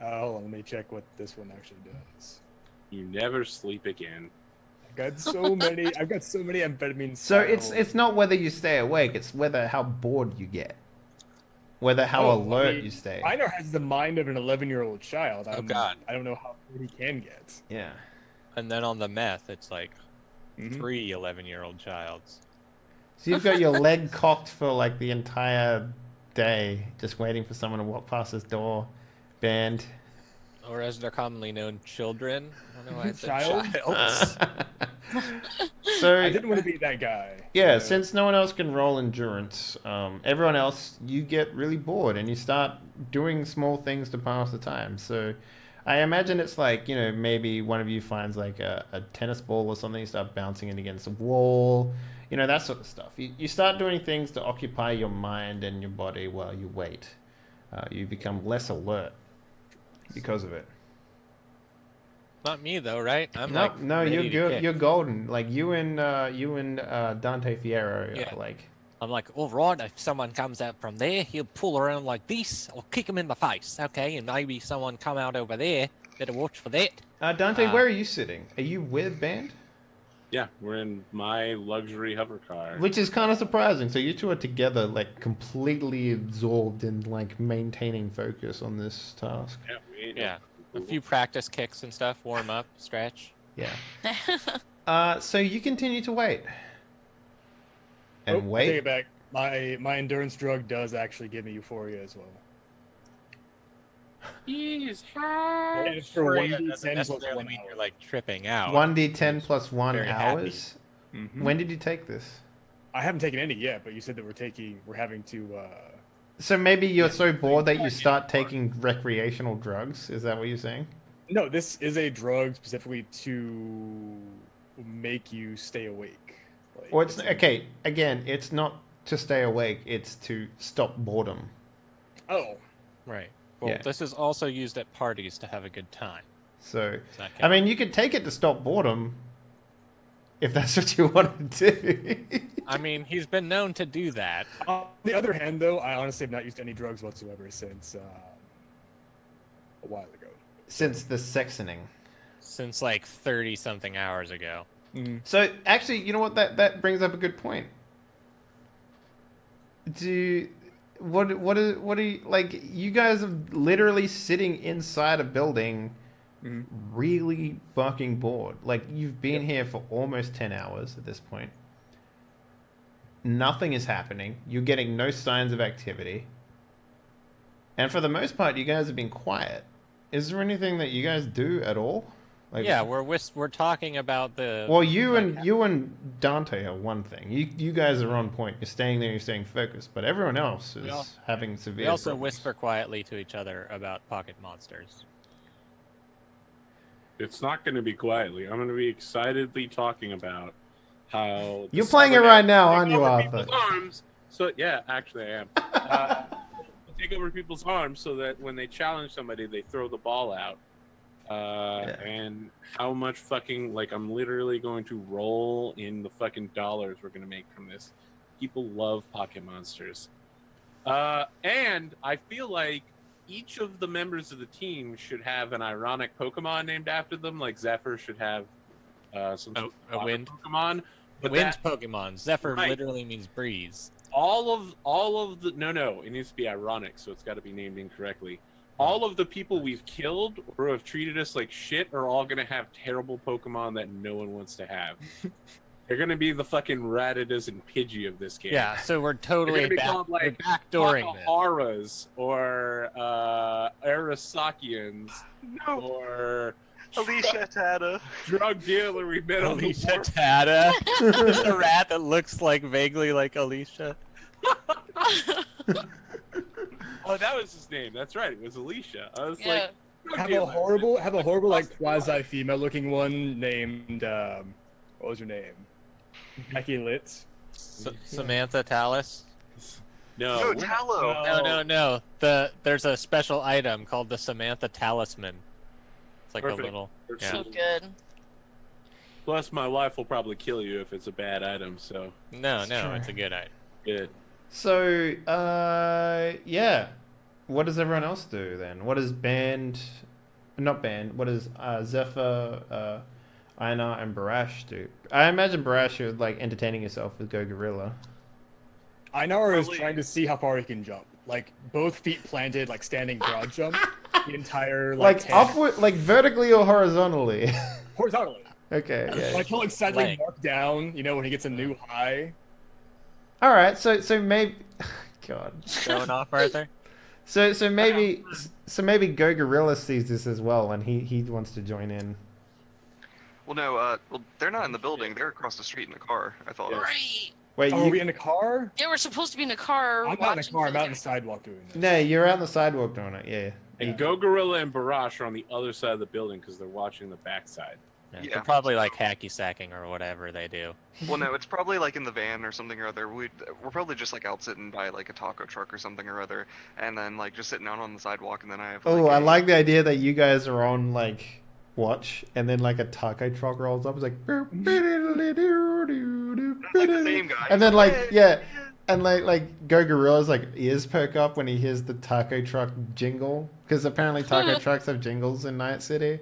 hold on, let me check what this one actually does. You never sleep again. I've got so many amphetamines. So it's not whether you stay awake, it's whether how bored you get. Whether how alert you stay. Einar has the mind of an 11-year-old child. God. I don't know how bored he can get. Yeah. And then on the meth, it's like Mhm. 3 11-year-old childs. So you've got your leg cocked for like the entire day, just waiting for someone to walk past this door. Banned. Or as they're commonly known, children. I don't know why I said Child? childs. So I didn't want to be that guy. yeah, So- since no one else can roll endurance, everyone else, you get really bored and you start doing small things to pass the time. So I imagine it's like, maybe one of you finds like a tennis ball or something, you start bouncing it against a wall, that sort of stuff. You start doing things to occupy your mind and your body while you wait. You become less alert because of it. Not me though, right? I'm No, like, no, ready you're to good. kick. You're golden. Like you and Dante Fierro Yeah. are like. I'm like, all right, if someone comes out from there, he'll pull around like this, or kick him in the face, okay? And maybe someone come out over there. Better watch for that. Dante, where are you sitting? Are you with Band? Yeah, we're in my luxury hover car. Which is kind of surprising. So you two are together, like completely absorbed in like maintaining focus on this task. Yeah, Yeah, a few practice kicks and stuff, warm up, stretch. Yeah. So you continue to wait. And I take wait. it back. My endurance drug does actually give me euphoria as well. He's And it's for Euphoria 1d10 doesn't plus necessarily 1 mean hour. you're like tripping out. 1d10 plus 1 Very happy. hours. Mhm. When did you take this? I haven't taken any yet, but you said that we're having to. So maybe you're so bored that you start taking recreational drugs. Is that what you're saying? No, this is a drug specifically to make you stay awake. Like, Well, it's okay. Again, it's not to stay awake. It's to stop boredom. Oh, Right. Well, Yeah. this is also used at parties to have a good time. So, Does that I count? mean, you could take it to stop boredom if that's what you want to do. I mean, he's been known to do that. on the other hand, though, I honestly have not used any drugs whatsoever since a while ago. Since the sexoning. Since like 30 something hours ago. So, actually, you know what? That brings up a good point. What are you, like, you guys are literally sitting inside a building really fucking bored. Like, you've been here for almost 10 hours at this point. Nothing is happening. You're getting no signs of activity. And for the most part, you guys have been quiet. Is there anything that you guys do at all? Like, Yeah, we're talking about the. well, you and Dante are one thing. You guys are on point. You're staying there. You're staying focused. But everyone else is having severe. We also problems. whisper quietly to each other about pocket monsters. It's not going to be quietly. I'm going to be excitedly talking about how You're playing it right now, aren't take you, over Arthur? people's arms. So yeah, actually I am. Take over people's arms so that when they challenge somebody, they throw the ball out. And how much fucking, like, I'm literally going to roll in the fucking dollars we're going to make from this. People love pocket monsters. And I feel like each of the members of the team should have an ironic Pokemon named after them. Like Zephyr should have some sort of a wind Pokemon. But Wind that, Pokemon. Zephyr Right. literally means breeze. all of the no, it needs to be ironic, so it's got to be named incorrectly. All of the people we've killed or have treated us like shit are all gonna have terrible Pokemon that no one wants to have. They're gonna be the fucking Rattatas and Pidgey of this game. Yeah, so we're They're totally gonna be called, we're like, backdooring this. Haras or Arasakians No, or Alicia Tata. drug dealer we met on the Alicia wharf. Tata. The rat that looks like vaguely like Alicia. Oh, that was his name. That's right. It was Alicia. I was Yeah. like, drug Have a dealer. horrible like quasi female looking one named what was her name? Becky Litz. Samantha Tallis. No, No, we're- Tallow. No. There's a special item called the Samantha Talisman. It's like Perfect. a little. Yeah. So good. Plus, my wife will probably kill you if it's a bad item. So No, true. it's a good item. good. So, yeah. What does everyone else do then? What does not band, what does Zephyr, Einar, and Barash do? I imagine Barash is like entertaining yourself with Go Gorilla. Einar is Probably- trying to see how far he can jump. Like both feet planted, like standing broad jump. The entire Like 10 upward, like vertically or horizontally? horizontally. Okay, yeah. Like he'll excitedly Leg. mark down, you know, when he gets a new high. All right, so maybe, God. Going off, Arthur? So maybe Go Gorilla sees this as well, and he wants to join in. Well, no, well, they're not in the building. They're across the street in the car, I thought. Yeah. Right. Wait, Oh, are you, we in a car? Yeah, we're supposed to be in a car. I'm not in a watching car. I'm out on something. the sidewalk doing this. no, you're out on the sidewalk doing it. Yeah. And Go Gorilla and Barash are on the other side of the building because they're watching the backside. Yeah. They're probably like hacky sacking or whatever they do. Well, no, it's probably like in the van or something or other. We're probably just like out sitting by like a taco truck or something or other, and then like just sitting out on the sidewalk, and then I have. Oh, I a- like the idea that you guys are on like watch, and then like a taco truck rolls up. It's like. It's like the same guy. And then like yeah, and like Go Gorilla's like ears perk up when he hears the taco truck jingle, because apparently taco trucks have jingles in Night City,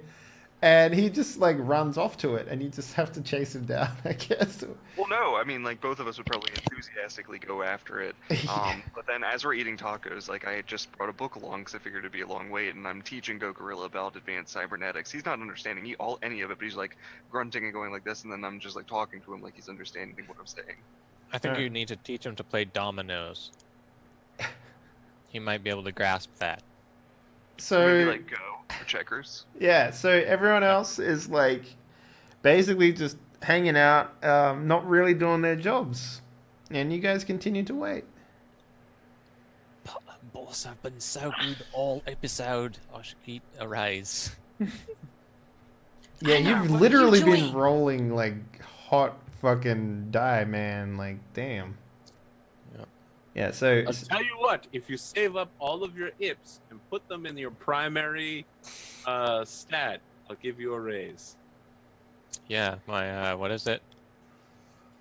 and he just like runs off to it, and you just have to chase him down, I guess. Well, no, I mean, like both of us would probably enthusiastically go after it. But then as we're eating tacos, like I had just brought a book along because I figured it'd be a long wait, and I'm teaching Go Gorilla about advanced cybernetics. He's not understanding any of it, but he's like grunting and going like this, and then I'm just like talking to him like he's understanding what I'm saying. I think Yeah. you need to teach him to play dominoes. He might be able to grasp that. So Maybe like Go or checkers. yeah, so everyone else is like basically just hanging out, not really doing their jobs, and you guys continue to wait. Boss, I've been so good all episode. I should eat a raise. Yeah, Einar, you've what are you literally been doing? rolling like hot fucking die, man. Like, damn. Yep. Yeah, so I'll tell you what, if you save up all of your IPs and put them in your primary stat, I'll give you a raise. Yeah, my what is it?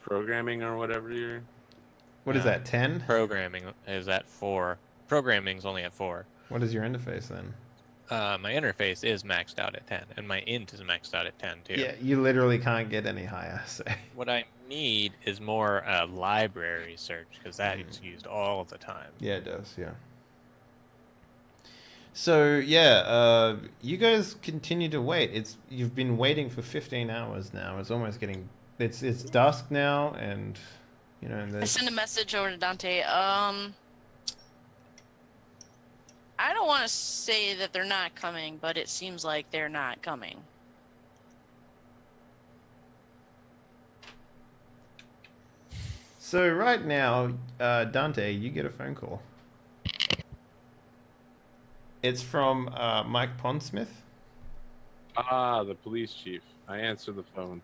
Programming or whatever you're. what is Yeah. that, 10? Programming is at 4. Programming's only at 4. What is your interface then? My interface is maxed out at 10, and my int is maxed out at 10 too. Yeah, you literally can't get any higher, so. What I need is more library search, because that is used all the time. Yeah, it does, yeah. So, yeah, you guys continue to wait. You've been waiting for 15 hours now. It's almost getting... It's dusk now, and, you know... I There's... send a message over to Dante. I don't want to say that they're not coming, but it seems like they're not coming. So, right now, Dante, you get a phone call. It's from Mike Pondsmith. Ah, the police chief. I answer the phone.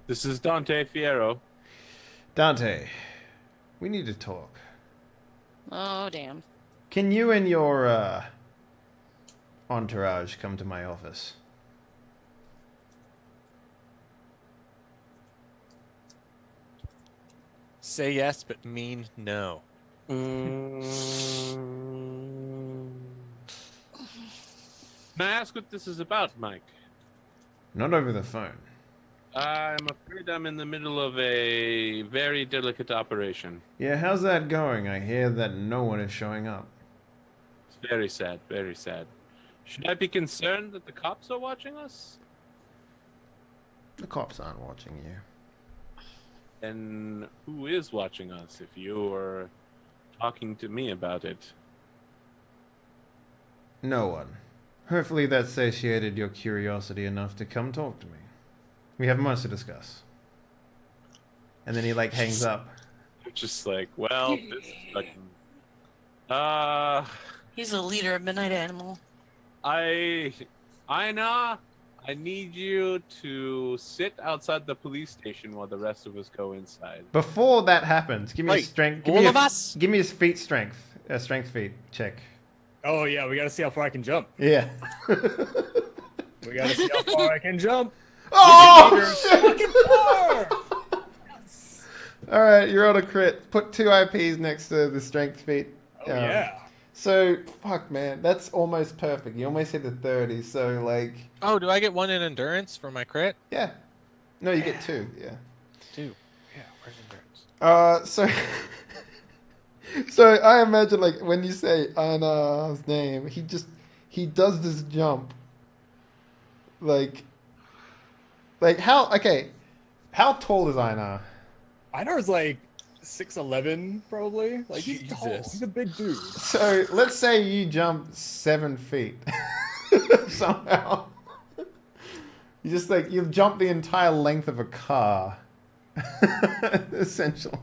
This is Dante Fierro. Dante, we need to talk. Oh, damn. Can you and your entourage come to my office? Say yes, but mean no. May I ask what this is about, Mike? Not over the phone. I'm afraid I'm in the middle of a very delicate operation. Yeah, how's that going? I hear that no one is showing up. It's very sad, very sad. Should I be concerned that the cops are watching us? The cops aren't watching you. And who is watching us if you are talking to me about it? No one. Hopefully that satiated your curiosity enough to come talk to me. We have much to discuss. And then he like hangs up. I'm just like, well, this is fucking... He's a leader of Midnight Animal. Einar, I need you to sit outside the police station while the rest of us go inside. Before that happens, give me a Wait, strength. all of us? Give me his feet strength. A strength feet check. Oh yeah, we gotta see how far I can jump. Yeah. We gotta see how far I can jump. Oh shit! Far! All right, you're on a crit. Put 2 IPs next to the strength feat. Oh yeah. So fuck, man, that's almost perfect. You almost hit the 30. So like, Oh, do I get 1 in endurance for my crit? yeah. No, you get 2. Yeah. 2. Yeah, where's endurance? So, so I imagine like when you say Einar's name, he does this jump. Like how tall is Einar? Einar's like 6'11", probably. Like he's tall. Jesus. He's a big dude. So let's say you jump 7 feet somehow. You just like you've jumped the entire length of a car, essentially.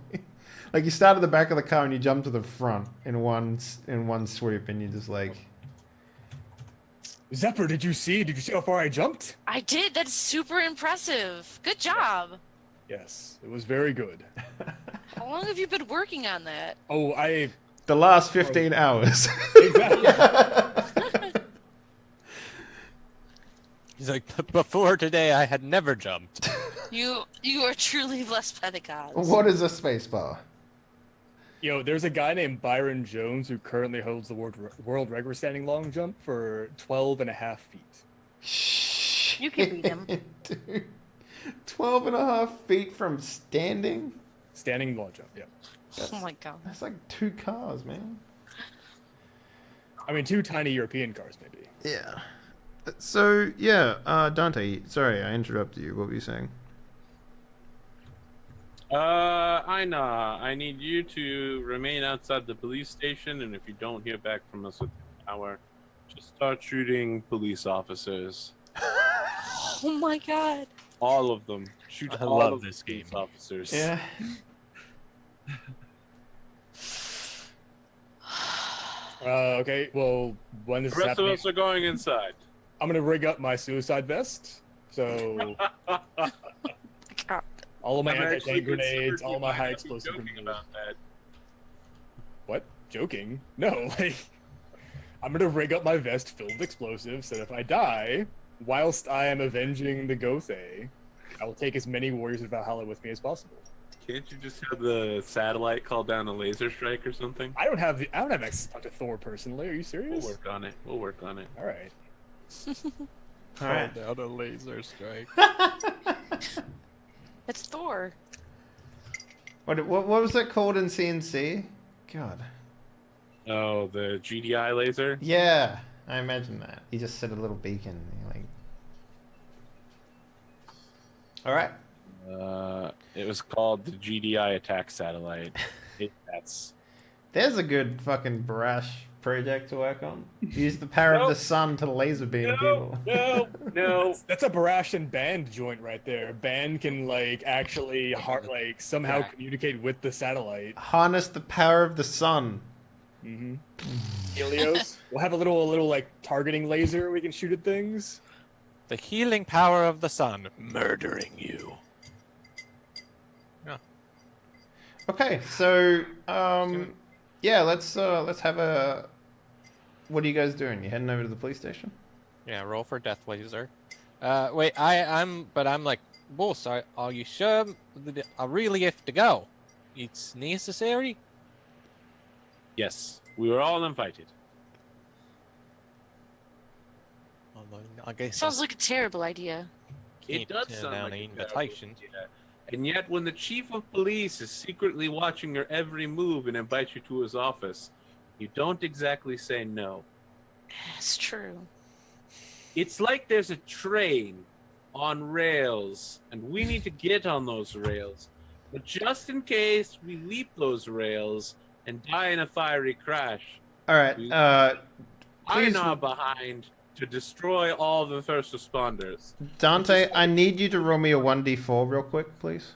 Like you start at the back of the car and you jump to the front in one swoop, and you just like. Zephyr, did you see how far I jumped? I did. That's super impressive. Good job. Yes, it was very good. How long have you been working on that? Oh, The last 15 hours. exactly. He's like, before today, I had never jumped. You are truly blessed by the gods. What is a space bar? Yo, there's a guy named Byron Jones who currently holds the world record standing long jump for 12.5 feet. You can beat him. Dude, 12.5 feet from standing? Standing long jump, yeah. Oh my god. That's like 2 cars, man. I mean, 2 tiny European cars, maybe. Yeah. So, yeah, Dante, sorry, I interrupted you. What were you saying? Einar, I need you to remain outside the police station, and if you don't hear back from us within an hour, just start shooting police officers. Oh my god. All of them. Shoot I all love of this the police game. officers. Yeah. Okay, well, when this The is rest of happening... us are going inside. I'm gonna rig up my suicide vest. So God. all of my I'm actually anti-tank grenades, concerned all you my might high be explosive joking grenades. about that. What? Joking? No, like I'm gonna rig up my vest filled with explosives so that if I die, whilst I am avenging the Gothay, I will take as many warriors of Valhalla with me as possible. Can't you just have the satellite call down a laser strike or something? I don't have access to talk to Thor personally. Are you We'll serious? work on it. We'll work on it. All right. All right. Down a laser strike. It's Thor. What was that called in CNC? God. Oh, the GDI laser? Yeah, I imagine that. You just set a little beacon. And you're like... All right. It was called the GDI attack satellite. That's There's a good fucking Barash project to work on. Use the power of the Nope. sun to laser beam no, people. no. That's a Barash and Band joint right there. Band can like actually somehow Yeah. communicate with the satellite. Harness the power of the sun. Mm-hmm. Helios. We'll have a little like targeting laser we can shoot at things. The healing power of the sun, murdering you. Okay, so yeah, let's have a. What are you guys doing? You heading over to the police station? Yeah, roll for death laser. Wait, I'm like, boss, are you sure that I really have to go? It's necessary? Yes, we were all invited. I guess Sounds like a terrible idea. Can't It does turn sound down like an a invitation. terrible idea. And yet, when the chief of police is secretly watching your every move and invites you to his office, you don't exactly say no. It's true. It's like there's a train on rails, and we need to get on those rails. But just in case we leap those rails and die in a fiery crash, All right. Please- Einar behind to destroy all the first responders. Dante, I need you to roll me a 1d4 real quick, please.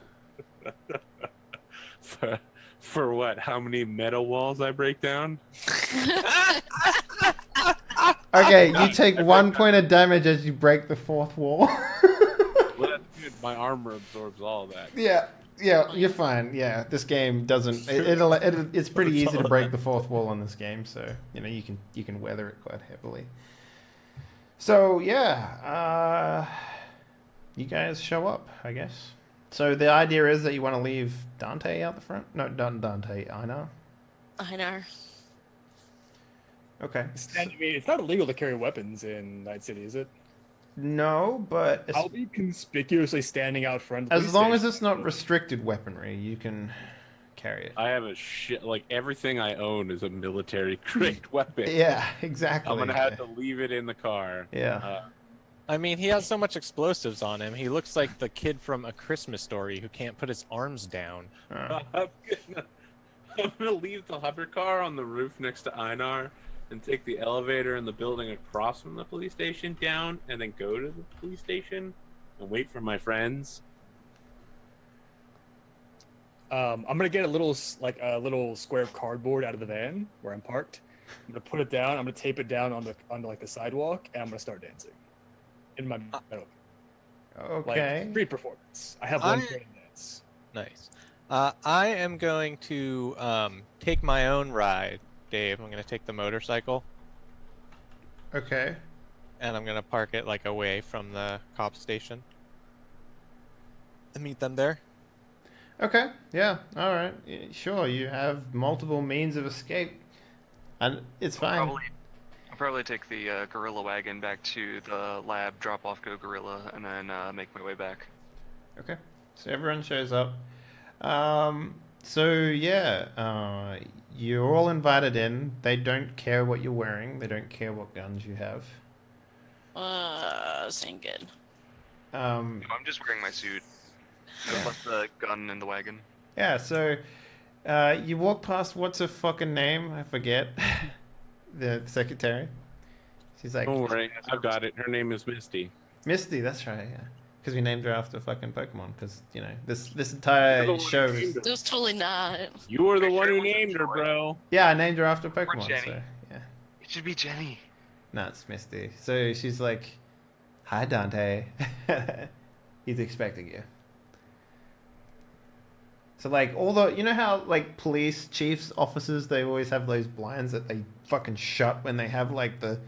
For what? How many metal walls I break down? Okay, you take 1 point of damage as you break the fourth wall. Well, that's good. My armor absorbs all that. Yeah, you're fine. Yeah, this game doesn't. It's pretty easy to break the fourth wall on this game, so you can weather it quite heavily. So yeah, you guys show up, I guess. So the idea is that you want to leave Dante out the front. No, not Dante. Einar. Einar. Okay. I mean, it's not illegal to carry weapons in Night City, is it? No, but I'll be conspicuously standing out front. Of the as police long as station. it's not restricted weaponry, you can carry it. I have a everything I own is a military grade weapon. Yeah, exactly. I'm gonna have to leave it in the car. Yeah. I mean, he has so much explosives on him. He looks like the kid from A Christmas Story who can't put his arms down. I'm gonna leave the hover car on the roof next to Einar and take the elevator in the building across from the police station down, and then go to the police station and wait for my friends. I'm gonna get a little square of cardboard out of the van where I'm parked. I'm gonna put it down. I'm gonna tape it down onto like the sidewalk, and I'm gonna start dancing in my metal. Okay. Like street performance. I have one I- training dance. Nice. I am going to take my own ride, Dave. I'm going to take the motorcycle, Okay. and I'm going to park it like away from the cop station and meet them there. Okay. Yeah. All right. Sure. You have multiple means of escape, and it's fine. I'll probably take the gorilla wagon back to the lab, drop off Go Gorilla, and then make my way back. Okay. So everyone shows up. So yeah, you're all invited in. They don't care what you're wearing. They don't care what guns you have. This ain't good. I'm just wearing my suit. I left the gun in the wagon. Yeah. So, you walk past what's her fucking name? I forget. The secretary. She's like Don't worry, I've got it. Her name is Misty. Misty. That's right. Yeah. Because we named her after fucking Pokemon. Because this entire show is. It was totally not. You were the one who Sure, named her, Troy. bro. Yeah, I named her after Pokemon. Jenny. So yeah. It should be Jenny. No, it's Misty. So she's like, "Hi, Dante." He's expecting you. So like all the, you know how like police chiefs, officers, they always have those blinds that they fucking shut when they have like the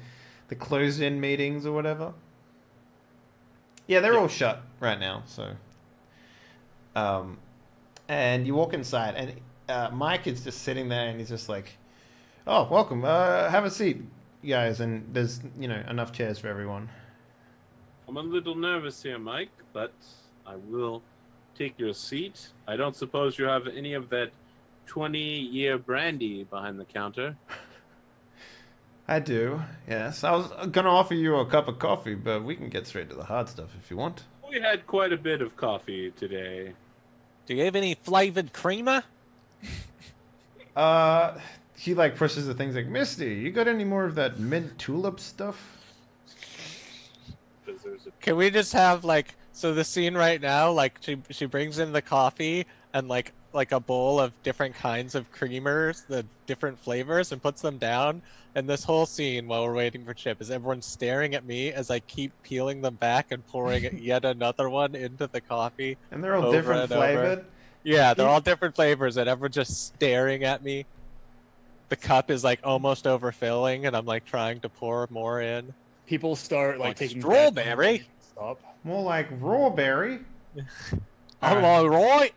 closed-in meetings or whatever. Yeah, they're all shut right now. So, and you walk inside, and Mike is just sitting there, and he's just like, "Oh, welcome. Have a seat, you guys." And there's enough chairs for everyone. I'm a little nervous here, Mike, but I will take your seat. I don't suppose you have any of that 20-year brandy behind the counter. I do, yes. I was gonna offer you a cup of coffee, but we can get straight to the hard stuff if you want. We had quite a bit of coffee today. Do you have any flavored creamer? He like pushes the things like, "Misty, you got any more of that mint tulip stuff?" Can we just have so the scene right now, like she brings in the coffee and like a bowl of different kinds of creamers, the different flavors, and puts them down. And this whole scene while we're waiting for Chip is everyone staring at me as I keep peeling them back and pouring yet another one into the coffee. And they're all different flavored. Yeah, they're all different flavors, and everyone's just staring at me. The cup is like almost overfilling, and I'm like trying to pour more in. People start like taking strawberry. Stop. More like raw berry. Hello, Roy.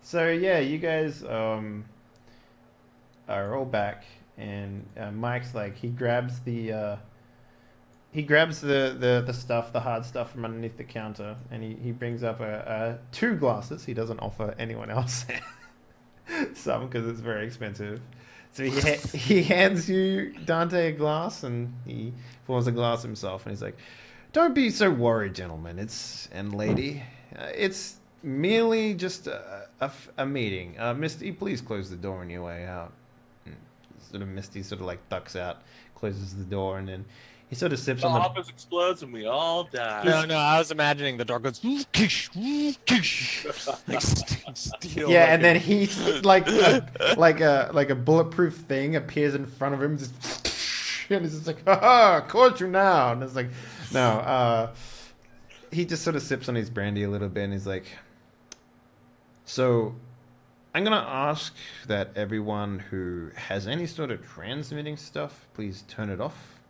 So yeah, you guys are all back, and Mike's like he grabs the stuff, the hard stuff from underneath the counter, and he brings up two glasses. He doesn't offer anyone else some because it's very expensive. So he hands you, Dante, a glass, and he pours a glass himself, and he's like, "Don't be so worried, gentlemen. And lady. It's merely just a meeting. Misty, please close the door on your way out." And sort of Misty sort of like ducks out, closes the door, and then he sort of sips The on the... office explodes and we all die. No, I was imagining the door goes. Yeah, and then he like a bulletproof thing appears in front of him, just and it's just like, "Ha, caught you now." And it's like, no. He just sort of sips on his brandy a little bit, and he's like, "So, I'm gonna ask that everyone who has any sort of transmitting stuff, please turn it off.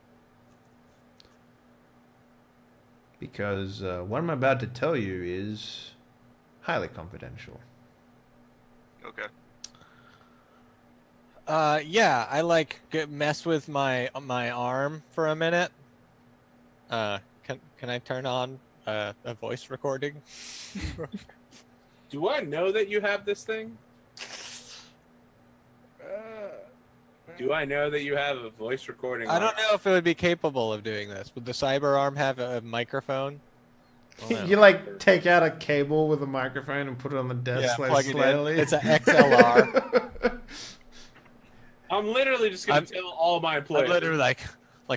Because what I'm about to tell you is highly confidential." Okay. Yeah, I mess with my arm for a minute. Can I turn on a voice recording? Do I know that you have this thing? Do I know that you have a voice recording? I don't know if it would be capable of doing this. Would the cyber arm have a microphone? You like take out a cable with a microphone and put it on the desk, plug it in. slightly. It's an XLR. I'm literally just gonna tell all my employees. I'm literally like,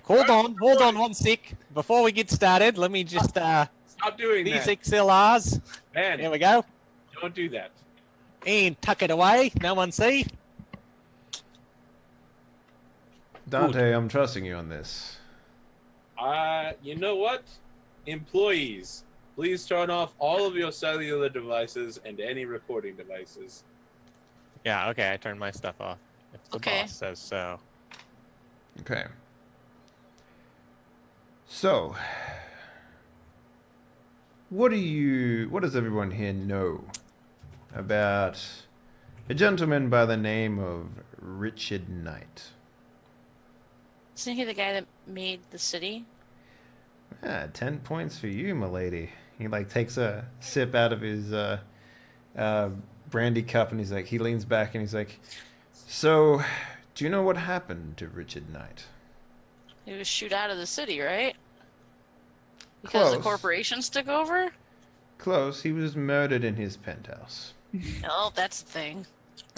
hold on one sec. Before we get started, let me just stop doing these that. XLRs. Man, Here we go. don't do that. And tuck it away. No one see. Dante, I'm trusting you on this. You know what? Employees, please turn off all of your cellular devices and any recording devices. Yeah, okay, I turned my stuff off. If the boss says so. Okay. So, what does everyone here know about a gentleman by the name of Richard Knight? Isn't he the guy that made the city? 10 points for you, milady. He takes a sip out of his brandy cup, and he leans back and he's like, "So, do you know what happened to Richard Knight?" He was shoot out of the city, right? Because the corporations took over? Close. He was murdered in his penthouse. Oh, that's the thing.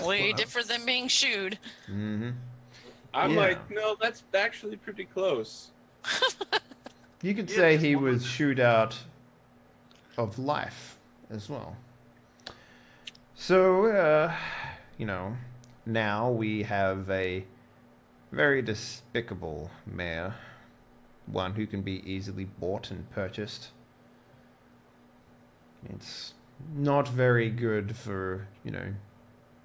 Way different than being shooed. Mm-hmm. I'm like, no, that's actually pretty close. You could say he was shoot out of life as well. So, now we have a very despicable mayor one who can be easily bought and purchased. It's not very good for,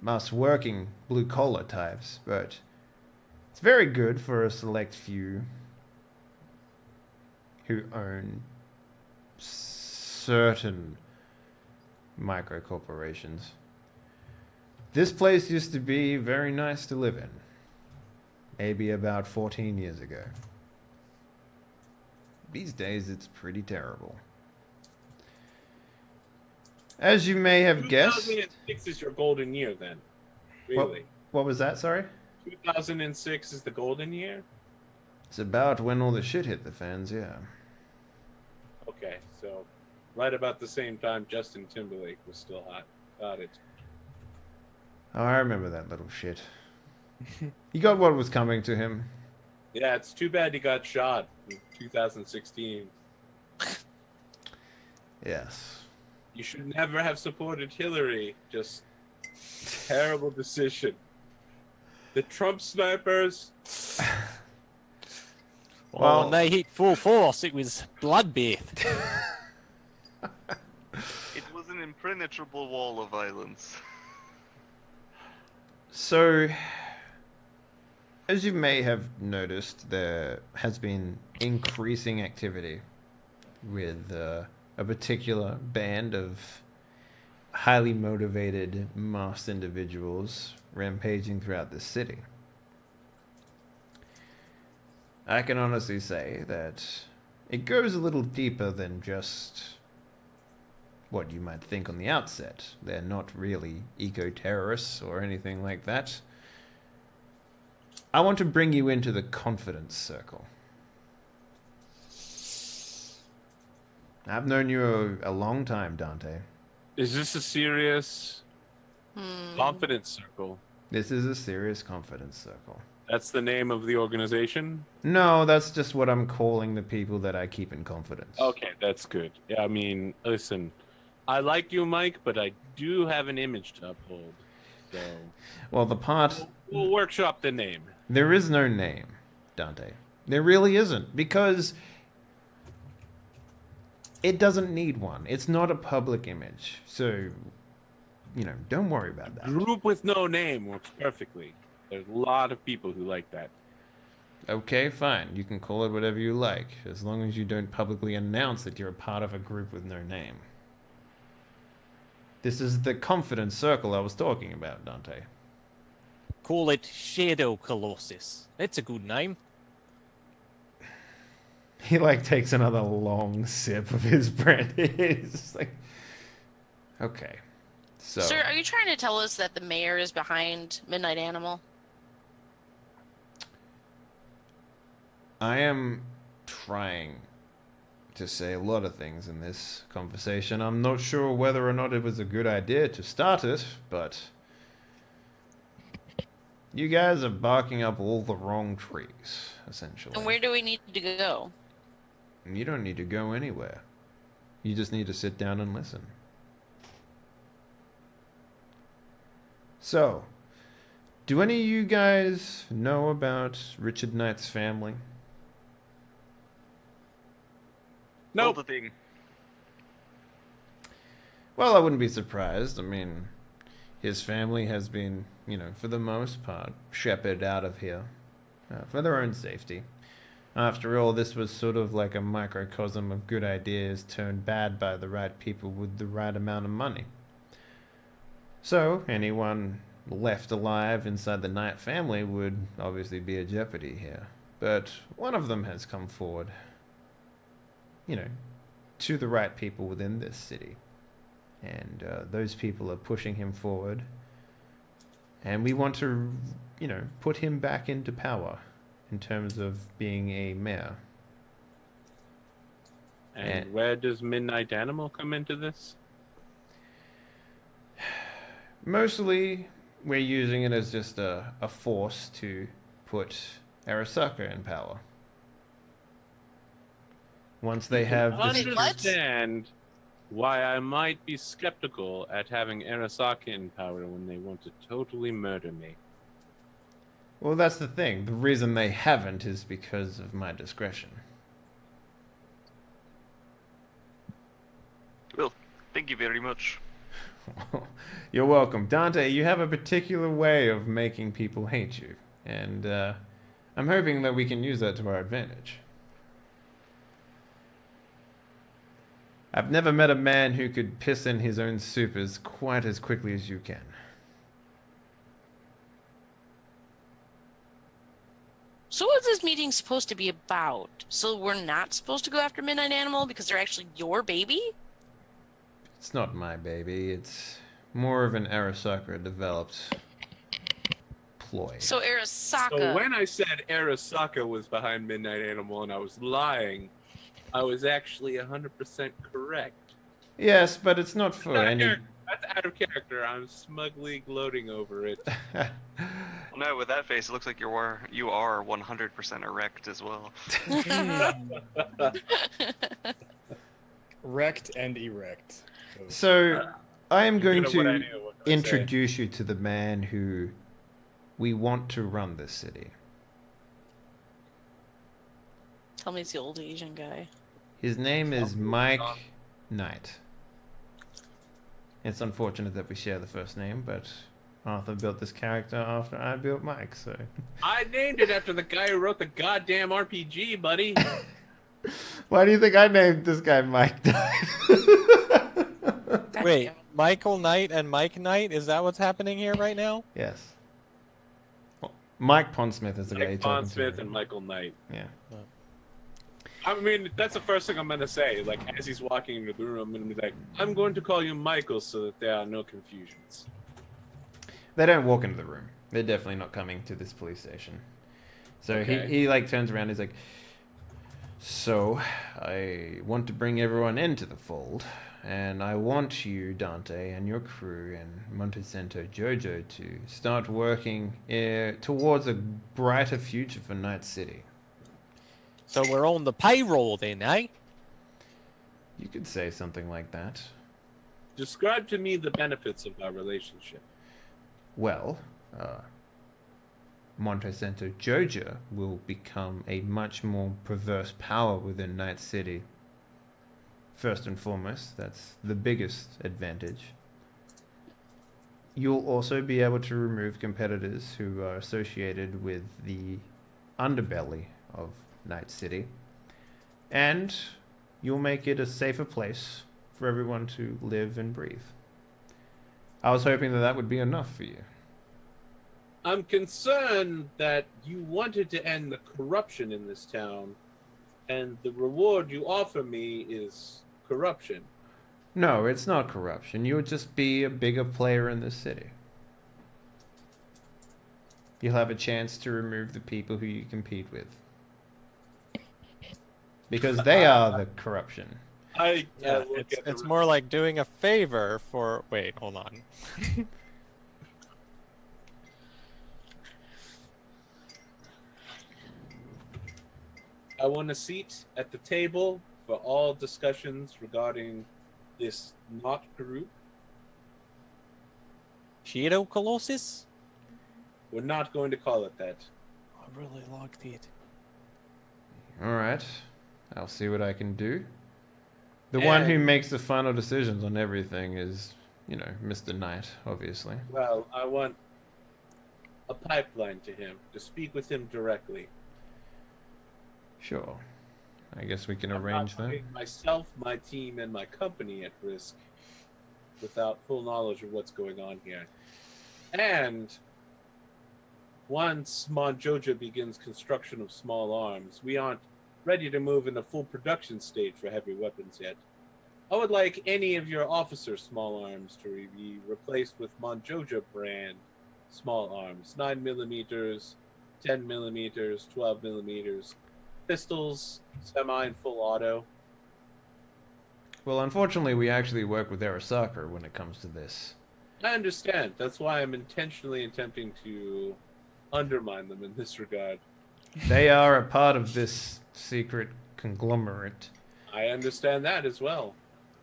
us working blue-collar types, but it's very good for a select few who own certain micro-corporations. This place used to be very nice to live in. Maybe about 14 years ago. These days, it's pretty terrible. As you may have guessed... 2006 is your golden year, then. Really? What was that, sorry? 2006 is the golden year? It's about when all the shit hit the fans, yeah. Okay, so right about the same time Justin Timberlake was still hot. Got it. Oh, I remember that little shit. He got what was coming to him. Yeah, it's too bad he got shot in 2016. Yes. You should never have supported Hillary. Just terrible decision. The Trump snipers. Well, when they hit full force, it was bloodbath. It was an impenetrable wall of violence. So, as you may have noticed, there has been increasing activity with a particular band of highly motivated, masked individuals rampaging throughout the city. I can honestly say that it goes a little deeper than just what you might think on the outset. They're not really eco-terrorists or anything like that. I want to bring you into the confidence circle. I've known you a long time, Dante. Is this a serious confidence circle? This is a serious confidence circle. That's the name of the organization? No, that's just what I'm calling the people that I keep in confidence. Okay, that's good. Yeah, I mean, listen, I like you, Mike, but I do have an image to uphold. So, Well, the part... we'll workshop the name. There is no name, Dante. There really isn't, because it doesn't need one. It's not a public image. So, don't worry about that. Group with no name works perfectly. There's a lot of people who like that. Okay, fine. You can call it whatever you like, as long as you don't publicly announce that you're a part of a group with no name. This is the confidence circle I was talking about, Dante. Call it Shadow Colossus. That's a good name. He, takes another long sip of his brandy. He's just like... Okay. So... Sir, are you trying to tell us that the mayor is behind Midnight Animal? I am trying to say a lot of things in this conversation. I'm not sure whether or not it was a good idea to start it, but you guys are barking up all the wrong trees, essentially. And where do we need to go? You don't need to go anywhere. You just need to sit down and listen. So, do any of you guys know about Richard Knight's family? Nope. The thing. Well, I wouldn't be surprised. I mean, his family has been, for the most part, shepherded out of here for their own safety. After all, this was sort of like a microcosm of good ideas turned bad by the right people with the right amount of money. So, anyone left alive inside the Knight family would obviously be a jeopardy here. But one of them has come forward, to the right people within this city. And those people are pushing him forward. And we want to, put him back into power in terms of being a mayor. And where does Midnight Animal come into this? Mostly, we're using it as just a force to put Arasaka in power. Once they have this... Understand why I might be skeptical at having Arasaka in power when they want to totally murder me. Well, that's the thing. The reason they haven't is because of my discretion. Thank you very much. You're welcome. Dante, you have a particular way of making people hate you, and I'm hoping that we can use that to our advantage. I've never met a man who could piss in his own supers quite as quickly as you can. So what's this meeting supposed to be about? So we're not supposed to go after Midnight Animal because they're actually your baby? It's not my baby. It's more of an Arasaka developed ploy. So Arasaka. So when I said Arasaka was behind Midnight Animal and I was lying, I was actually 100% correct. Yes, but it's not for any... That's out of character. I'm smugly gloating over it. Well, no, with that face, it looks like you are 100% erect as well. Wrecked and erect. So, I am going What I to knew, what can I say? introduce you to the man who we want to run this city. Tell me it's the old Asian guy. His name is Mike Knight. It's unfortunate that we share the first name, but Arthur built this character after I built Mike, so... I named it after the guy who wrote the goddamn RPG, buddy. Why do you think I named this guy Mike Knight? Wait, Michael Knight and Mike Knight? Is that what's happening here right now? Yes. Well, Mike Pondsmith is the guy you're Mike talking to. Pondsmith and Michael Knight. Yeah. I mean, that's the first thing I'm going to say. Like, as he's walking into the room, I'm going to be like, I'm going to call you Michael so that there are no confusions. They don't walk into the room. They're definitely not coming to this police station. So Okay. he like turns around. He's like, "So, I want to bring everyone into the fold, and I want you, Dante, and your crew, and Montecento Jojo to start working towards a brighter future for Night City." So we're on the payroll then, eh? You could say something like that. Describe to me the benefits of our relationship. Well, Montecento Jojo will become a much more perverse power within Night City. First and foremost, that's the biggest advantage. You'll also be able to remove competitors who are associated with the underbelly of Night City. And you'll make it a safer place for everyone to live and breathe. I was hoping that that would be enough for you. I'm concerned that you wanted to end the corruption in this town, and the reward you offer me is corruption. No, it's not corruption. You'll just be a bigger player in the city. You'll have a chance to remove the people who you compete with. Because they are the corruption. Yeah, it's more like doing a favor for... Wait, hold on. I want a seat at the table for all discussions regarding this not group. Shadow Colossus? We're not going to call it that. I really liked it. Alright. I'll see what I can do. The one who And- makes the final decisions on everything is, Mr. Knight, obviously. Well, I want a pipeline to him, to speak with him directly. Sure. I guess we can I'm arrange not that. putting myself, my team, and my company at risk without full knowledge of what's going on here. And once Monjoja begins construction of small arms, we aren't ready to move into full production stage for heavy weapons yet. I would like any of your officer small arms to be replaced with Monjoja brand small arms. 9mm, 10mm, 12mm. Pistols, semi and full auto. Well, unfortunately, we actually work with Arasaka when it comes to this. I understand. That's why I'm intentionally attempting to undermine them in this regard. They are a part of this secret conglomerate. I understand that as well.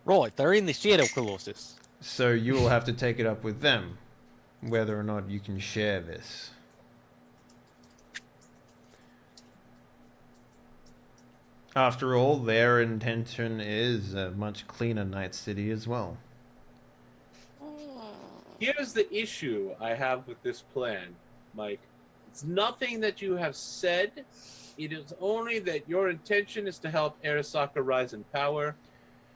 Right, they're in the Shadow Colossus. So you will have to take it up with them, whether or not you can share this. After all, their intention is a much cleaner Nightcity as well. Here's the issue I have with this plan, Mike. It's nothing that you have said. It is only that your intention is to help Arasaka rise in power,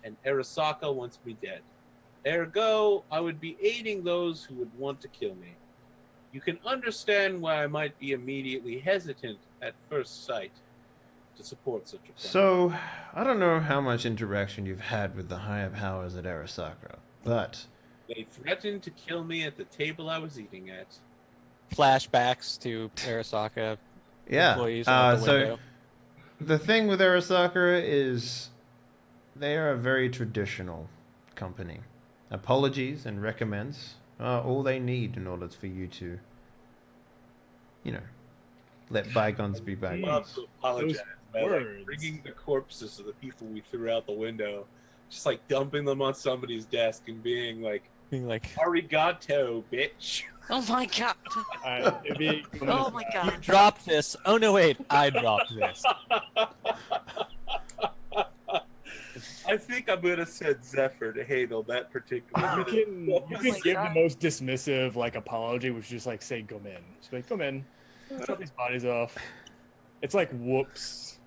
and Arasaka wants me dead. Ergo, I would be aiding those who would want to kill me. You can understand why I might be immediately hesitant at first sight to support such a plan. So, I don't know how much interaction you've had with the higher powers at Arasaka, but They threatened to kill me at the table I was eating at. Flashbacks to Arasaka yeah. employees out the So window. the thing with Arasaka is they are a very traditional company. Apologies and recommends are all they need in order for you to, let bygones be I love bygones. to apologize by words. bringing the corpses of the people we threw out the window, just like dumping them on somebody's desk and being like, Being like, "Arigato, bitch." Oh my god. It'd be Oh my you god. dropped this. Oh no, wait, I dropped this. I think I'm gonna send Zephyr to handle that particular. You can Oh my give God. the most dismissive apology, which is just like say "come in." Just be like, "Come in, chop these bodies off." It's like whoops.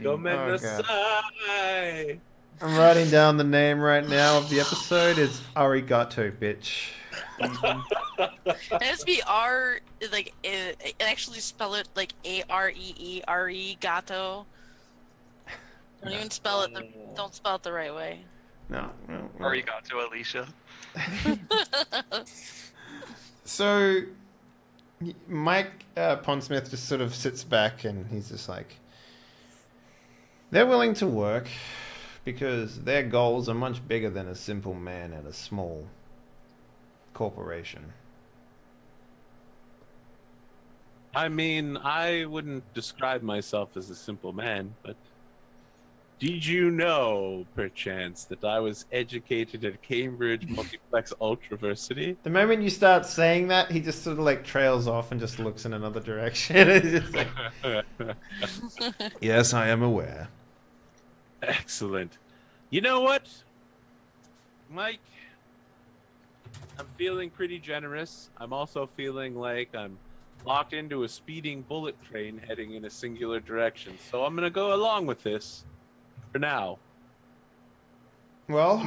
Go Oh, God. Menasai. I'm writing down the name right now of the episode. It's Arigato, bitch. It has to be R, like, actually spell it like AREERE, gato. Don't even spell it, don't spell it the right way. No. Arigato, Alicia. So, Mike Pondsmith just sort of sits back and he's just like, they're willing to work because their goals are much bigger than a simple man at a small corporation. I mean, I wouldn't describe myself as a simple man, but did you know, perchance, that I was educated at Cambridge Multiplex Ultraversity? The moment you start saying that, he just sort of like trails off and just looks in another direction. It's just like, yes, I am aware. Excellent. You know what, Mike? I'm feeling pretty generous. I'm also feeling like I'm locked into a speeding bullet train heading in a singular direction. So I'm going to go along with this for now. Well,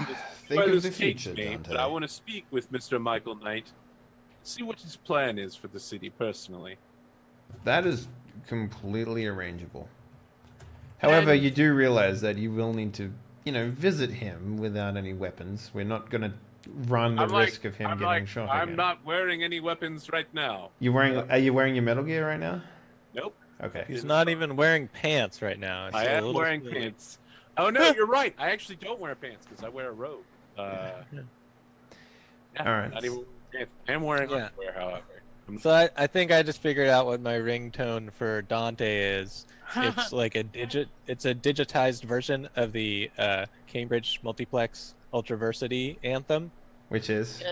think Where of the this takes future, me, Dante. but I want to speak with Mr. Michael Knight, see what his plan is for the city personally. That is completely arrangeable. However, And- you do realize that you will need to, visit him without any weapons. We're not going to run the risk of him getting shot I'm again. not wearing any weapons right now. Are you wearing your Metal Gear right now? Nope. Okay. He's not even wearing pants right now. It's I a am little wearing silly. pants. Oh no, you're right. I actually don't wear pants because I wear a robe. Yeah, All right. Not even pants. I am wearing Yeah. underwear, however. So I think I just figured out what my ringtone for Dante is. It's like it's a digitized version of the Cambridge Multiplex Ultraversity anthem. Which is?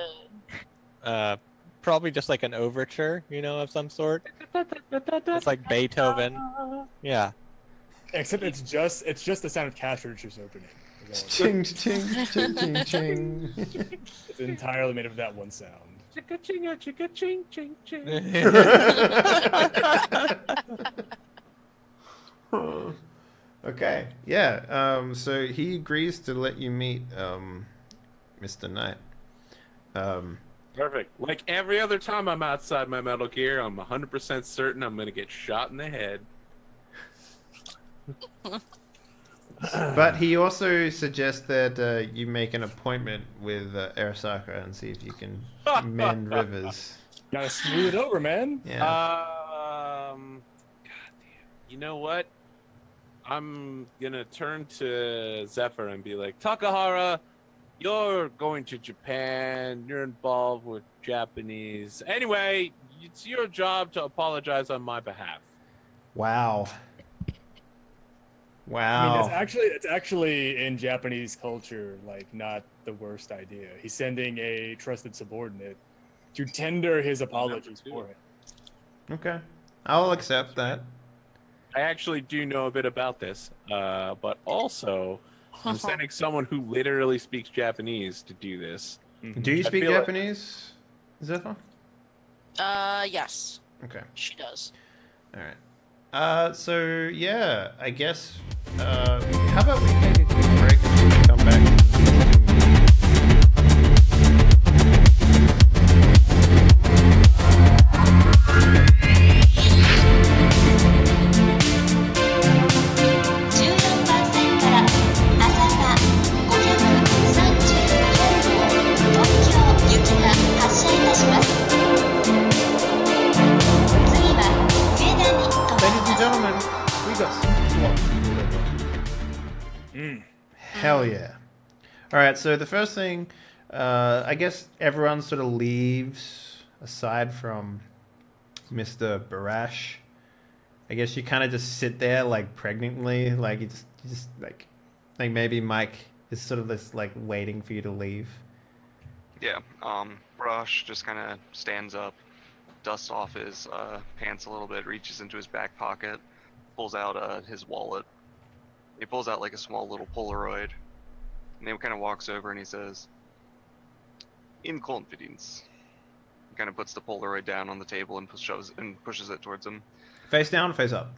Probably just like an overture, of some sort. It's like Beethoven. Yeah. Except it's just the sound of cash registers opening. Ching, ching, ching, ching, ching. It's entirely made of that one sound. Chicka chinga chicka ching ching ching. Okay. Yeah. So he agrees to let you meet Mr. Knight. Perfect. Like every other time I'm outside my Metal Gear, I'm 100% certain I'm gonna get shot in the head. But he also suggests that you make an appointment with Arasaka and see if you can mend rivers. Gotta smooth it over, man. Yeah. God damn. You know what? I'm gonna turn to Zephyr and be like, Takahara, you're going to Japan. You're involved with Japanese. Anyway, it's your job to apologize on my behalf. Wow. I Wow. mean, it's actually in Japanese culture, not the worst idea. He's sending a trusted subordinate to tender his apologies for it. Okay. I'll accept that. I actually do know a bit about this, but also I'm sending someone who literally speaks Japanese to do this. Do you I speak feel like- Japanese, Zephyr? Yes, Okay. she does. All right. So yeah, I guess. How about we take a quick break and we come back? Ladies and gentlemen, we got some plot. Hell yeah. Alright, so the first thing, I guess everyone sort of leaves, aside from Mr. Barash. I guess you kind of just sit there, like, pregnantly, like, you just like maybe Mike is sort of this, like, waiting for you to leave. Yeah, Barash just kind of stands up, dusts off his pants a little bit, reaches into his back pocket, pulls out his wallet. He pulls out like a small little Polaroid, and he kind of walks over and he says, "In confidence." He kind of puts the Polaroid down on the table and pushes it towards him. Face down, face up.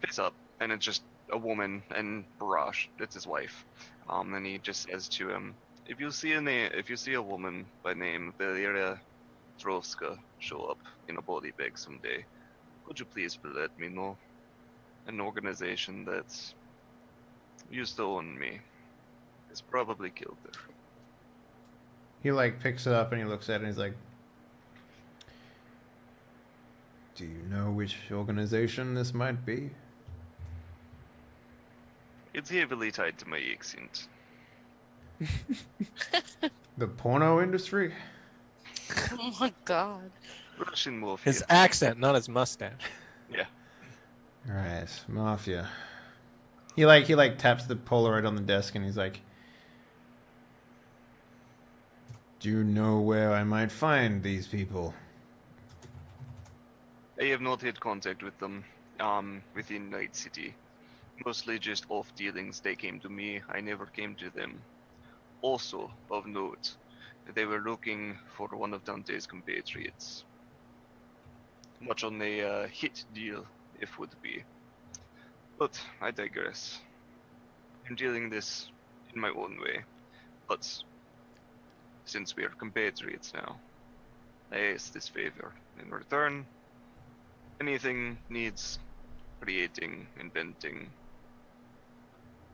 Face up, and it's just a woman and Barash. It's his wife. And he just says to him, if you see a woman by name Valeria Trovska show up in a body bag someday, could you please let me know? An organization that used to own me has probably killed her." He like picks it up and he looks at it and he's like, "Do you know which organization this might be?" It's heavily tied to my accent. The porno industry? Oh my god. Russian mafia. His accent, not his mustache. Yeah. Right, mafia. He like taps the Polaroid on the desk and he's like, "Do you know where I might find these people?" I have not had contact with them within Nightcity. Mostly just off dealings. They came to me, I never came to them. Also, of note, they were looking for one of Dante's compatriots. Much on a hit deal, if would be. But I digress. I'm dealing this in my own way. But since we are compatriots now, I ask this favor. In return, anything needs creating, inventing,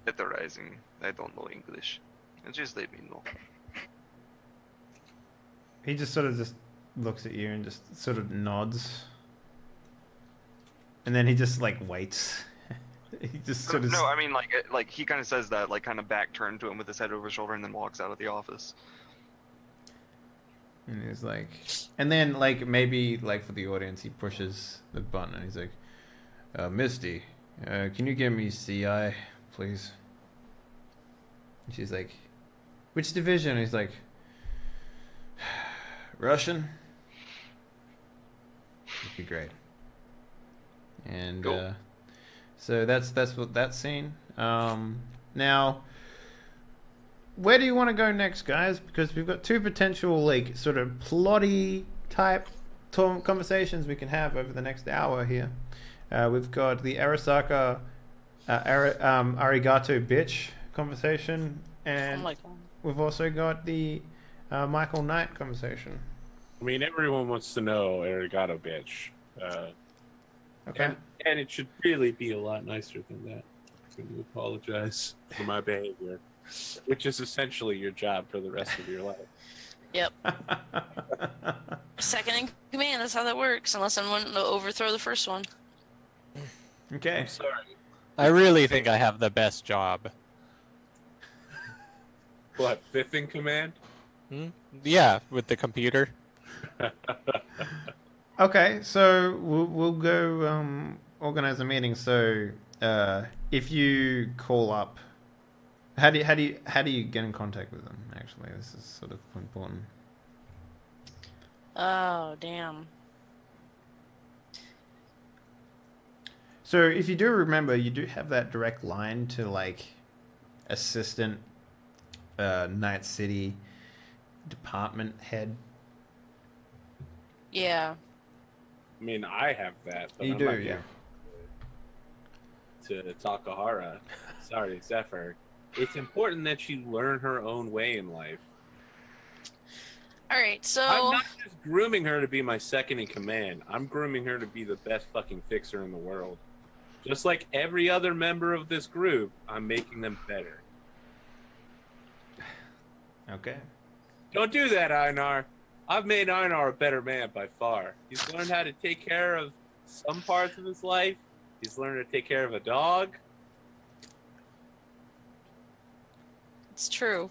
letterizing. I don't know English. And just let me know. He just sort of just looks at you and just sort of nods. And then he just like waits. He just sort of No, I mean like he kind of says that like kind of back turned to him with his head over his shoulder and then walks out of the office. And he's like, and then like maybe like for the audience, he pushes the button and he's like, "Misty, can you give me CI, please?" And she's like, "Which division?" And he's like, "Russian." Would be great. And Cool. so that's what that scene. Now, where do you want to go next, guys? Because we've got two potential like sort of plotty type conversations we can have over the next hour here. We've got the Arasaka Arigato bitch conversation, and Oh my god. we've also got the Michael Knight conversation. I mean, everyone wants to know Arigato, bitch. Okay. And it should really be a lot nicer than that. I'm going to apologize for my behavior, which is essentially your job for the rest of your life. Yep. Second in command. That's how that works. Unless I'm wanting to overthrow the first one. Okay. I'm sorry. I really think I have the best job. What, fifth in command? Yeah, with the computer. Okay, so we'll go organize a meeting. So if you call up, how do you get in contact with them? Actually, this is sort of important. Oh damn. So if you do remember, you do have that direct line to like assistant Nightcity department head. Yeah. I mean, I have that. But You I'm do, not yeah. To Takahara. Sorry, Zephyr. It's important that she learn her own way in life. All right, so I'm not just grooming her to be my second in command. I'm grooming her to be the best fucking fixer in the world. Just like every other member of this group, I'm making them better. Okay. Don't do that, Einar. I've made Einar a better man by far. He's learned how to take care of some parts of his life. He's learned to take care of a dog. it's true.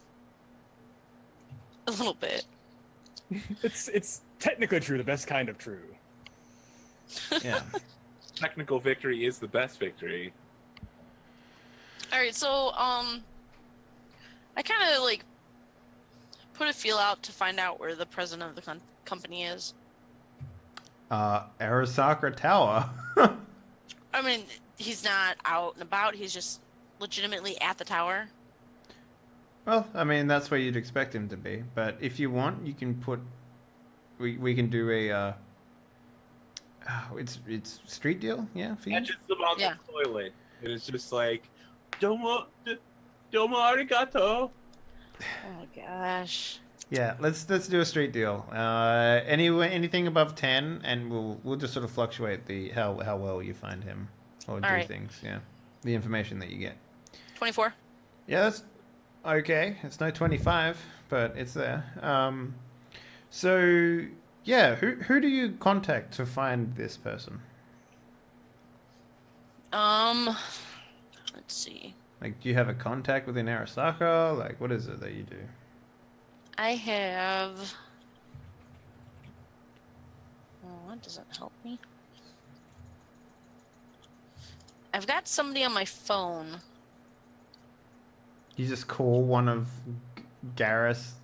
A little bit. It's technically true, the best kind of true. Yeah. Technical victory is the best victory. All right, so I kind of like put a feel out to find out where the president of the company is. Arasaka Tower. I mean, he's not out and about. He's just legitimately at the tower. Well, I mean, that's where you'd expect him to be. But if you want, you can put... We can do a... it's street deal, yeah? For you? That's just about Yeah. the toilet. And it's just like, domo arigato. Oh my gosh. Yeah, let's do a street deal. Anything above 10, and we'll just sort of fluctuate the how well you find him or do right. things. Yeah, the information that you get. 24. Yeah, that's okay. It's no 25, but it's there. So yeah, who do you contact to find this person? Let's see. Like, do you have a contact within Arasaka? Like, what is it that you do? I have... Oh, that doesn't help me. I've got somebody on my phone. You just call one of Garrett's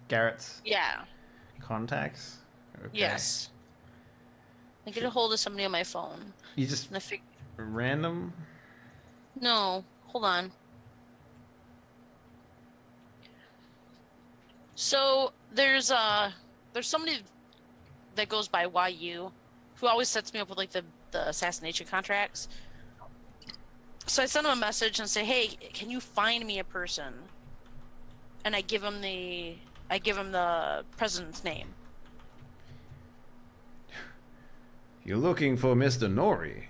Yeah. contacts? Okay. Yes. I get a hold of somebody on my phone. You just And random? No, hold on. So there's somebody that goes by YU who always sets me up with like the assassination contracts. So I send him a message and say, "Hey, can you find me a person?" And I give him the president's name. You're looking for Mr. Nori.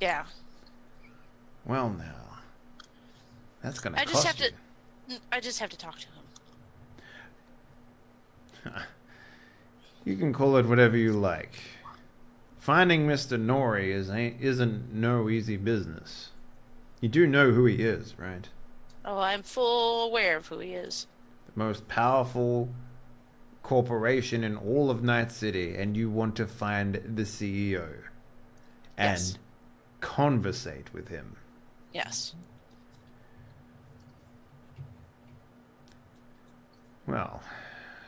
Yeah. Well, now that's gonna I cost just have you. to I just have to talk to him. You can call it whatever you like. Finding Mr. Nori isn't no easy business. You do know who he is, right? Oh, I'm full aware of who he is. The most powerful corporation in all of Nightcity, and you want to find the CEO and Yes. conversate with him. Yes. Well,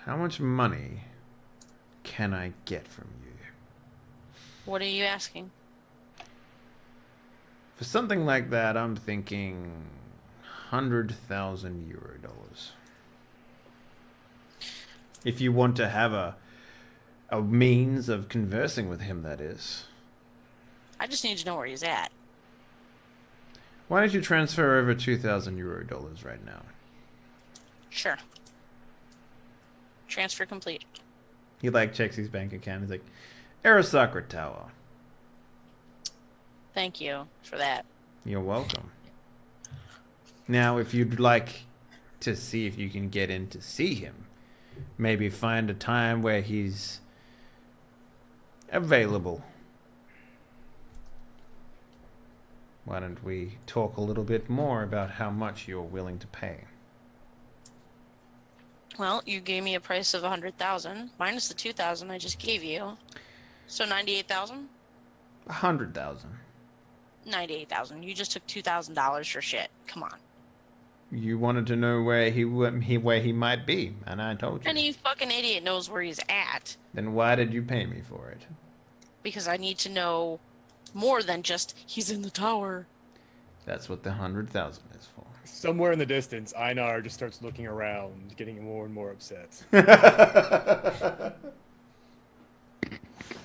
how much money can I get from you? What are you asking? For something like that, I'm thinking 100,000 euro dollars. If you want to have a means of conversing with him, that is. I just need to know where he's at. Why don't you transfer over 2,000 euro dollars right now? Sure. Transfer complete. He like checks his bank account. He's like, Arasaka Tower. Thank you for that. You're welcome. Now, if you'd like to see if you can get in to see him, maybe find a time where he's available. Why don't we talk a little bit more about how much you're willing to pay? Well, you gave me a price of 100,000 minus the 2,000 I just gave you. So 98,000? 100,000. 98,000. You just took $2,000 for shit. Come on. You wanted to know where he might be, and I told you. Any fucking idiot knows where he's at Then why did you pay me for it? because I need to know more than just he's in the tower. That's what the 100,000 is for. Somewhere in the distance, Einar just starts looking around, getting more and more upset.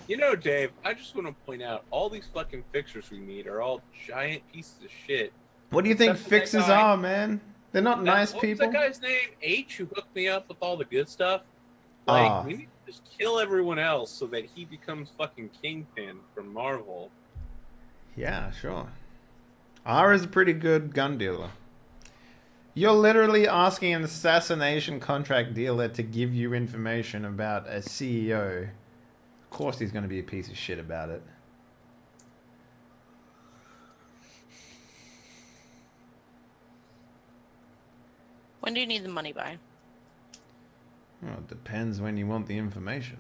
You know, Dave, I just want to point out all these fucking fixers we meet are all giant pieces of shit. What do you think Except for that fixers guy. are, man? They're not nice What people. was that guy's name? H, who hooked me up with all the good stuff? Like, we need to just kill everyone else so that he becomes fucking Kingpin from Marvel. Yeah, sure. R is a pretty good gun dealer. You're literally asking an assassination contract dealer to give you information about a CEO. Of course he's going to be a piece of shit about it. When do you need the money by? Well, it depends when you want the information.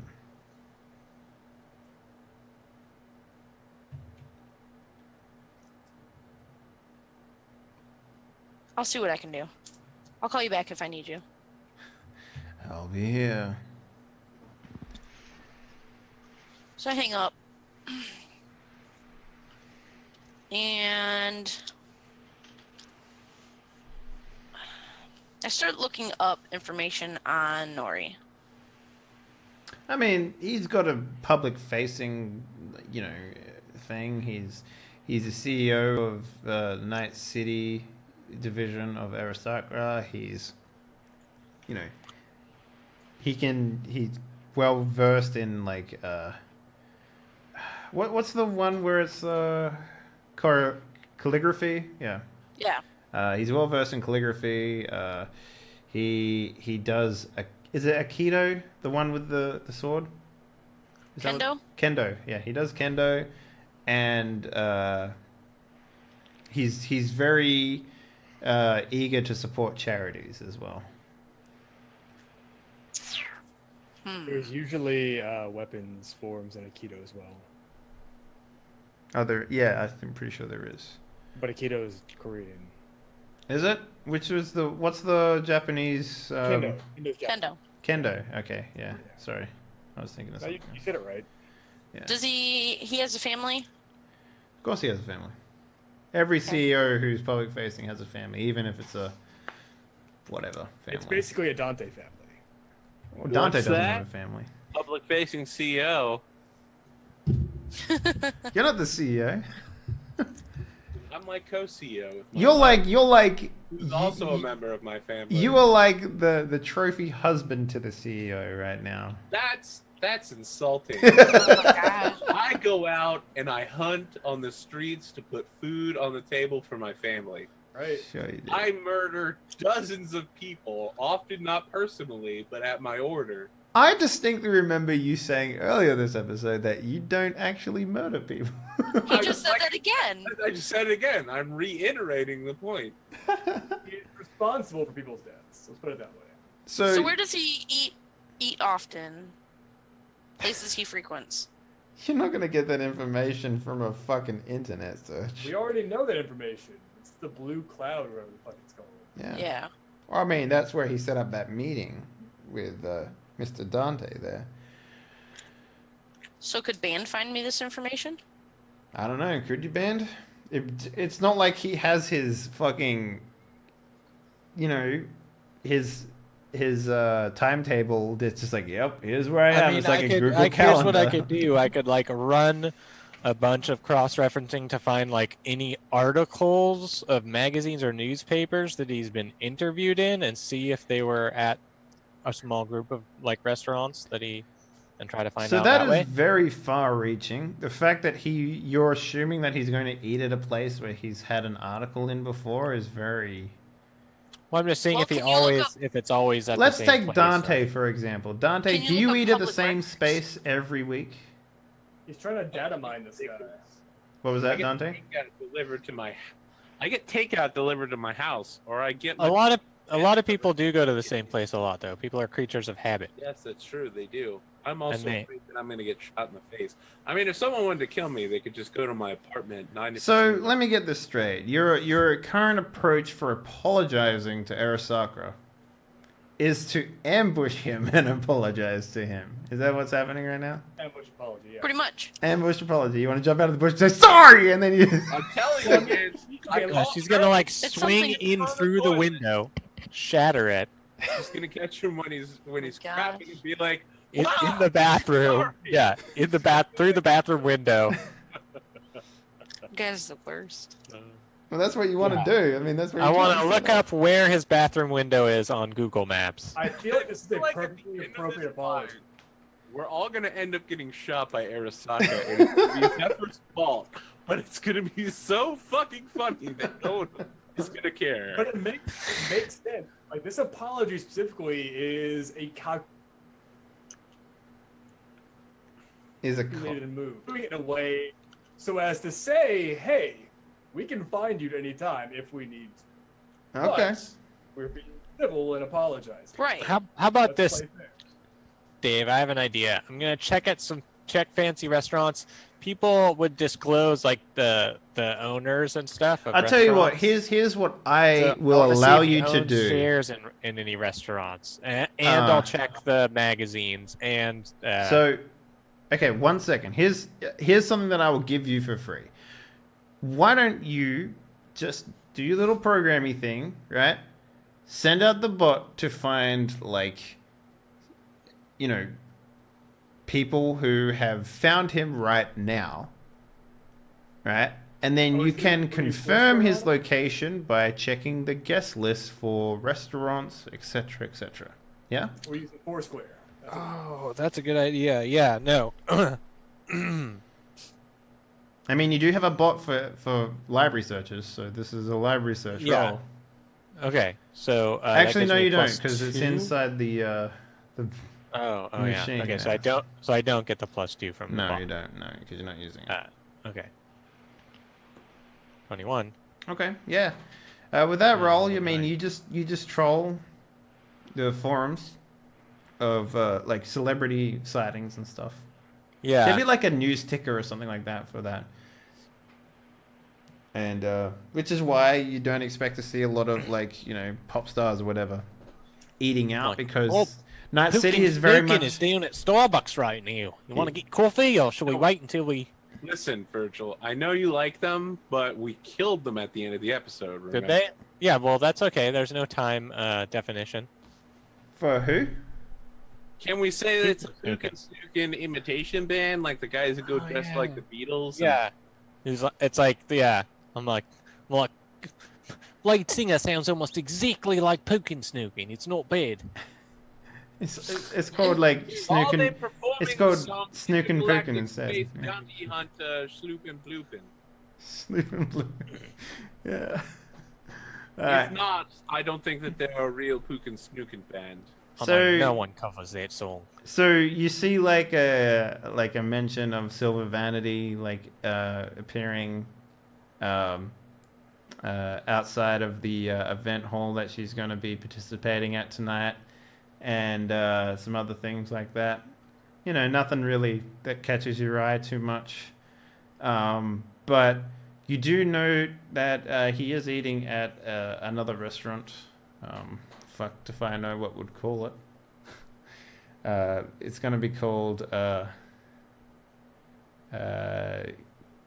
I'll see what I can do. I'll call you back if I need you. I'll be here. So I hang up. And I start looking up information on Nori. I mean, he's got a public-facing, thing. He's a CEO of Nightcity division of Aristocra. He's he's well versed in what's the one where it's calligraphy? Yeah. Yeah. He's well versed in calligraphy. He does is it Aikido, the one with the sword? Is that Kendo? Kendo, yeah, he does Kendo, and he's very eager to support charities as well. There's usually weapons forms in Aikido as well. I'm pretty sure there is. But Aikido is Korean. Is it? What's the Japanese? Kendo. Kendo's Japanese. Kendo. Kendo. Okay, yeah. Sorry, I was thinking of No, something. you said it right. Yeah. Does he has a family? Of course he has a family. Every CEO who's public facing has a family, even if it's a whatever family. It's basically a Dante family. Well, Dante What's doesn't that? have a family. Public-facing CEO. You're not the CEO. I'm like co-CEO. with my You're wife, like who's also a member of my family. you are like the trophy husband to the CEO right now. That's insulting. Gosh. I go out and I hunt on the streets to put food on the table for my family. Right. Sure you do. I murder dozens of people, often not personally, but at my order. I distinctly remember you saying earlier this episode that you don't actually murder people. He just said that again. I just said it again. I'm reiterating the point. He's responsible for people's deaths. Let's put it that way. So where does he eat often? Places he frequents. You're not gonna get that information from a fucking internet search. We already know that information. It's the blue cloud, whatever the fuck it's called. Yeah. Yeah. Well, I mean, that's where he set up that meeting with Mr. Dante there. So could Band find me this information? I don't know. Could you, Band? It's not like he has his fucking, his timetable. That's just like, yep, here's where I am. It's like a Google here's Calendar. what I could do. I could run a bunch of cross-referencing to find any articles of magazines or newspapers that he's been interviewed in, and see if they were at a small group of restaurants and try to find So out that that is way. very far-reaching. The fact that you're assuming that he's going to eat at a place where he's had an article in before is very. Well, I'm just seeing Well, if he can you look always up- if it's always at Let's the same take place, Dante for example. Dante, Can you do look you up eat at the public same records? space every week? He's trying to data mine this guy. What was I that, get Dante? takeout delivered to my. I get takeout delivered to my house, or I get. A lot of people do go to the same place a lot, though. People are creatures of habit. Yes, that's true. They do. I'm also they- afraid that I'm going to get shot in the face. I mean, if someone wanted to kill me, they could just go to my apartment. 90%. So let me get this straight. Your current approach for apologizing to Arasakra is to ambush him and apologize to him. Is that what's happening right now? Ambush apology, yeah. Pretty much. Ambush apology. You want to jump out of the bush and say sorry, and then you. I'm telling you, man. She's gonna like It's swing something- in through the window, shatter it She's gonna catch him when he's gosh. crapping and be like, in "Wow, the bathroom. sorry." Yeah, through the bathroom window. You guys are the worst. Well, that's what you want to do. I mean, that's what I you're want trying to set look up where his bathroom window is on Google Maps. I feel like this is a Like, at the perfectly end of appropriate this apology. line, we're all gonna end up getting shot by Arasaka, and it's gonna be Zephyr's fault. But it's gonna be so fucking funny that no one is gonna care. But it makes sense. Like this apology specifically is a Is a calculated move, doing it in a way so as to say, "Hey, we can find you at any time if we need to." okay. But we're being civil and apologize. Right. How about Let's this, play fair. Dave? I have an idea. I'm gonna check fancy restaurants. People would disclose like the owners and stuff. Of I'll tell you what. restaurants. Here's what I So will wanna see allow if he you to owns do. shares in any restaurants, and I'll check the magazines and. So, okay, 1 second. Here's something that I will give you for free. Why don't you just do your little programmy thing, right? Send out the bot to find people who have found him right now, right? And then you can confirm his location by checking the guest list for restaurants, etc., etc. Yeah? We're using Foursquare. That's what- Oh, that's a good idea. Yeah, no. I mean, you do have a bot for library searches, so this is a library search Yeah. role. Okay, so that Actually, gives no, me you don't, plus because it's 2. inside the Oh yeah. machine, Okay, so yeah. I don't get the +2 from the No, bot. you don't. No, because you're not using it. Okay. 21. Okay, yeah. With that Yeah, role, you mean right. you just troll the forums of like celebrity sightings and stuff. Yeah. There'd be like a news ticker or something like that for that. And which is why you don't expect to see a lot of pop stars or whatever eating out, Like, because oh, Night City is very much. is down at Starbucks right now. You want to get coffee, or should we wait until we? Listen, Virgil, I know you like them, but we killed them at the end of the episode. Did Remember? they? Yeah. Well, that's okay. There's no time definition. For who? Can we say that it's a Okay. Snukin imitation band, like the guys who go Oh, dressed yeah. like the Beatles? Yeah. It's like yeah. I'm like lead singer sounds almost exactly like Pukin Snookin. It's not bad. It's called like While they Snookin'. performing It's called the song, Snookin' Galactic Pookin' instead. Space Yeah. Bounty Hunter, Sloopin' Bloopin'. Sleeping Blue. Yeah. If Alright. not, I don't think that they're a real Pukin Snookin' band. I'm So- like, no one covers that song. So you see like a mention of Silver Vanity appearing outside of the event hall that she's going to be participating at tonight, and some other things like that. Nothing really that catches your eye too much. But you do know that he is eating at another restaurant. Fucked if I know what would call it. It's going to be called.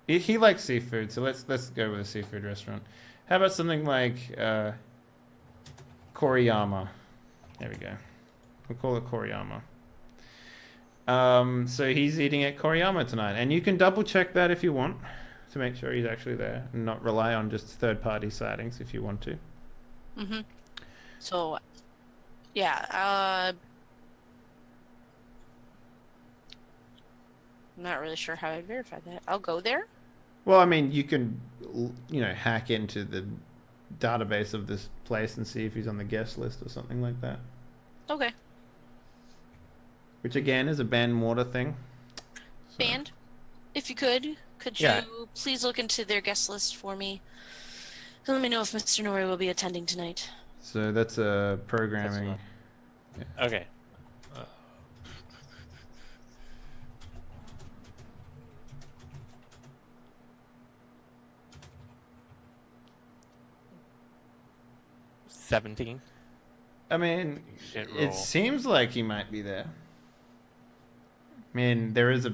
He likes seafood, so let's go with a seafood restaurant. How about something like Koriyama? There we go. We'll call it Koriyama. So he's eating at Koriyama tonight, and you can double check that if you want to make sure he's actually there, and not rely on just third-party sightings if you want to. Mm-hmm. So, yeah. I'm not really sure how I verify that. I'll go there. Well, I mean, you can, hack into the database of this place and see if he's on the guest list or something like that. Okay. Which again is a band mortar thing. So- Band, if you could Yeah. you please look into their guest list for me? And let me know if Mr. Nori will be attending tonight. So that's a programming. Okay. $17. I mean, Shit roll. it seems like he might be there. I mean, there is a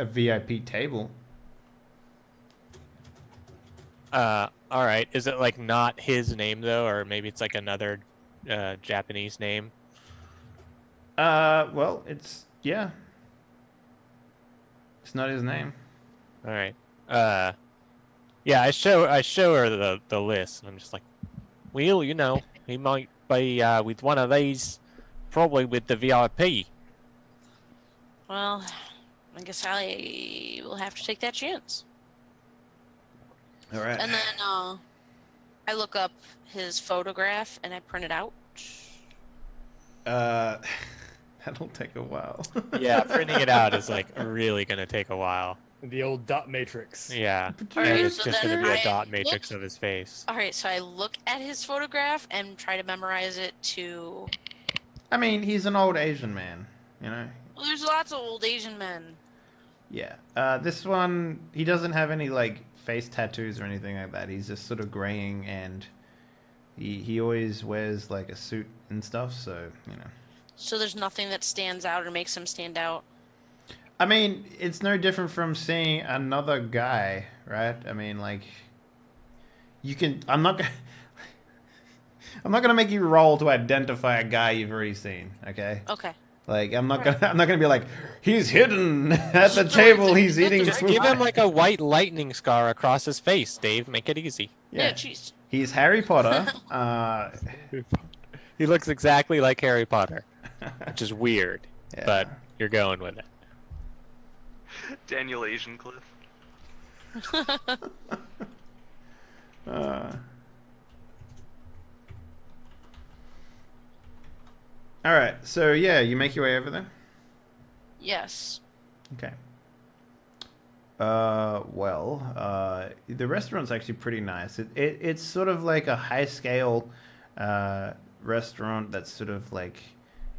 VIP table. All right. Is it like not his name though, or maybe it's like another Japanese name? Well, it's yeah. It's not his name. All right. Yeah. I show her the list, and I'm just like, well, you know, he might be with one of these, probably with the VIP. Well, I guess I will have to take that chance. All right. And then I look up his photograph and I print it out. That'll take a while. Yeah, printing it out is like really gonna take a while. The old dot matrix. Yeah, Alright, and it's so just then gonna be a I dot matrix look- of his face. All right, so I look at his photograph and try to memorize it to. I mean, he's an old Asian man, you know. Well, there's lots of old Asian men. Yeah. This one, he doesn't have any like face tattoos or anything like that. He's just sort of graying, and he always wears like a suit and stuff. So you know. So there's nothing that stands out or makes him stand out. I mean, it's no different from seeing another guy, right? I mean, like, you can. I'm not gonna make you roll to identify a guy you've already seen. Okay. Okay. Like, I'm not gonna be like, he's hidden at the table. He's eating Just food. give him like a white lightning scar across his face, Dave. Make it easy. Yeah, jeez. He's Harry Potter. He looks exactly like Harry Potter, which is weird, Yeah. but you're going with it. Daniel Asian Cliff. All right. So yeah, you make your way over there. Yes. Okay. The restaurant's actually pretty nice. It's sort of like a high scale restaurant that's sort of like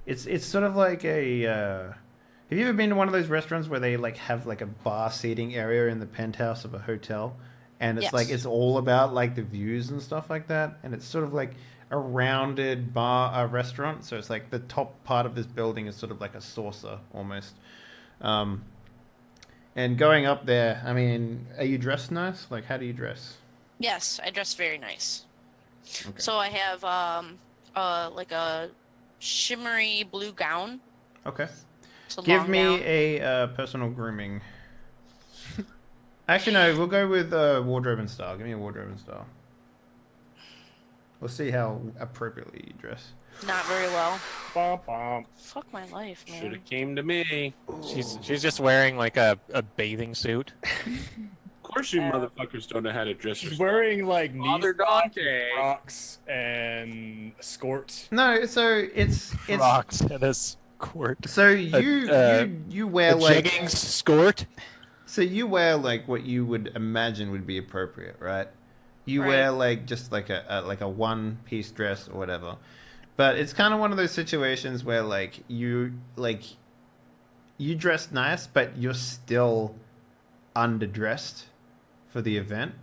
it's sort of like a have you ever been to one of those restaurants where they like have like a bar seating area in the penthouse of a hotel, and it's Yes. like it's all about like the views and stuff like that, and it's sort of like a rounded bar restaurant, so it's like the top part of this building is sort of like a saucer almost. And going up there, I mean, are you dressed nice? Like, how do you dress? Yes, I dress very nice. Okay. So I have like a shimmery blue gown. Okay. It's a Give long me gown. a personal grooming. Actually, no, we'll go with wardrobe and style. Give me a wardrobe and style. We'll see how appropriately you dress. Not very well. Bum, bum. Fuck my life, man. Should have came to me. She's just wearing like a bathing suit. Of course, you motherfuckers don't know how to dress She's yourself. wearing like knee Father socks, Dante. rocks, and a skort. No, so it's Rocks and a skirt. so you wear A like jeggings skirt. so you wear like what you would imagine would be appropriate, right? You Right. wear like just like a one piece dress or whatever. But it's kind of one of those situations where you dress nice, but you're still underdressed for the event.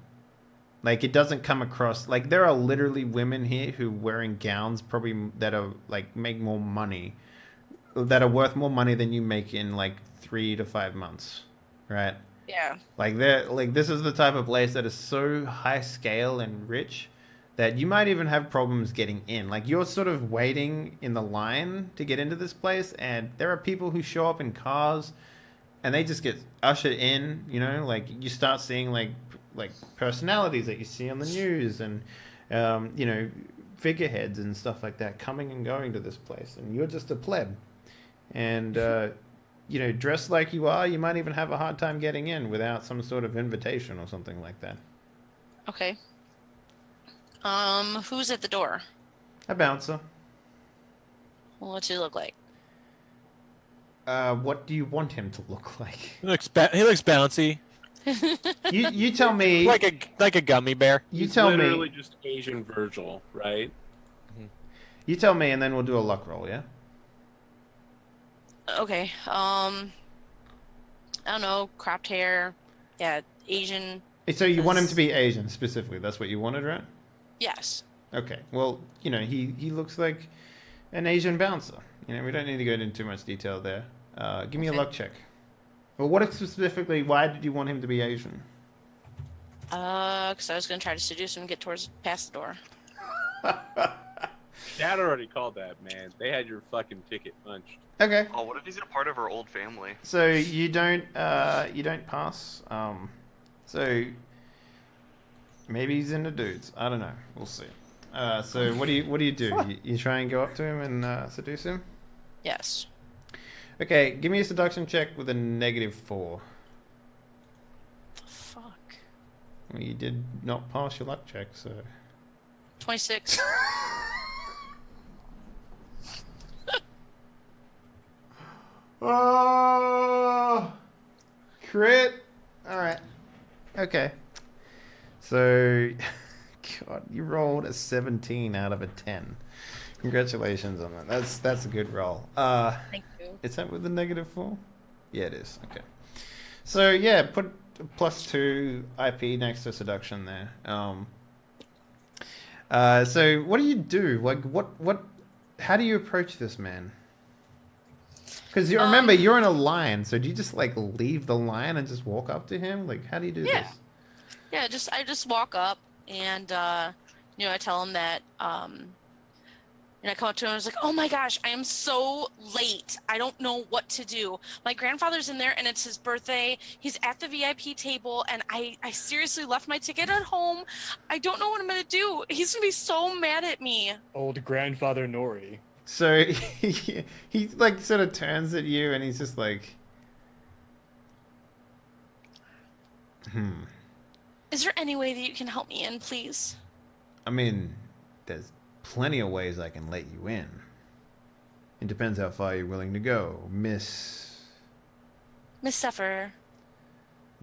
Like, it doesn't come across like there are literally women here who wearing gowns probably that are like make more money, that are worth more money than you make in like 3 to 5 months, right? Yeah. Like this is the type of place that is so high scale and rich that you might even have problems getting in. Like, you're sort of waiting in the line to get into this place, and there are people who show up in cars and they just get ushered in, you know? Like, you start seeing like personalities that you see on the news and you know, figureheads and stuff like that coming and going to this place, and you're just a pleb. And you know, dressed like you are, you might even have a hard time getting in without some sort of invitation or something like that. Okay. Who's at the door? A bouncer. Well, what's he look like? What do you want him to look like? He looks bouncy, You tell me. like a gummy bear. You He's tell literally me. just Asian Virgil, right? You tell me, and then we'll do a luck roll. Yeah. Okay. I don't know. Cropped hair. Yeah, Asian. So you want him to be Asian specifically? That's what you wanted, right? Yes. Okay. Well, you know, he looks like an Asian bouncer. You know, we don't need to go into too much detail there. Give me a luck check. Well, what specifically? Why did you want him to be Asian? Because I was gonna try to seduce him and get past the door. Dad already called that, man. They had your fucking ticket punched. Okay. Oh, what if he's a part of our old family? So you don't pass. So maybe he's into dudes. I don't know. We'll see. So what do you do? You try and go up to him and seduce him? Yes. Okay, give me a seduction check with a -4. Fuck. Well, you did not pass your luck check, so. 26. Oh, crit. All right. Okay. So, God, you rolled a 17 out of a 10. Congratulations on that. That's a good roll. Thank you. Is that with the -4? Yeah, it is. Okay. So yeah, put +2 IP next to seduction there. So what do you do? Like, what? How do you approach this man? Because you remember you're in a line, so do you just like leave the line and just walk up to him? Like, how do you do this? Yeah, I just walk up and I tell him that I come up to him and I was like, oh my gosh, I am so late. I don't know what to do. My grandfather's in there and it's his birthday. He's at the VIP table and I seriously left my ticket at home. I don't know what I'm going to do. He's going to be so mad at me. Old grandfather Nori. So he like sort of turns at you and he's just like, Is there any way that you can help me in, please? I mean, there's plenty of ways I can let you in. It depends how far you're willing to go, Miss Zephyr.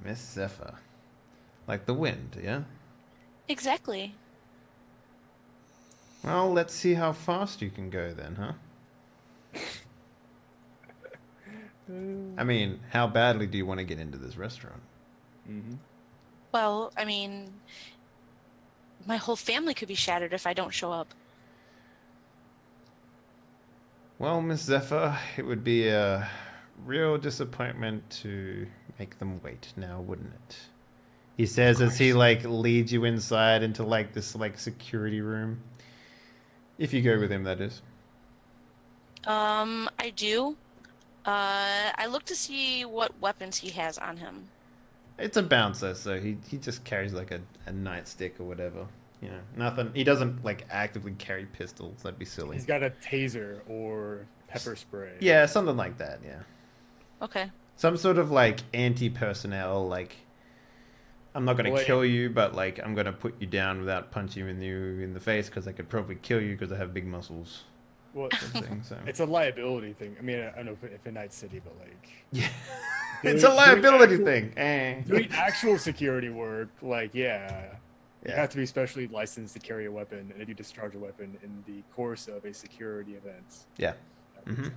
Miss Zephyr. Like the wind, yeah? Exactly. Well, let's see how fast you can go then, huh? I mean, how badly do you want to get into this restaurant? Mm-hmm. Well, I mean, my whole family could be shattered if I don't show up. Well, Miss Zephyr, it would be a real disappointment to make them wait now, wouldn't it? He says as he like leads you inside into like this like security room. If you go with him, that is. I do. I look to see what weapons he has on him. It's a bouncer, so he just carries like a nightstick or whatever. You know, nothing. He doesn't like actively carry pistols. That'd be silly. He's got a taser or pepper spray. Yeah, something like that. Yeah. Okay. Some sort of like anti-personnel. Like, I'm not gonna kill you, but like I'm gonna put you down without punching you in the face because I could probably kill you because I have big muscles. Well, Thing, so. it's a liability thing. I mean, I don't know if in Nightcity, but like, Yeah, it's a liability thing. Doing actual security work, like, you have to be specially licensed to carry a weapon, and if you discharge a weapon in the course of a security event. Yeah. Mm-hmm.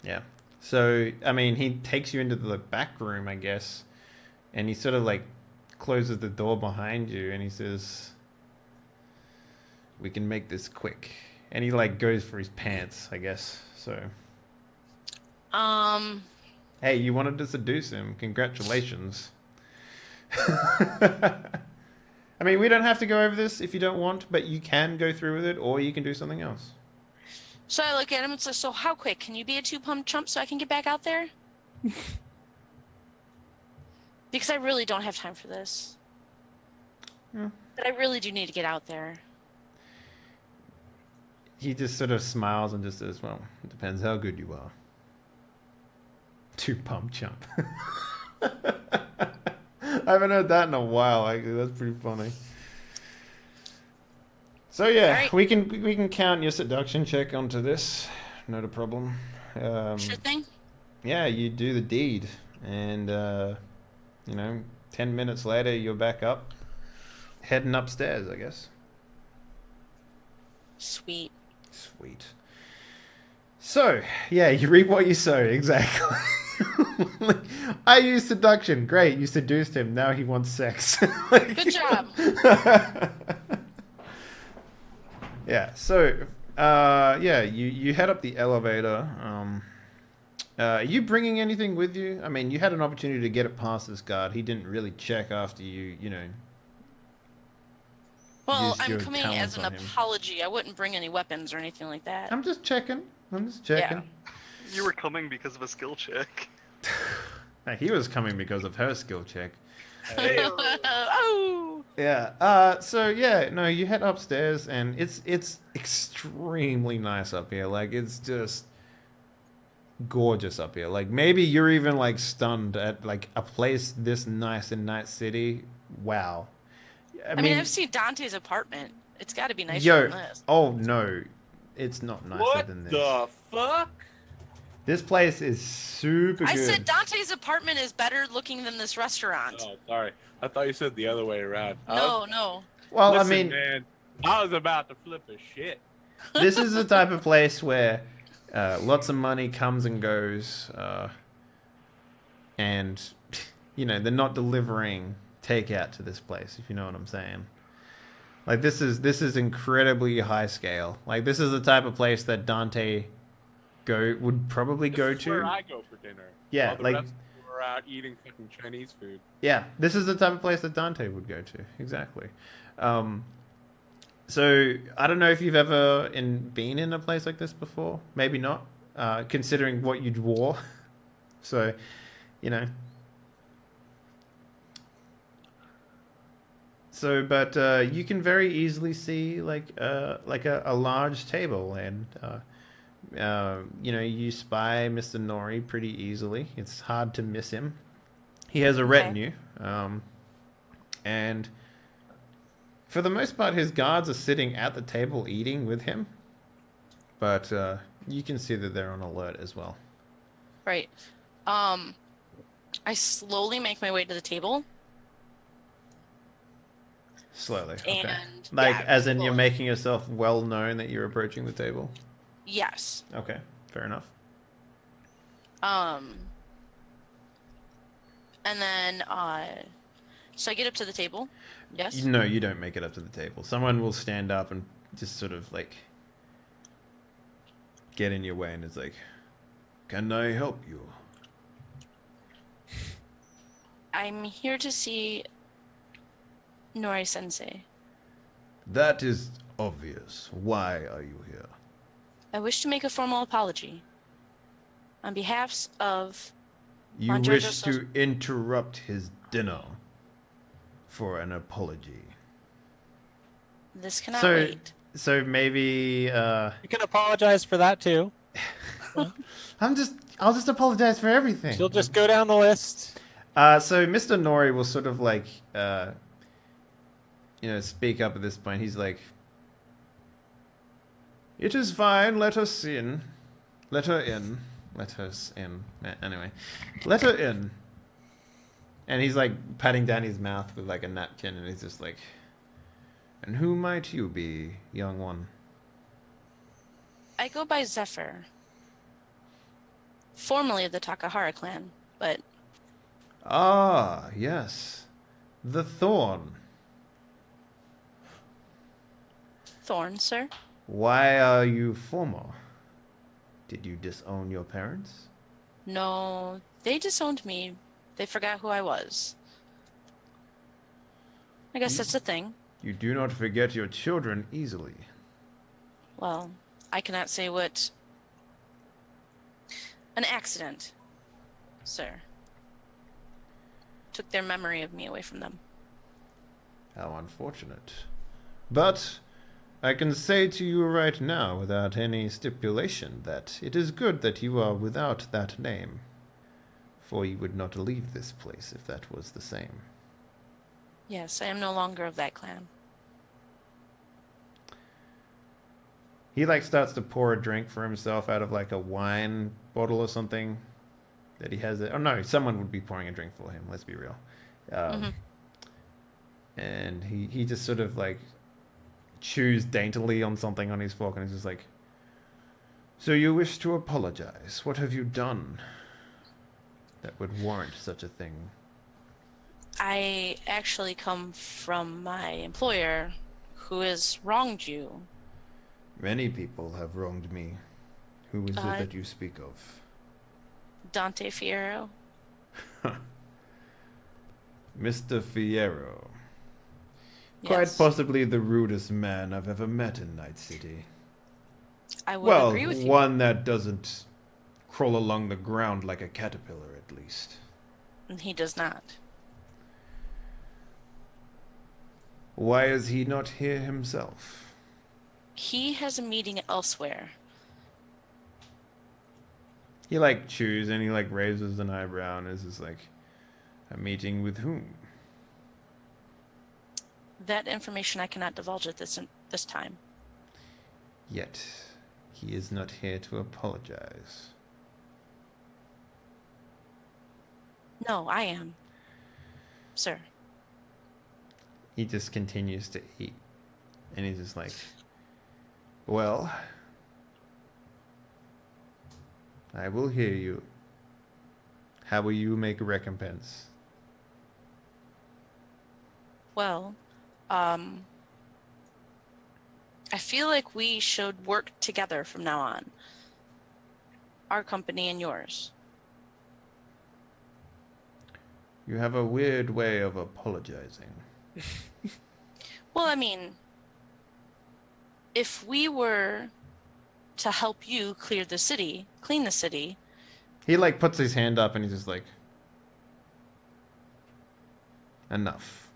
Yeah. So, I mean, he takes you into the back room, I guess, and he sort of like closes the door behind you, and he says, "We can make this quick." And he like goes for his pants, I guess. So. Hey, you wanted to seduce him. Congratulations. I mean, we don't have to go over this if you don't want, but you can go through with it, or you can do something else. So I look at him and say, so how quick? Can you be a 2-pump chump so I can get back out there? Because I really don't have time for this. Yeah. But I really do need to get out there. He just sort of smiles and just says, well, it depends how good you are. 2-pump chump. I haven't heard that in a while, actually. That's pretty funny. So yeah, right. we can count your seduction check onto this. Not a problem. Sure thing. Yeah, you do the deed, and 10 minutes later you're back up, heading upstairs, I guess. Sweet. So yeah, you reap what you sow. Exactly. I used seduction. Great, you seduced him. Now he wants sex. Good job. Yeah. So, Yeah, you head up the elevator. Are you bringing anything with you? I mean, you had an opportunity to get it past this guard. He didn't really check after you know. Well, Used I'm your coming talents as an on him. apology. I wouldn't bring any weapons or anything like that. I'm just checking. Yeah. You were coming because of a skill check. He was coming because of her skill check. Oh! Yeah. So yeah, no, you head upstairs and it's extremely nice up here. Like it's just gorgeous up here. Like maybe you're even like stunned at like a place this nice in Night City. Wow. I mean, I've seen Dante's apartment. It's got to be nicer yo, than this. oh no, it's not nicer What than this. the fuck? This place is super good. I said Dante's apartment is better looking than this restaurant. Oh, sorry. I thought you said the other way around. No. Well, Listen, I mean, man, I was about to flip a shit. this is the type of place where lots of money comes and goes, and you know they're not delivering takeout to this place. If you know what I'm saying. Like this is incredibly high scale. Like this is the type of place that Dante would probably go This is where to. I go for dinner. Yeah, While the like- rest of you are out eating fucking Chinese food. Yeah, this is the type of place that Dante would go to. Exactly. So I don't know if you've ever been in a place like this before. Maybe not, considering what you'd wore. So, you know. So, but you can very easily see like a large table, and you know you spy Mr. Nori pretty easily. It's hard to miss him. He has a retinue, and for the most part, his guards are sitting at the table eating with him. But you can see that they're on alert as well. Right. I slowly make my way to the table. Slowly, okay. And Like, yeah, as in you're slowly. making yourself well known that you're approaching the table? Yes. Okay, fair enough. And then so I get up to the table. Yes. No, you don't make it up to the table. Someone will stand up and just sort of like get in your way and it's like, can I help you? I'm here to see Nori Sensei. That is obvious. Why are you here? I wish to make a formal apology on behalf of You Manjojo wish to interrupt his dinner for an apology. this cannot So- wait. So maybe You can apologize for that too. I'll just apologize for everything. She'll just go down the list. So Mr. Nori will sort of like speak up at this point. He's like, "It is fine, let us in. Let her in. Let us in." Anyway, let her in. And he's like patting down his mouth with like a napkin and he's just like, "And who might you be, young one?" I go by Zephyr, formerly of the Takahara clan, but Ah, yes. The Thorn. Thorn, sir. Why are you former? Did you disown your parents? No, they disowned me. They forgot who I was. I guess that's a thing. You do not forget your children easily. Well, I cannot say what... An accident, sir. Took their memory of me away from them. How unfortunate. But I can say to you right now, without any stipulation, that it is good that you are without that name. For you would not leave this place if that was the same. Yes, I am no longer of that clan. He like starts to pour a drink for himself out of like a wine bottle or something that he has. Oh no, someone would be pouring a drink for him. Let's be real. And he just sort of like chews daintily on something on his fork, and he's just like, "So you wish to apologize? What have you done that would warrant such a thing?" I actually come from my employer, who has wronged you. Many people have wronged me. Who is it that you speak of? Dante Fierro. Mr. Fierro. Quite Yes. possibly the rudest man I've ever met in Night City. I would Well, agree with you. one that doesn't crawl along the ground like a caterpillar, at least. And he does not. Why is he not here himself? He has a meeting elsewhere. He, like, chews and he, like, raises an eyebrow and is just like, a meeting with whom? That information I cannot divulge at this time. Yet, he is not here to apologize. No, I am. Sir. He just continues to eat. And he's just like, well, I will hear you. How will you make a recompense? Well, I feel like we should work together from now on. Our company and yours. You have a weird way of apologizing. Well, I mean, if we were to help you clean the city, He, like, puts his hand up and he's just like, enough.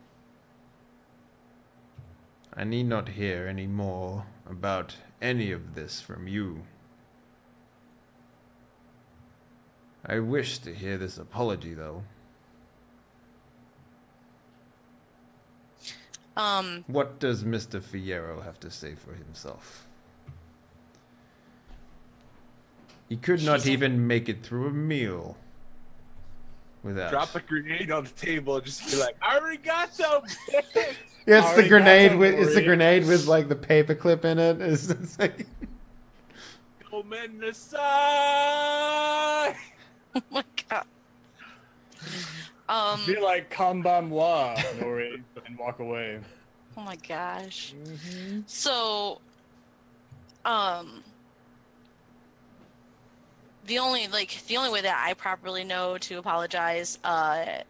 I need not hear any more about any of this from you. I wish to hear this apology, though. What does Mr. Fierro have to say for himself? He could not even make it through a meal without... Drop a grenade on the table and just be like, Arigato, bitch! Yeah, it's the Arigato, grenade with Mori. like the paperclip in it. It's like... Gomennasai! Oh my god. Be like, konbanwa, Nori, and walk away. Oh my gosh. Mm-hmm. So, the only way that I properly know to apologize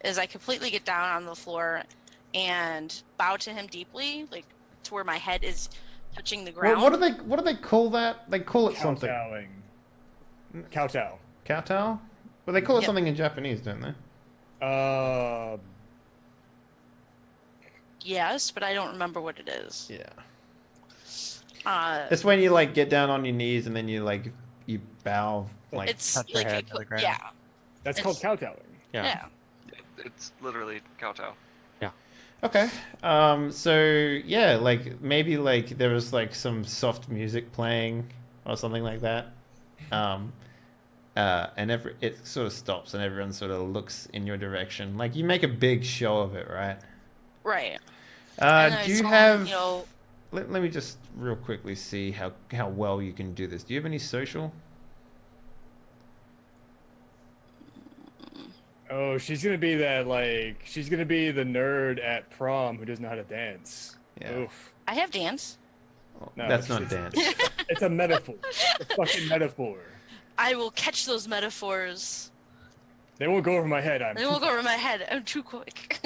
is I completely get down on the floor and bow to him deeply, like to where my head is touching the ground. What do they call that? They call it something. Kowtowing. Kowtow. Kowtow? Well, they call it Yep. something in Japanese, don't they? Yes, but I don't remember what it is. Yeah. Uh, It's when you like get down on your knees and then you like you bow like. it's touch your like head to the ground. yeah, That's It's- called kowtowing. yeah. It's literally kowtow. Okay. So yeah, like maybe like there was like some soft music playing or something like that. And it sort of stops and everyone sort of looks in your direction. Like you make a big show of it, right? Right. And I Do you saw, have? you know, Let me just real quickly see how well you can do this. Do you have any social? Oh, she's gonna be that, like, she's gonna be the nerd at prom who doesn't know how to dance. Yeah. Oof. I have dance. Oh, No, that's it's- not dance. It's a metaphor. It's a fucking metaphor. I will catch those metaphors. They won't go over my head. They won't go over my head. I'm too quick.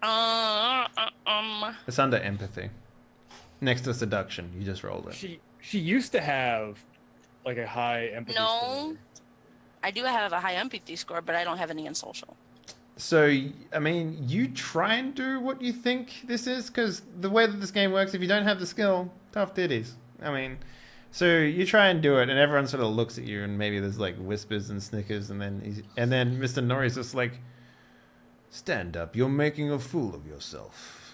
Yeah. It's under empathy. Next to seduction, you just rolled it. She used to have like a high empathy No. score. I do have a high empathy score, but I don't have any in social. So, I mean, you try and do what you think this is, because the way that this game works, if you don't have the skill, tough titties. I mean, so you try and do it, and everyone sort of looks at you, and maybe there's like whispers and snickers, and then Mr. Nori's just like, "Stand up! You're making a fool of yourself."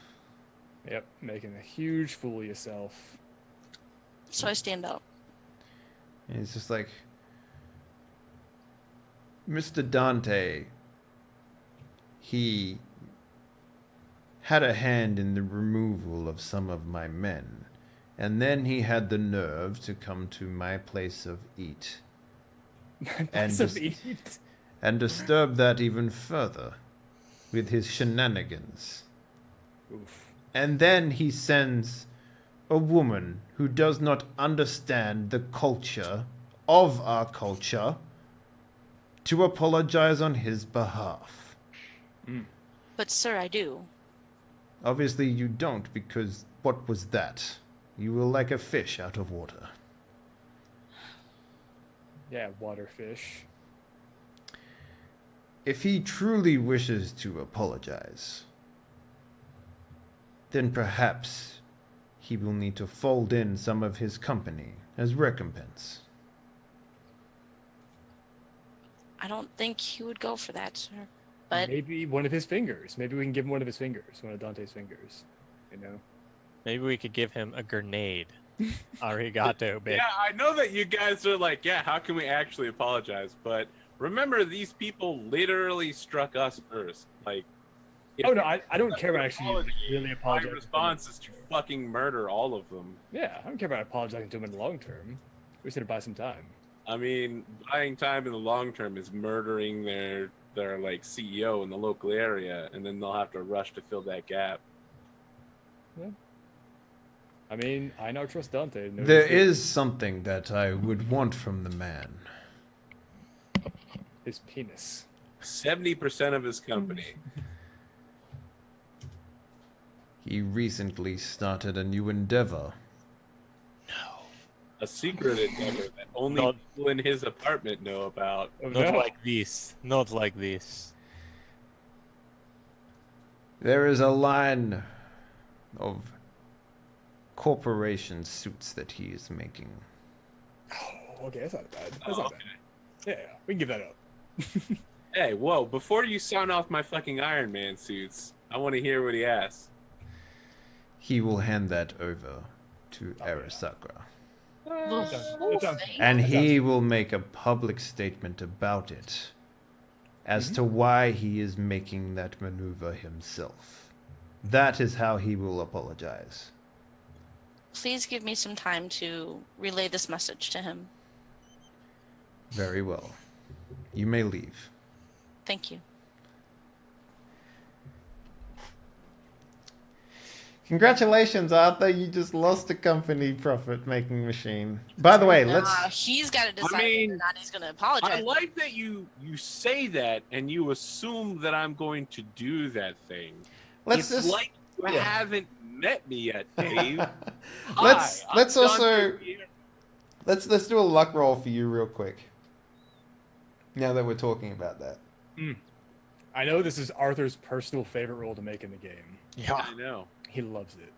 Yep, making a huge fool of yourself. So I stand up. And he's just like, "Mr. Dante, he had a hand in the removal of some of my men, and then he had the nerve to come to my place of eat Piece of eat. and disturb that even further with his shenanigans. Oof. And then he sends a woman who does not understand the culture of our culture to apologize on his behalf. But sir, I do. Obviously you don't, because what was that? You were like a fish out of water. Yeah, waterfish. If he truly wishes to apologize, then perhaps he will need to fold in some of his company as recompense. I don't think he would go for that, sir. But Maybe one of his fingers. Maybe we can give him one of his fingers, one of Dante's fingers. You know? Maybe we could give him a grenade. Arigato, bitch. Yeah, I know that you guys are like, yeah, how can we actually apologize? But remember, these people literally struck us first. Like, if Oh no, I don't care about actually apology, really my apologizing. response is to fucking murder all of them. Yeah, I don't care about apologizing to him in the long term. We should buy some time. I mean, buying time in the long term is murdering their like CEO in the local area, and then they'll have to rush to fill that gap. I mean, Einar trusts Dante. No There mistake. is something that I would want from the man. His penis. 70% of his company. He recently started a new endeavor. A secret endeavor that only Not- people in his apartment know about. Oh, Not no. like this. Not like this. There is a line of corporation suits that he is making. Oh, okay, that's not bad. That's Oh, not bad. Yeah, we can give that up. Hey, whoa, before you sound off my fucking Iron Man suits, I want to hear what he asks. He will hand that over to Arasaka. the sounds- whole that sounds- thing? And he will make a public statement about it as to why he is making that maneuver himself. That is how he will apologize. Please give me some time to relay this message to him. Very well. You may leave. Thank you. Congratulations, Arthur. You just lost a company profit-making machine. By the way, let's... He's got to decide mean, whether or not he's going to I apologize. like that you say that and you assume that I'm going to do that thing. Let's it's just... like you yeah. haven't met me yet, Dave. let's Hi, let's I'm also Dante here. let's do a luck roll for you real quick. Now that we're talking about that. I know this is Arthur's personal favorite role to make in the game. Yeah. I know. He loves it.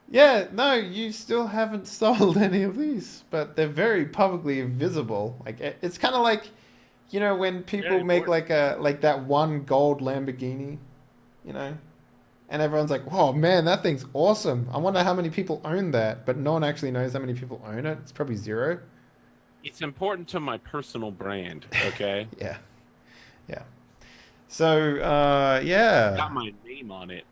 Yeah, no, you still haven't sold any of these, but they're very publicly visible. Like it's kind of like, you know, when people Very make important. like that one gold Lamborghini, you know, and everyone's like, "Whoa, man, that thing's awesome! I wonder how many people own that." But no one actually knows how many people own it. It's probably 0. It's important to my personal brand, okay? Yeah, yeah. So yeah. Got my name on it.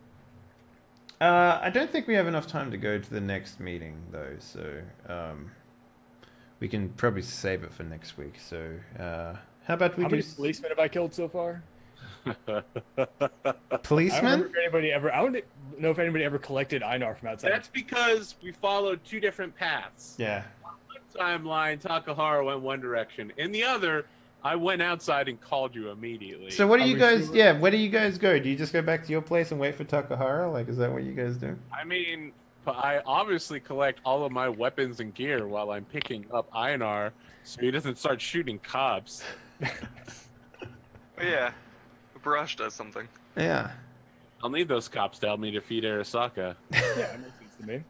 I don't think we have enough time to go to the next meeting, though, so we can probably save it for next week. So, how about we How many do policemen have I killed so far? I don't policemen? remember if anybody ever. I don't know if anybody ever collected Einar from outside. That's because we followed two different paths. Yeah. One timeline, Takahara went one direction. In the other, I went outside and called you immediately. So, what do Are you we guys? sure? Yeah, where do you guys go? Do you just go back to your place and wait for Takahara? Like, is that what you guys do? I mean, I obviously collect all of my weapons and gear while I'm picking up Einar, so he doesn't start shooting cops. But yeah, Barash does something. Yeah. I'll need those cops to help me defeat Arasaka. Yeah, that makes sense to me.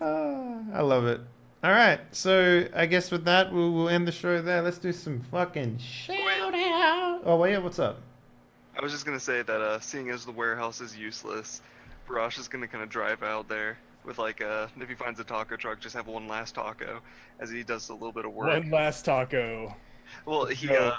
I love it. All right, so I guess with that we'll end the show there. Let's do some fucking shout out. Oh wait, what's up? I was just gonna say that seeing as the warehouse is useless, Barash is gonna kind of drive out there with like if he finds a taco truck, just have one last taco as he does a little bit of work. One last taco. Well, No.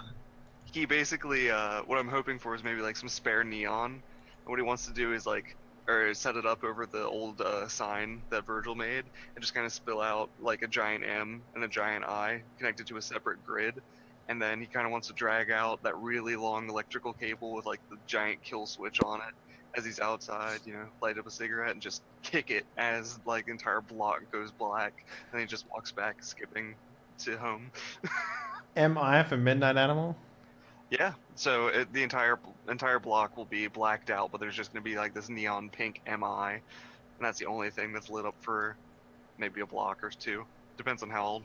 he basically what I'm hoping for is maybe like some spare neon. And what he wants to do is like or set it up over the old sign that Virgil made and just kind of spill out like a giant M and a giant I connected to a separate grid. And then he kind of wants to drag out that really long electrical cable with like the giant kill switch on it as he's outside, light up a cigarette and just kick it as like the entire block goes black, and he just walks back, skipping to home. MI for Midnight Animal? Yeah, so the entire block will be blacked out, but there's just gonna be like this neon pink MI, and that's the only thing that's lit up for maybe a block or two. Depends on how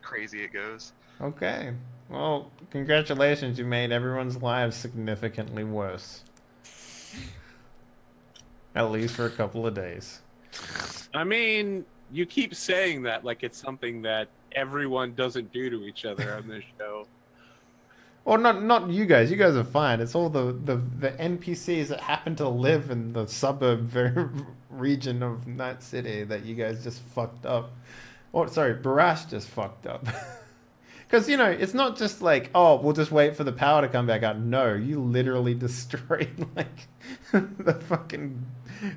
crazy it goes. Okay. Well, congratulations, you made everyone's lives significantly worse. At least for a couple of days. I mean, you keep saying that like it's something that everyone doesn't do to each other on this show. Or not you guys. You guys are fine. It's all the NPCs that happen to live in the suburb region of Nightcity that you guys just fucked up. Or sorry, Barash just fucked up. Because, it's not just like, oh, we'll just wait for the power to come back out. No, you literally destroyed, like, the fucking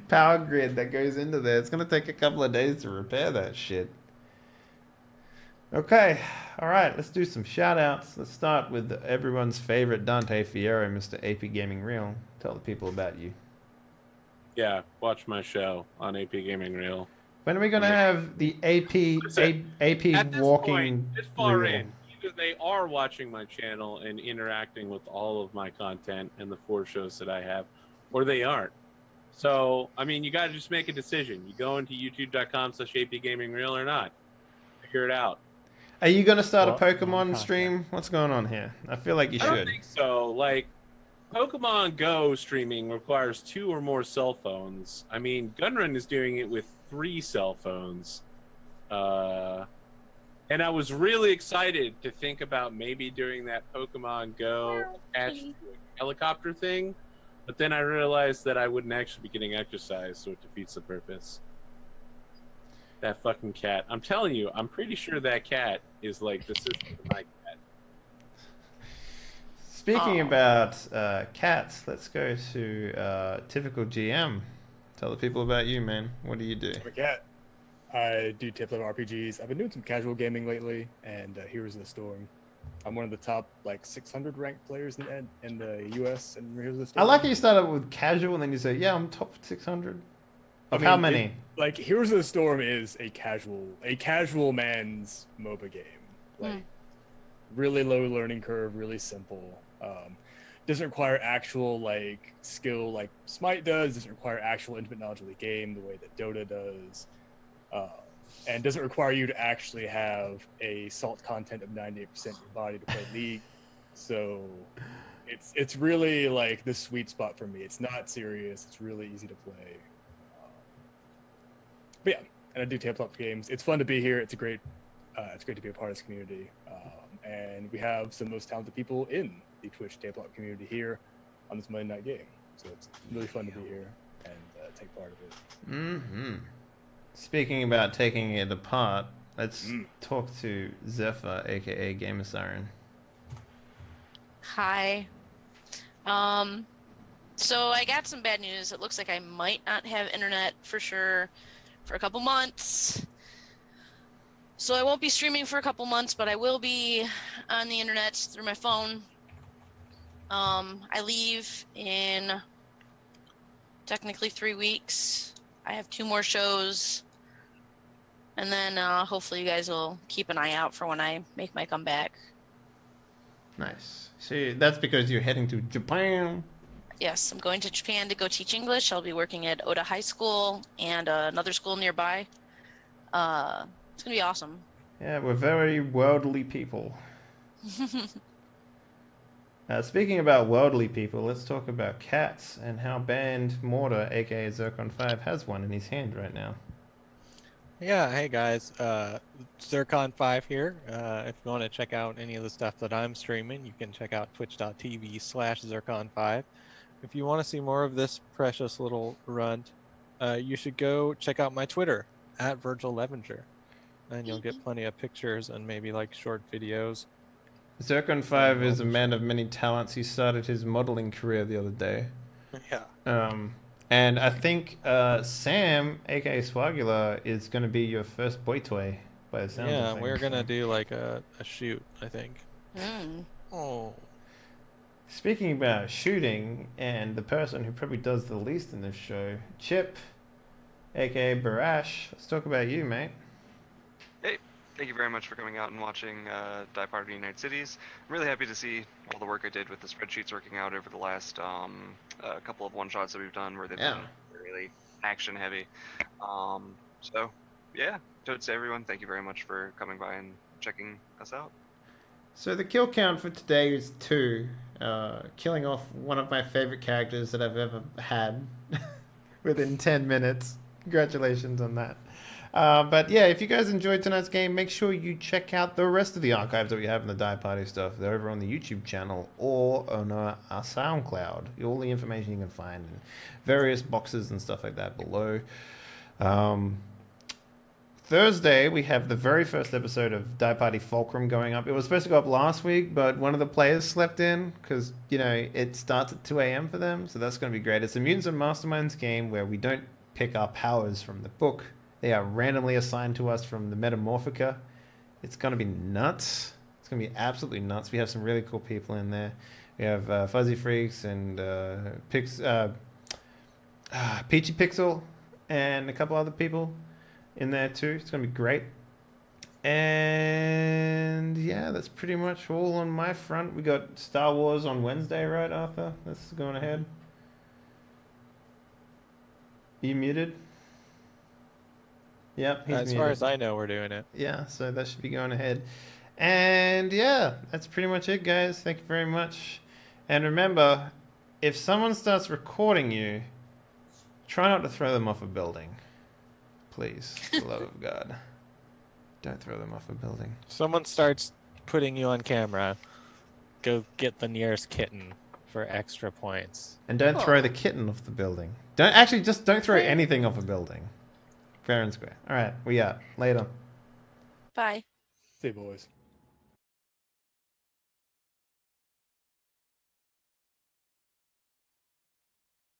power grid that goes into there. It's going to take a couple of days to repair that shit. Okay, all right, let's do some shout-outs. Let's start with everyone's favorite Dante Fiero, Mr. AP Gaming Reel. Tell the people about you. Yeah, watch my show on AP Gaming Reel. When are we going to have the AP At this walking point, this far reel? in, either they are watching my channel and interacting with all of my content and the 4 shows that I have, or they aren't. So, I mean, you got to just make a decision. You go into youtube.com/apgamingreel or not. Figure it out. Are you going to start a Well, Pokemon content. stream? What's going on here? I feel like you I don't should. think so. Like, Pokemon Go streaming requires 2 or more cell phones. I mean, Gunrun is doing it with 3 cell phones. And I was really excited to think about maybe doing that Pokemon Go attached to a helicopter thing. But then I realized that I wouldn't actually be getting exercise, so it defeats the purpose. That fucking cat. I'm telling you, I'm pretty sure that cat is like the sister of my cat. Speaking about cats, let's go to Typical GM. Tell the people about you, man. What do you do? I'm a cat. I do tabletop RPGs. I've been doing some casual gaming lately, and Heroes of the Storm. I'm one of the top 600 ranked players in the U.S. in Heroes of the I Storm. like how you start up with casual and then you say, yeah, I'm top 600. Of how many? Heroes of the Storm is a casual man's MOBA game. Really low learning curve, really simple. Doesn't require actual skill like Smite does. Doesn't require actual intimate knowledge of the game the way that Dota does. And doesn't require you to actually have a salt content of 98% of your body to play League. So it's really the sweet spot for me. It's not serious. It's really easy to play. But yeah, and I do tabletop games. It's fun to be here. It's great to be a part of this community. And we have some of the most talented people in the Twitch tabletop community here on this Monday night game. So it's really fun to be here and take part of it. Mm-hmm. Speaking about taking it apart, let's talk to Zephyr, aka Gamer Siren. Hi. So I got some bad news. It looks like I might not have internet for sure for a couple months. So I won't be streaming for a couple months, but I will be on the internet through my phone. I leave in technically 3 weeks. I have 2 more shows. And then hopefully you guys will keep an eye out for when I make my comeback. Nice. See, that's because you're heading to Japan. Yes, I'm going to Japan to go teach English. I'll be working at Oda High School and another school nearby. It's going to be awesome. Yeah, we're very worldly people. Speaking about worldly people, let's talk about cats and how Band Mortar, aka Zircon5, has one in his hand right now. Yeah, hey guys, Zircon5 here. If you want to check out any of the stuff that I'm streaming, you can check out twitch.tv/Zircon5. If you want to see more of this precious little runt, you should go check out my Twitter, @VirgilLevinger. And you'll get plenty of pictures and maybe short videos. Zircon5 is a man of many talents. He started his modeling career the other day. Yeah. And I think Sam, aka Swagula, is going to be your first boy toy by the sound of Yeah, things. we're gonna do a shoot, I think. Mm. Oh. Speaking about shooting, and the person who probably does the least in this show, Chip, aka Barash. Let's talk about you, mate. Hey, thank you very much for coming out and watching Die Part of United Cities. I'm really happy to see all the work I did with the spreadsheets working out over the last couple of one-shots that we've done where they've been really action-heavy. So, yeah, to everyone, thank you very much for coming by and checking us out. So the kill count for today is 2, killing off one of my favorite characters that I've ever had within 10 minutes. Congratulations on that. But yeah, if you guys enjoyed tonight's game, make sure you check out the rest of the archives that we have in the Die Party stuff. They're over on the YouTube channel or on our SoundCloud. All the information you can find in various boxes and stuff like that below. Thursday, we have the very first episode of Die Party Fulcrum going up. It was supposed to go up last week, but one of the players slept in because, you know, it starts at 2 a.m. for them, so that's going to be great. It's a Mutants and Masterminds game where we don't pick our powers from the book. They are randomly assigned to us from the Metamorphica. It's going to be nuts. It's going to be absolutely nuts. We have some really cool people in there. We have Fuzzy Freaks and Peachy Pixel and a couple other people in there too. It's going to be great. And yeah, that's pretty much all on my front. We got Star Wars on Wednesday, right, Arthur? That's going ahead. Are you muted? Yep, he's As muted. far as I know, we're doing it. Yeah, so that should be going ahead. And yeah, that's pretty much it, guys. Thank you very much. And remember, if someone starts recording you, try not to throw them off a building. Please, for the love of God. Don't throw them off a building. Someone starts putting you on camera, go get the nearest kitten for extra points. And don't throw the kitten off the building. Just don't throw anything off a building. Fair and square. All right, we out. Later. Bye. See you, boys.